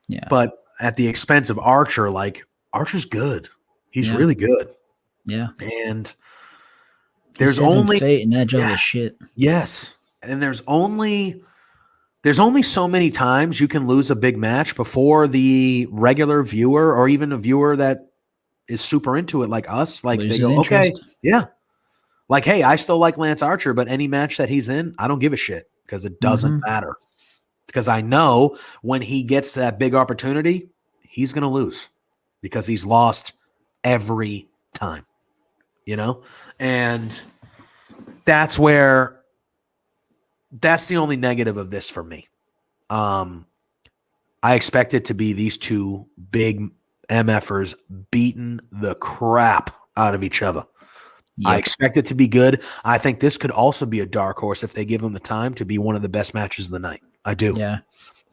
Yeah. But at the expense of Archer, like, Archer's good. He's really good. Yeah. And He's there's 7 only feet and agile as shit. Yes, and there's only so many times you can lose a big match before the regular viewer or even a viewer that is super into it like us, like Loses they go, interest. okay, yeah. Like, hey, I still like Lance Archer, but any match that he's in, I don't give a shit because it doesn't matter. Because I know when he gets to that big opportunity, he's going to lose because he's lost every time, you know? And that's the only negative of this for me. I expect it to be these two big MFers beating the crap out of each other. Yep. I expect it to be good. I think this could also be a dark horse if they give them the time to be one of the best matches of the night. I do. Yeah.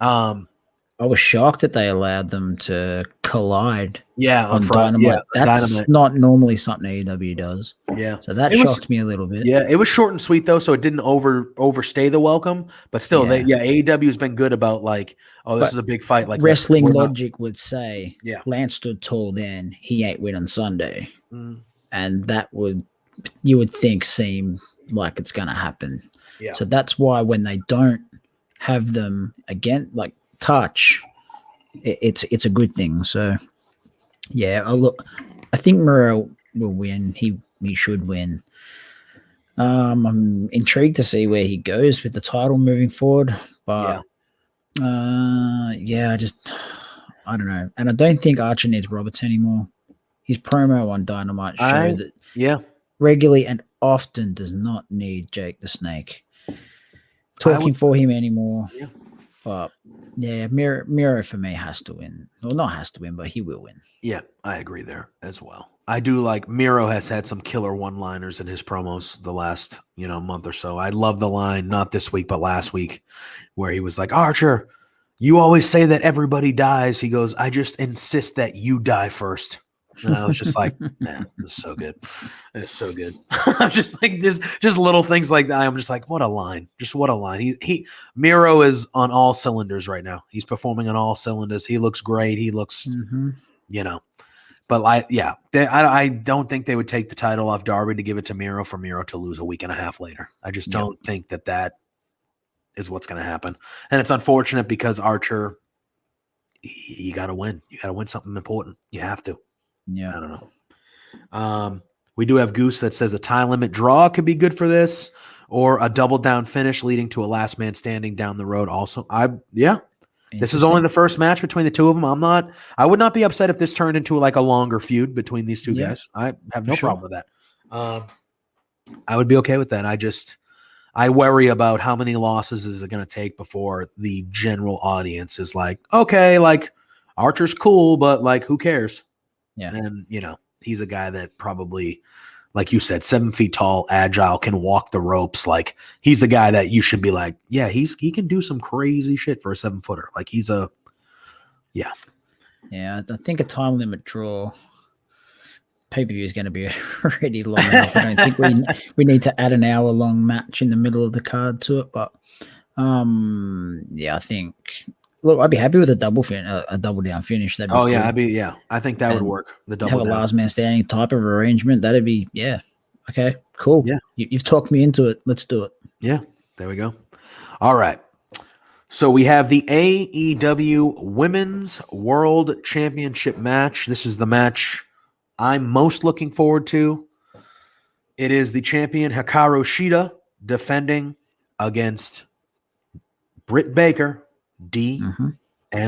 I was shocked that they allowed them to collide. Yeah, on Dynamite. Yeah, that's Dynamite. Not normally something AEW does. Yeah. So that shocked me a little bit. Yeah, it was short and sweet though, so it didn't overstay the welcome. But still, AEW has been good about like, this is a big fight. Like wrestling logic would say, Lance stood tall then, he ain't winning Sunday, and that you would think seem like it's going to happen. Yeah. So that's why when they don't have them again, like touch, it's a good thing. So yeah, I think Murrow will win. He should win. I'm intrigued to see where he goes with the title moving forward, but I don't know. And I don't think Archer needs Roberts anymore. His promo on Dynamite showed that regularly and often does not need Jake the Snake talking for him anymore. Yeah. But yeah, Miro for me has to win. Well, not has to win, but he will win. Yeah, I agree there as well. I do like Miro has had some killer one-liners in his promos the last, month or so. I love the line, not this week, but last week, where he was like, Archer, you always say that everybody dies. He goes, I just insist that you die first. And I was just like, man, this is so good. It's so good. I'm just like, just little things like that. I'm just like, what a line. Just what a line. Miro is on all cylinders right now. He's performing on all cylinders. He looks great. He looks, but I don't think they would take the title off Darby to give it to Miro for Miro to lose a week and a half later. I just don't think that is what's going to happen. And it's unfortunate because Archer, you got to win. You got to win something important. You have to. Yeah. I don't know. We do have Goose that says a time limit draw could be good for this, or a double down finish leading to a last man standing down the road. Also, this is only the first match between the two of them. I would not be upset if this turned into like a longer feud between these two guys. I have no problem with that. I would be okay with that. I worry about how many losses is it going to take before the general audience is like, okay, like Archer's cool, but like, who cares? Yeah. And, he's a guy that probably, like you said, 7 feet tall, agile, can walk the ropes. Like, he's a guy that you should be like, yeah, he can do some crazy shit for a 7-footer. Like, Yeah, I think a time limit draw pay-per-view is going to be already long enough. I don't think we need to add an hour-long match in the middle of the card to it. But, I think... Look, I'd be happy with a double down finish. That'd be cool. I think that would work. The double have down. A last man standing type of arrangement. That'd be okay, cool. Yeah, you've talked me into it. Let's do it. Yeah, there we go. All right. So we have the AEW Women's World Championship match. This is the match I'm most looking forward to. It is the champion Hikaru Shida defending against Britt Baker. DMD.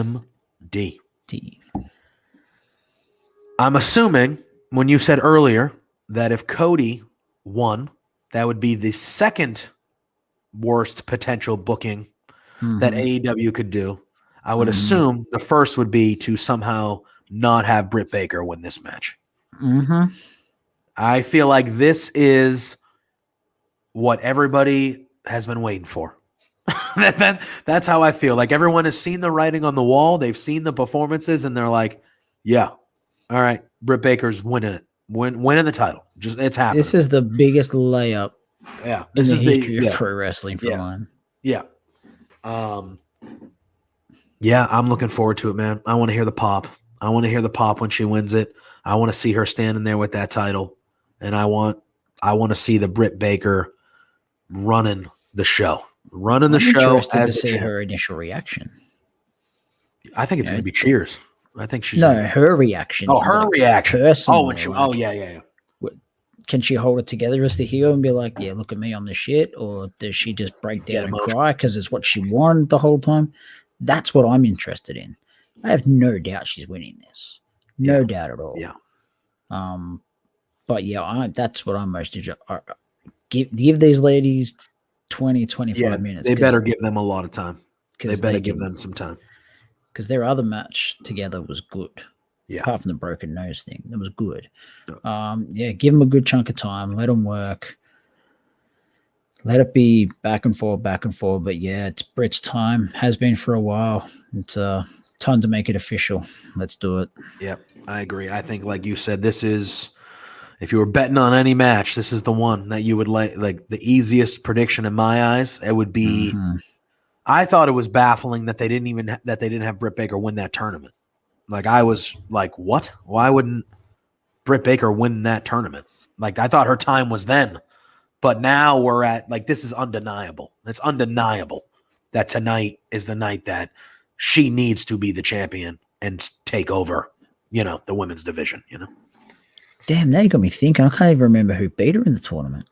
I'm assuming when you said earlier that if Cody won, that would be the second worst potential booking that AEW could do. I would assume the first would be to somehow not have Britt Baker win this match. I feel like this is what everybody has been waiting for. That's how I feel. Like, everyone has seen the writing on the wall. They've seen the performances, and they're like, yeah, all right, Britt Baker's winning it. winning the title. Just it's happening. This is the biggest layup Yeah, in this the is history the of pro wrestling for mine. yeah. Yeah, I'm looking forward to it, man. I want to hear the pop. I want to hear the pop when she wins it. I want to see her standing there with that title, and I want to see the Britt Baker running the show, I'm interested as to the see champ. her initial reaction. I think it's You going know, to be cheers. I think she's No, gonna, her reaction. oh, her reaction. Personal, Oh, when she, like, yeah. can she hold it together as the heel and be like, yeah, look at me, I'm the shit? Or does she just break Get down and emotional. cry because it's what she wanted the whole time? That's what I'm interested in. I have no doubt she's winning this. No doubt at all. Yeah. But yeah, that's what I'm most interested in. Give these ladies 20, 25 minutes. They better give them a lot of time. They better give them some time. Because their other match together was good. Yeah. Apart from the broken nose thing, that was good. Give them a good chunk of time. Let them work. Let it be back and forth. But yeah, it's Britt's time. Has been for a while. It's time to make it official. Let's do it. Yep, I agree. I think, like you said, this is, if you were betting on any match, this is the one that you would like the easiest prediction in my eyes. It would be. Mm-hmm. I thought it was baffling that they didn't have Britt Baker win that tournament. Like, I was like, what? Why wouldn't Britt Baker win that tournament? Like, I thought her time was then. But now we're at, like, this is undeniable. It's undeniable that tonight is the night that she needs to be the champion and take over, the women's division, Damn, now you got me thinking. I can't even remember who beat her in the tournament.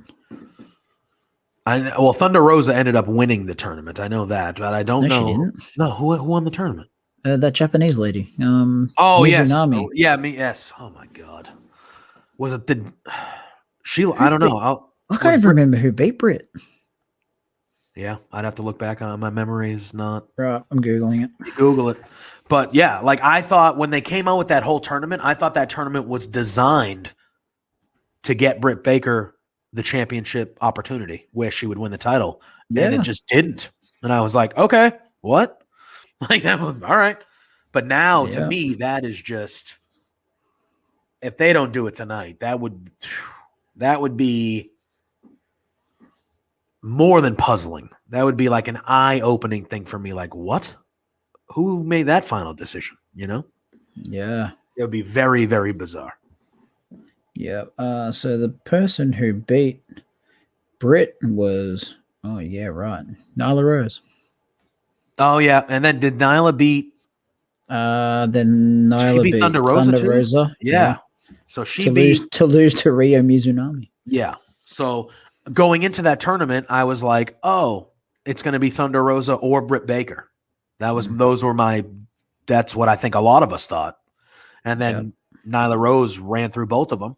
Well, Thunder Rosa ended up winning the tournament. I know that, but I don't know. She didn't. No, who won the tournament? That Japanese lady. Oh, Mizunami. yes. Yes. Oh, my God. Was it Sheila? I don't know. I can't even remember who beat Britt. Yeah, I'd have to look back on my memory is not. Right, I'm Googling it. You Google it. But yeah, like, I thought when they came out with that whole tournament, I thought that tournament was designed to get Britt Baker the championship opportunity where she would win the title. Yeah. And it just didn't. And I was like, okay, what? Like, that was all right. But now, to me, that is just, if they don't do it tonight, that would be more than puzzling. That would be like an eye-opening thing for me. Like, what? Who made that final decision? Yeah. It would be very, very bizarre. Yeah. So the person who beat Britt was, Nyla Rose. Oh, yeah. And then did Nyla beat? Then Nyla beat Thunder Rosa. Yeah. So she lose to Ryo Mizunami. Yeah. So going into that tournament, I was like, oh, it's going to be Thunder Rosa or Britt Baker. That's what I think a lot of us thought. And then Nyla Rose ran through both of them.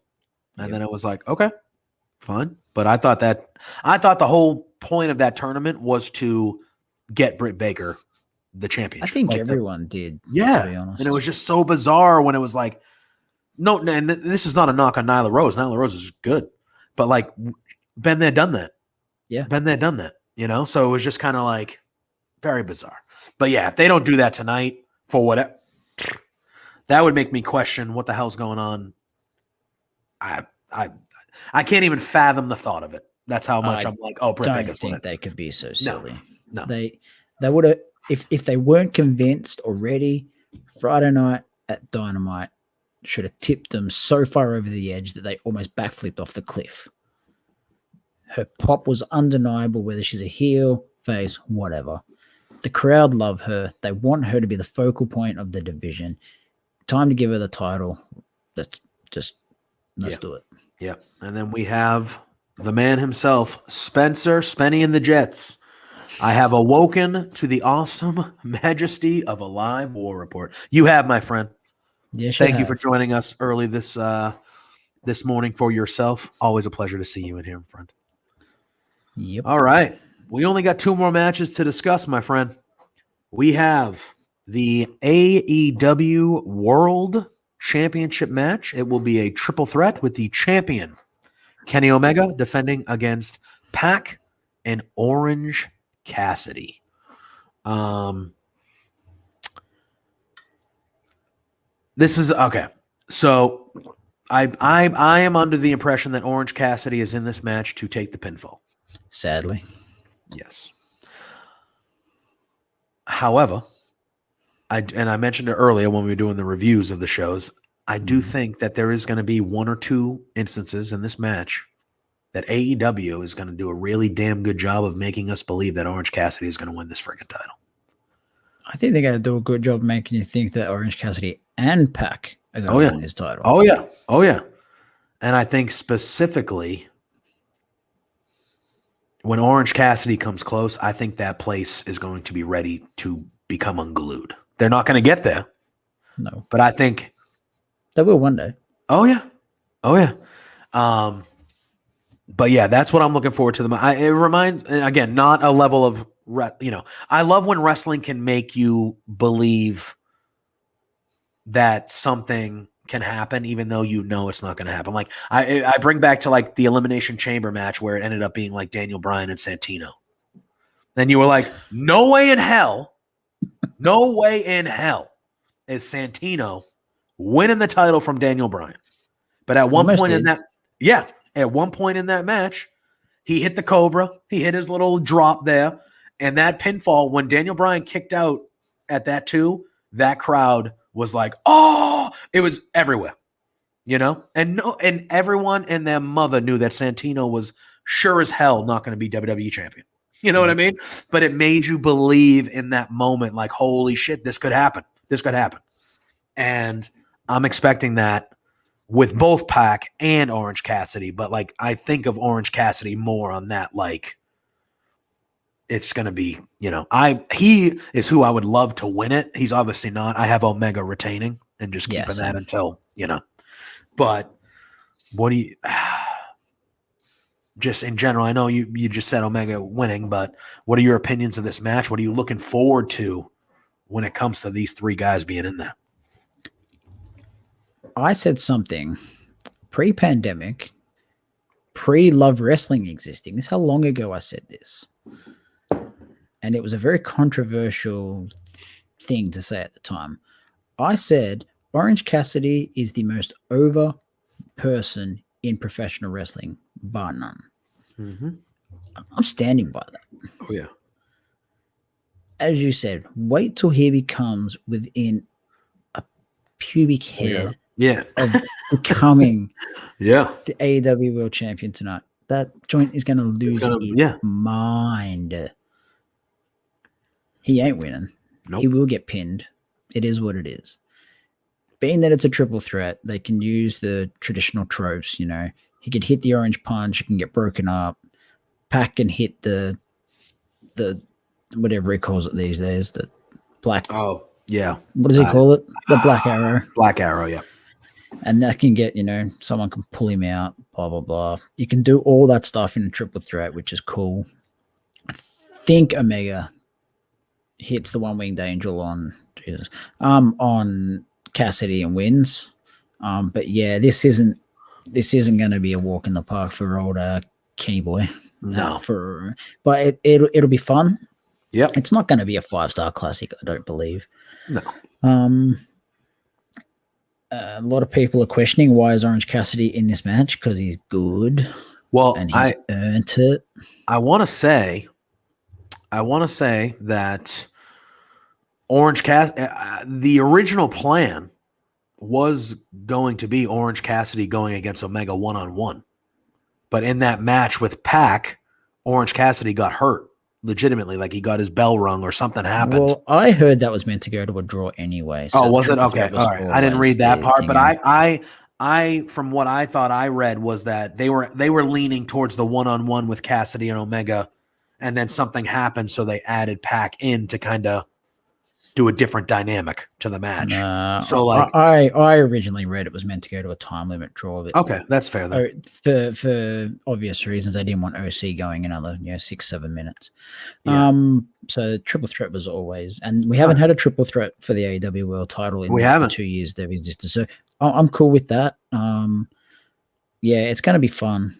And then it was like, okay, fine. But I thought the whole point of that tournament was to get Britt Baker the championship. I think everyone did. Yeah. To be honest. And it was just so bizarre when it was like, no, and this is not a knock on Nyla Rose. Nyla Rose is good. But, like, been there, done that. Yeah. Been there, done that. So it was just kind of like very bizarre. But yeah, if they don't do that tonight for whatever, that would make me question what the hell's going on. I can't even fathom the thought of it. That's how much I'm like, oh, Britt Baker's don't think they could be so silly. No. They would have, if they weren't convinced already, Friday night at Dynamite should have tipped them so far over the edge that they almost backflipped off the cliff. Her pop was undeniable, whether she's a heel, face, whatever. The crowd love her. They want her to be the focal point of the division. Time to give her the title. Let's do it. Yeah. And then we have the man himself, Spencer Spenny and the Jets. I have awoken to the awesome majesty of a live war report. You have, my friend. Yes, Thank you for joining us early this morning for yourself. Always a pleasure to see you in here, friend. Yep. All right. We only got 2 more matches to discuss, my friend. We have the AEW World Championship match. It will be a triple threat with the champion, Kenny Omega, defending against Pac and Orange Cassidy. This is okay. So I am under the impression that Orange Cassidy is in this match to take the pinfall. Sadly. Yes. However, I mentioned it earlier when we were doing the reviews of the shows, I do think that there is going to be one or two instances in this match that AEW is going to do a really damn good job of making us believe that Orange Cassidy is going to win this friggin' title. I think they're going to do a good job making you think that Orange Cassidy and Pac are going to win this title. Oh, yeah. Oh, yeah. And I think specifically when Orange Cassidy comes close, I think that place is going to be ready to become unglued. They're not going to get there. No. But I think they will one day. Oh, yeah. Oh, yeah. But yeah, that's what I'm looking forward to. It reminds, again, not a level of, I love when wrestling can make you believe that something can happen, even though you know it's not going to happen. Like I bring back to like the Elimination Chamber match where it ended up being like Daniel Bryan and Santino. Then you were like, no way in hell is Santino winning the title from Daniel Bryan. But at one point in that match, he hit the Cobra. He hit his little drop there. And that pinfall, when Daniel Bryan kicked out at that too, that crowd was like, oh, it was everywhere, and everyone and their mother knew that Santino was sure as hell not going to be WWE champion. You know what I mean? But it made you believe in that moment, like, holy shit, this could happen. This could happen. And I'm expecting that with both Pac and Orange Cassidy. But like, I think of Orange Cassidy more on that, like, it's going to be, he is who I would love to win it. He's obviously not. I have Omega retaining and just keeping that until, but what do you, just in general, I know you just said Omega winning, but what are your opinions of this match? What are you looking forward to when it comes to these three guys being in there? I said something pre-pandemic, pre-Love Wrestling existing. This is how long ago I said this. And it was a very controversial thing to say at the time. I said Orange Cassidy is the most over person in professional wrestling, bar none. Mm-hmm. I'm standing by that. Oh, yeah. As you said, wait till he becomes within a pubic hair of becoming the AEW World Champion tonight. That joint is going to lose its mind. He ain't winning. Nope. He will get pinned. It is what it is. Being that it's a triple threat, they can use the traditional tropes, He could hit the orange punch, it can get broken up. Pac can hit the whatever he calls it these days, the black. Oh, yeah. What does he call it? The black arrow. Black arrow, yeah. And that can get, someone can pull him out, blah, blah, blah. You can do all that stuff in a triple threat, which is cool. I think Omega hits the one-winged angel on Cassidy and wins. But yeah, this isn't going to be a walk in the park for old Kenny Boy. No. But it'll be fun. Yep. It's not going to be a 5-star classic, I don't believe. No. A lot of people are questioning why is Orange Cassidy in this match, because he's good. Well, and he's earned it. I want to say that Orange Cassidy, the original plan was going to be Orange Cassidy going against Omega one-on-one. But in that match with Pac, Orange Cassidy got hurt legitimately, like he got his bell rung or something happened. Well, I heard that was meant to go to a draw anyway. So was it? Okay. All right. I didn't read that part, but I from what I thought I read was that they were leaning towards the one-on-one with Cassidy and Omega, and then something happened, so they added Pac in to kind of do a different dynamic to the match. So like I originally read it was meant to go to a time limit draw. But okay, that's fair then. For obvious reasons, they didn't want OC going another 6-7 minutes. Yeah. So triple threat was always, and we haven't had a triple threat for the AEW World Title in the 2 years they've existed. So I'm cool with that. Yeah, it's going to be fun.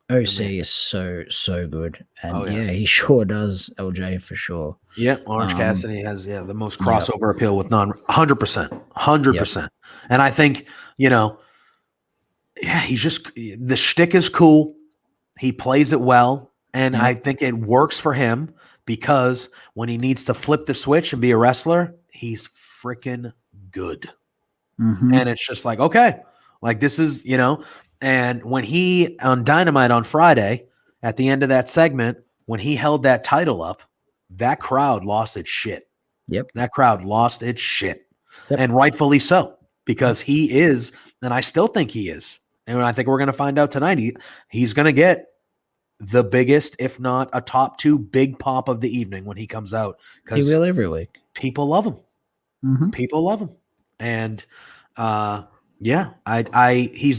OC is so good, and Oh, yeah. he sure does. LJ for sure. Yeah, Orange Cassidy has the most Yep. crossover appeal with 100%, 100%. And I think he's just the shtick is cool. He plays it well, and Yep. I think it works for him because when he needs to flip the switch and be a wrestler, he's freaking good. Mhm. And it's just like, okay, like this is, and when he on Dynamite on Friday, at the end of that segment, when he held that title up, that crowd lost its shit. Yep. That crowd lost its shit. Yep. And rightfully so, because he is, and I still think he is. And I think we're going to find out tonight. He's going to get the biggest, if not a top 2 big pop of the evening when he comes out. He will every week. People love him. Mm-hmm. People love him. And he's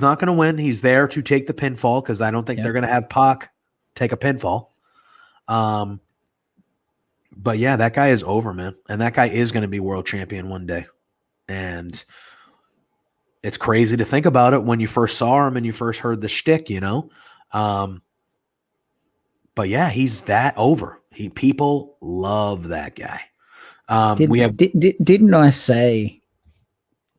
not going to win. He's there to take the pinfall because I don't think they're going to have Pac take a pinfall. But yeah, that guy is over, man. And that guy is going to be world champion one day. And it's crazy to think about it when you first saw him and you first heard the shtick, But yeah, he's that over. People love that guy. Didn't I say,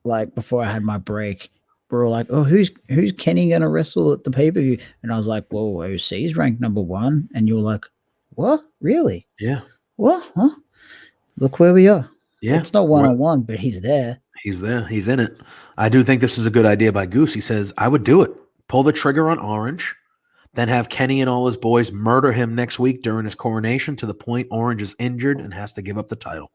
like, before I had my break, we were like, oh, who's Kenny gonna wrestle at the pay-per-view? And I was like, whoa, OC's ranked number 1. And you were like, what? Really? Yeah. What? Huh? Look where we are. Yeah. It's not one-on-one, but he's there. He's there. He's in it. I do think this is a good idea by Goose. He says, I would do it. Pull the trigger on Orange, then have Kenny and all his boys murder him next week during his coronation to the point Orange is injured and has to give up the title.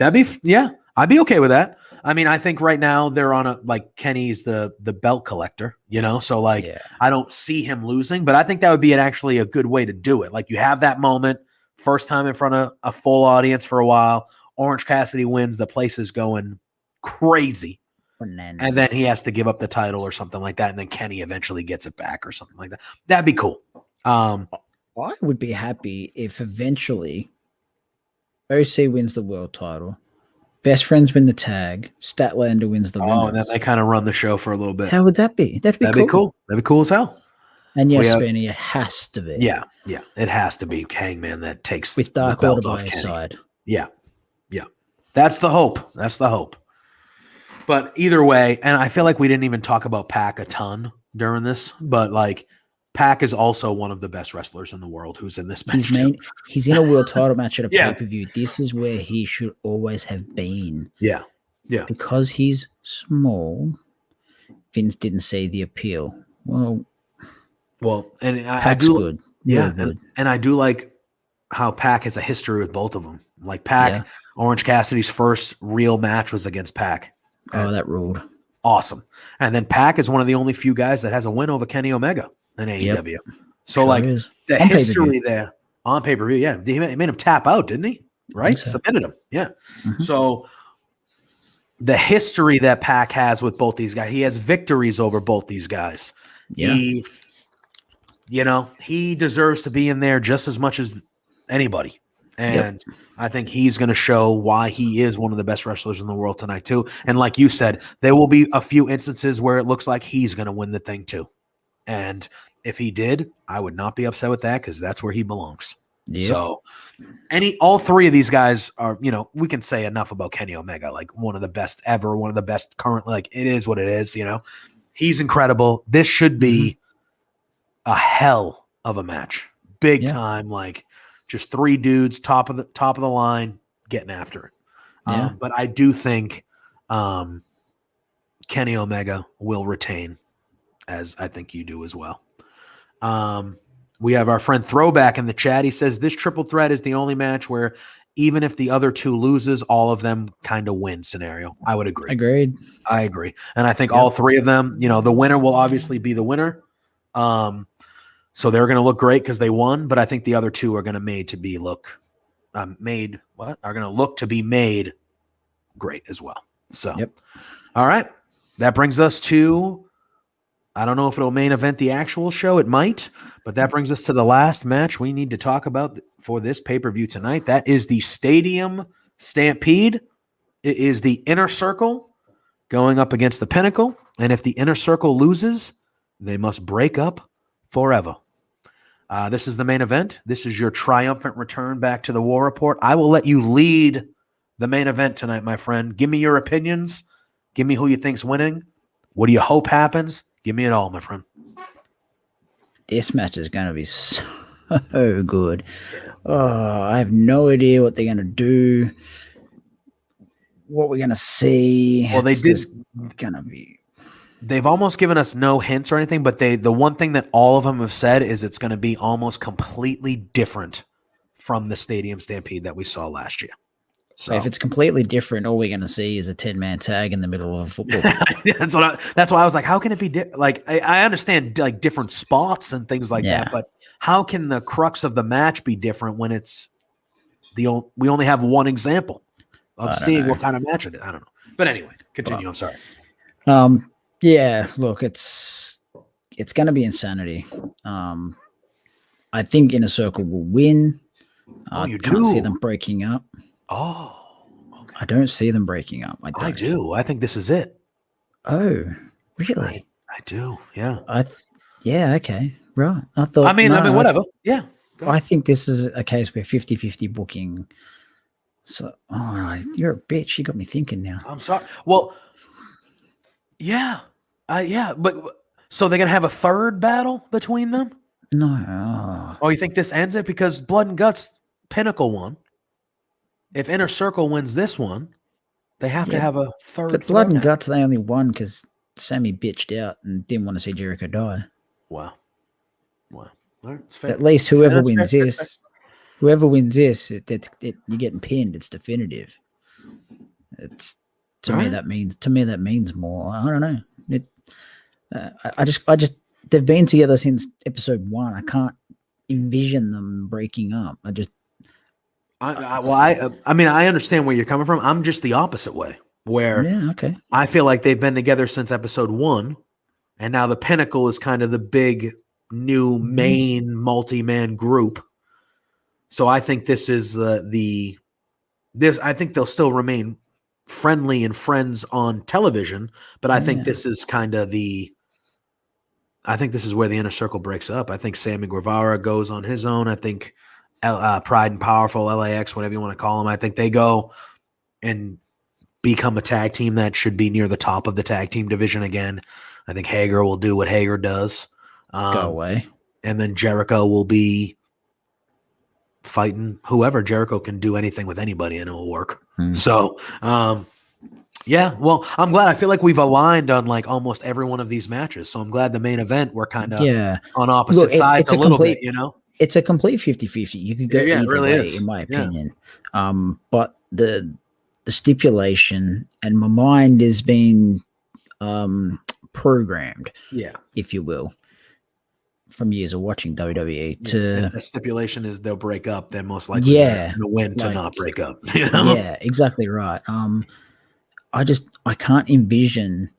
I'd be okay with that. I mean, I think right now they're on Kenny's the belt collector, so I don't see him losing, but I think that would be actually a good way to do it. Like you have that moment, first time in front of a full audience for a while, Orange Cassidy wins, the place is going crazy. Bananas. And then he has to give up the title or something like that, and then Kenny eventually gets it back or something like that. That'd be cool. I would be happy if eventually OC wins the world title, Best Friends win the tag, Statlander wins the and then they kind of run the show for a little bit. How would that be? That'd be cool. That'd be cool as hell. And yes, Benny, it has to be. Yeah, it has to be Hangman that takes with Dark Order by his side. Yeah. That's the hope. But either way, and I feel like we didn't even talk about Pac a ton during this, but Pac is also one of the best wrestlers in the world who's in this match. He's in a world title match at a pay-per-view. This is where he should always have been. Yeah. Because he's small, Vince didn't see the appeal. Well, and I do good. Yeah, and I do like how Pac has a history with both of them. Like Pac, Orange Cassidy's first real match was against Pac. Oh, that ruled. Awesome. And then Pac is one of the only few guys that has a win over Kenny Omega in AEW. So the history there on pay-per-view, he made him tap out, didn't he? Right? So. Submitted him. Yeah. Mm-hmm. So the history that Pac has with both these guys, he has victories over both these guys. Yeah. He deserves to be in there just as much as anybody. And I think he's going to show why he is one of the best wrestlers in the world tonight, too. And like you said, there will be a few instances where it looks like he's going to win the thing, too. And if he did, I would not be upset with that because that's where he belongs. Yep. So all 3 of these guys are, we can say enough about Kenny Omega, like one of the best ever, one of the best current, like it is what it is, He's incredible. This should be a hell of a match. Big time, just 3 dudes, top of the line, getting after it. But I do think Kenny Omega will retain, as I think you do as well. We have our friend Throwback in the chat. He says this triple threat is the only match where even if the other 2 loses, all of them kind of win scenario. I would agree. Agreed. I agree. And I think all 3 of them, the winner will obviously be the winner. So they're going to look great because they won, but I think the other 2 are going to are going to look to be made great as well. So, all right. That brings us to, I don't know if it'll main event the actual show. It might, but that brings us to the last match we need to talk about for this pay-per-view tonight. That is the Stadium Stampede. It is the Inner Circle going up against the Pinnacle. And if the Inner Circle loses, they must break up forever. This is the main event. This is your triumphant return back to the War Report. I will let you lead the main event tonight, my friend. Give me your opinions. Give me who you think's winning. What do you hope happens? Give me it all, my friend. This match is going to be so good. Oh, I have no idea what they're going to do, what we're going to see. Well, it's just going to be. They've almost given us no hints or anything, but the one thing that all of them have said is it's going to be almost completely different from the Stadium Stampede that we saw last year. So if it's completely different, all we're going to see is a 10-man tag in the middle of a football. That's why I was like, how can it be like I understand like different spots and things like that, but how can the crux of the match be different when it's we only have one example of seeing what kind of match it is? I don't know. But anyway, continue. I'm sorry. Yeah, look, it's going to be insanity. I think Inner Circle will win. You can't see them breaking up. Oh, okay. I don't see them breaking up. I do. I think this is it. Oh, really? I do. Yeah. Yeah. Okay. Right. I thought. I mean, whatever. Yeah. I think this is a case where 50-50 booking. So, all right, you're a bitch. You got me thinking now. I'm sorry. Well, yeah. But so they're gonna have a third battle between them? No. Oh, you think this ends it? Because Blood and Guts Pinnacle won. If Inner Circle wins this one, they have to have a third. But Blood and Guts, they only won because Sammy bitched out and didn't want to see Jericho die. Wow. All right, at least whoever wins this, you're getting pinned. It's definitive. It's to me that means more. I don't know. I just they've been together since episode 1. I can't envision them breaking up. I mean, I understand where you're coming from. I'm just the opposite way, where I feel like they've been together since episode 1, and now the Pinnacle is kind of the big new main multi-man group. So I think this is I think they'll still remain friendly and friends on television, but I think this is kind of I think this is where the Inner Circle breaks up. I think Sammy Guevara goes on his own. I think Pride and Powerful, LAX, whatever you want to call them. I think they go and become a tag team that should be near the top of the tag team division again. I think Hager will do what Hager does. Go away. And then Jericho will be fighting whoever. Jericho can do anything with anybody and it will work. So, well, I'm glad. I feel like we've aligned on like almost every one of these matches. So I'm glad the main event, we're kind of on opposite sides a little bit, you know? It's a complete 50-50. You could go either way, in my opinion. But the stipulation and my mind is being programmed, if you will, from years of watching WWE. And the stipulation is they'll break up. They're most likely going to win to not break up. You know? Yeah, exactly right. I can't envision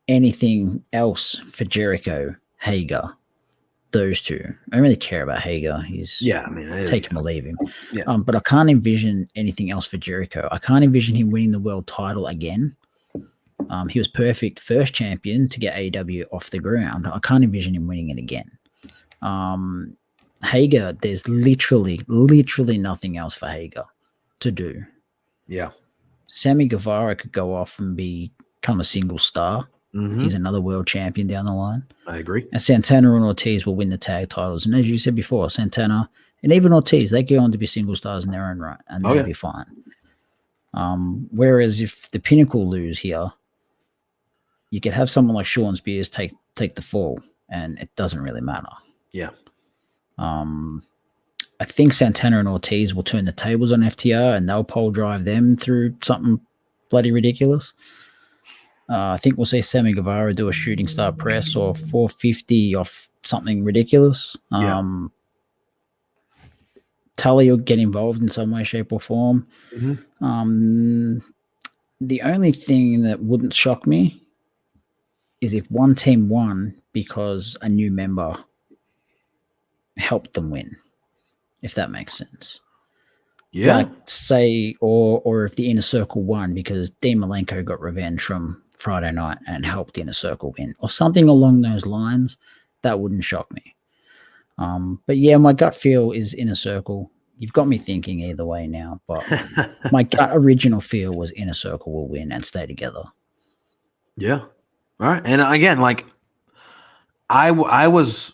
anything else for Jericho, Hager. Those two. I don't really care about Hager. He's take him or leave him. Yeah. But I can't envision anything else for Jericho. I can't envision him winning the world title again. He was perfect first champion to get AEW off the ground. I can't envision him winning it again. Hager, there's literally nothing else for Hager to do. Yeah. Sammy Guevara could go off and become a single star. He's another world champion down the line. I agree. And Santana and Ortiz will win the tag titles. And as you said before, Santana and even Ortiz, they go on to be single stars in their own right, and they'll be fine. Whereas if the Pinnacle lose here, you could have someone like Sean Spears take the fall, and it doesn't really matter. Yeah. I think Santana and Ortiz will turn the tables on FTR, and they'll pole drive them through something bloody ridiculous. I think we'll see Sammy Guevara do a shooting star press or 450 off something ridiculous. Tully will get involved in some way, shape, or form. The only thing that wouldn't shock me is if one team won because a new member helped them win, if that makes sense. Yeah. Like say, or if the Inner Circle won because Dean Malenko got revenge from Friday night and helped Inner Circle win, or something along those lines, that wouldn't shock me. But yeah, my gut feel is Inner Circle. You've got me thinking either way now, but my gut original feel was Inner Circle will win and stay together. Yeah. All right. And again, like I was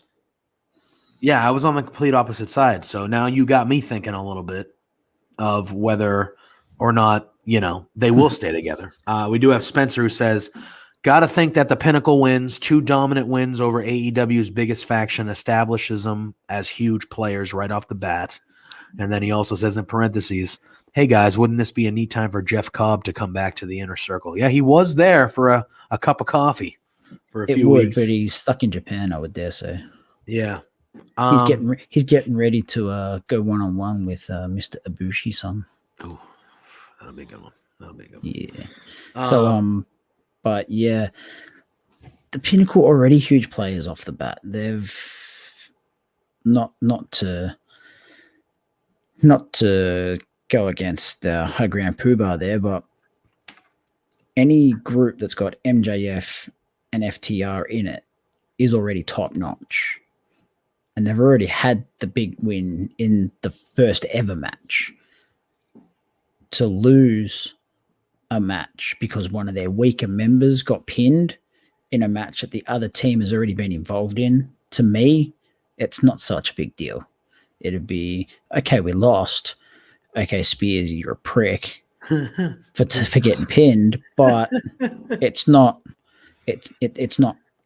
on the complete opposite side. So now you got me thinking a little bit of whether or not, they will stay together. We do have Spencer who says, got to think that the Pinnacle wins, 2 dominant wins over AEW's biggest faction establishes them as huge players right off the bat. And then he also says in parentheses, hey guys, wouldn't this be a neat time for Jeff Cobb to come back to the Inner Circle? Yeah, he was there for a cup of coffee for a few weeks. But he's stuck in Japan, I would dare say. Yeah. He's getting ready to go one-on-one with Mr. Ibushi-san. Oh, that'll be a good one. Yeah. So, but yeah, the Pinnacle already huge players off the bat. They've not to go against Grand Poobah there, but any group that's got MJF and FTR in it is already top notch. And they've already had the big win in the first ever match. To lose a match because one of their weaker members got pinned in a match that the other team has already been involved in, to me, it's not such a big deal. It'd be, okay, we lost. Okay, Spears, you're a prick for getting pinned, but it's not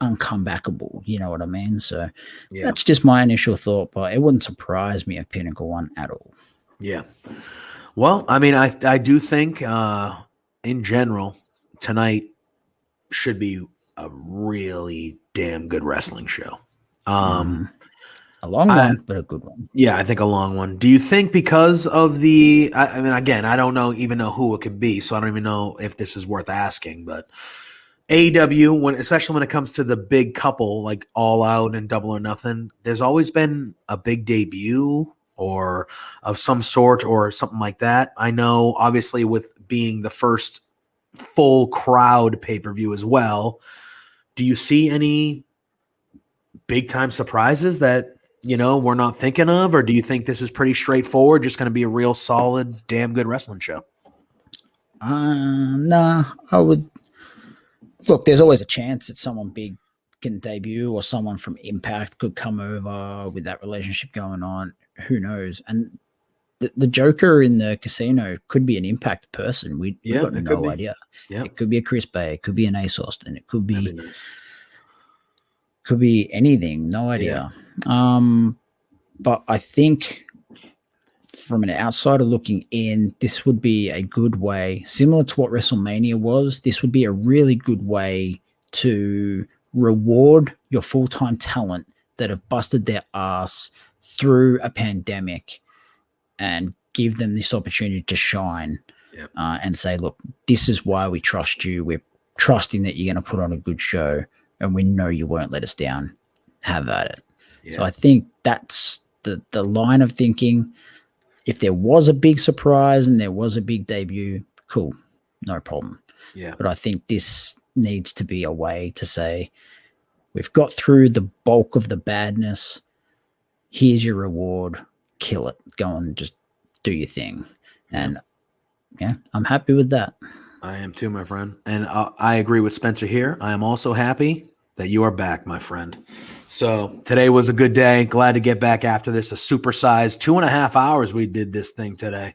uncomebackable. You know what I mean? So That's just my initial thought, but it wouldn't surprise me if Pinnacle won at all. Yeah. Well, I mean, I do think in general tonight should be a really damn good wrestling show. A long one, but a good one. Yeah, I think a long one. Do you think because of the? I mean, again, I don't even know who it could be, so I don't even know if this is worth asking. But AEW, especially when it comes to the big couple like All Out and Double or Nothing, there's always been a big debut or of some sort or something like that. I know, obviously, with being the first full crowd pay-per-view as well. Do you see any big time surprises that we're not thinking of, or do you think this is pretty straightforward, just going to be a real solid, damn good wrestling show? Nah, I would look. There's always a chance that someone big can debut, or someone from Impact could come over with that relationship going on. Who knows? And the Joker in the casino could be an Impact person. We've got no idea. Yeah. It could be a Chris Bay. It could be an Ace Austin. It could be nice. Could be anything. No idea. Yeah. But I think from an outsider looking in, this would be a good way, similar to what WrestleMania was. This would be a really good way to reward your full-time talent that have busted their ass through a pandemic and give them this opportunity to shine. Yep. And say, look, this is why we trust you. We're trusting that you're going to put on a good show, and we know you won't let us down. Have at it. Yeah. So I think that's the line of thinking. If there was a big surprise and there was a big debut, cool, no problem. Yeah. But I think this needs to be a way to say, we've got through the bulk of the badness. Here's your reward. Kill it. Go and just do your thing. And yeah, I'm happy with that. I am too, my friend. And I agree with Spencer here. I am also happy that you are back, my friend. So today was a good day. Glad to get back after this. A supersized 2.5 hours we did this thing today.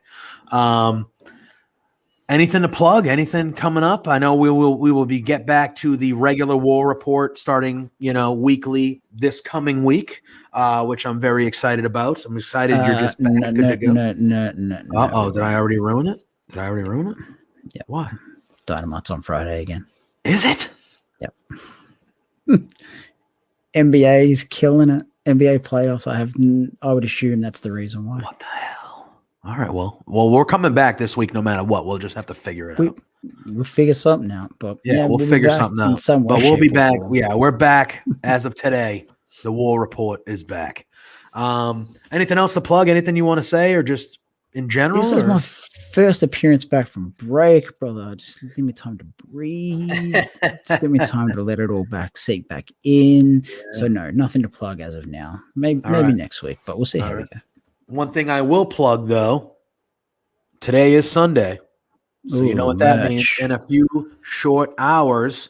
Anything to plug? Anything coming up? I know we will get back to the regular War Report starting, weekly this coming week, which I'm very excited about. I'm excited you're just back, good to go. No. Uh-oh, did I already ruin it? Yeah. Why? Dynamite's on Friday again. Is it? Yep. NBA is killing it. NBA playoffs. I would assume that's the reason why. What the hell? All right. Well, we're coming back this week no matter what. We'll just have to figure it out. We'll figure something out. But we'll figure something out. But we'll be back. Yeah, we're back as of today. The War Report is back. Anything else to plug? Anything you want to say, or just in general? This is my first appearance back from break, brother. Just give me time to breathe. Just give me time to let it all sink back in. Yeah. So no, nothing to plug as of now. Maybe next week, but we'll see how we go. One thing I will plug though, today is Sunday. So you know what that means. In a few short hours,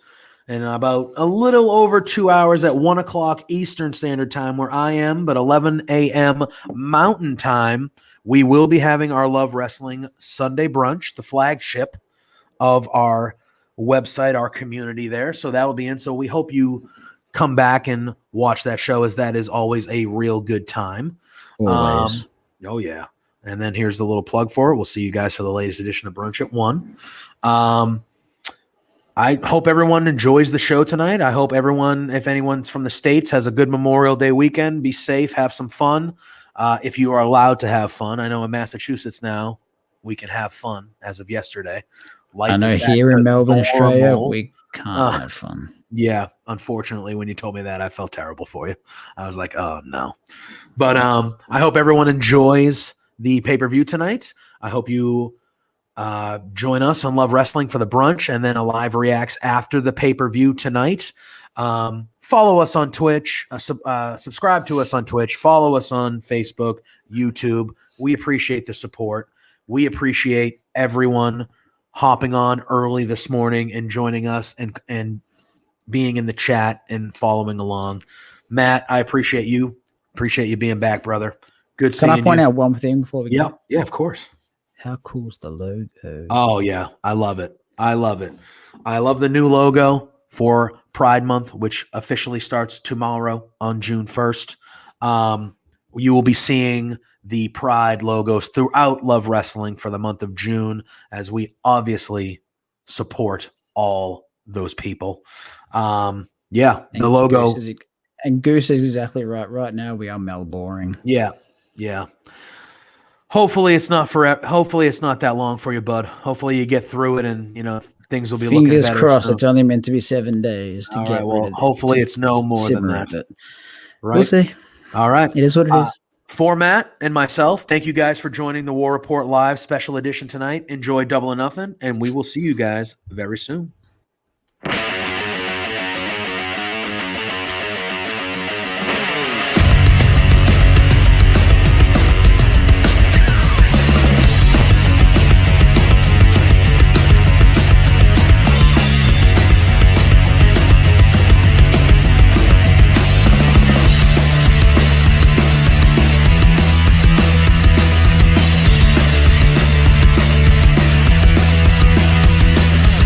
and about a little over 2 hours at 1 o'clock Eastern Standard Time where I am, but 11 a.m. Mountain Time, we will be having our Love Wrestling Sunday brunch, the flagship of our website, our community there. So that will be in. So we hope you come back and watch that show, as that is always a real good time. Always. Oh, yeah. And then here's the little plug for it. We'll see you guys for the latest edition of Brunch at 1. I hope everyone enjoys the show tonight. I hope everyone, if anyone's from the States, has a good Memorial Day weekend. Be safe, have some fun. If you are allowed to have fun. I know in Massachusetts now we can have fun as of yesterday. I know here in Melbourne, Australia, we can't have fun. Yeah, unfortunately, when you told me that, I felt terrible for you. I was like, oh, no. But I hope everyone enjoys the pay-per-view tonight. I hope you join us on Love Wrestling for the brunch and then a live reacts after the pay-per-view tonight. Follow us on Twitch, subscribe to us on Twitch, follow us on Facebook, YouTube. We appreciate the support. We appreciate everyone hopping on early this morning and joining us and being in the chat and following along. Matt, I appreciate you. Appreciate you being back, brother. Good seeing you. Can I point out one thing before we go? Yeah, of course. How cool's the logo? Oh, yeah. I love it. I love the new logo for Pride Month, which officially starts tomorrow on June 1st. You will be seeing the Pride logos throughout Love Wrestling for the month of June, as we obviously support all those people. The logo. Goose is exactly right. Right now, we are Melbourne. Yeah. Hopefully it's not forever. Hopefully it's not that long for you, bud. Hopefully you get through it and, things will be looking better. Fingers crossed. It's only meant to be 7 days to get rid of it. Hopefully it's no more than that. Right? We'll see. All right. It is what it is. For Matt and myself, thank you guys for joining the War Report Live special edition tonight. Enjoy Double or Nothing, and we will see you guys very soon.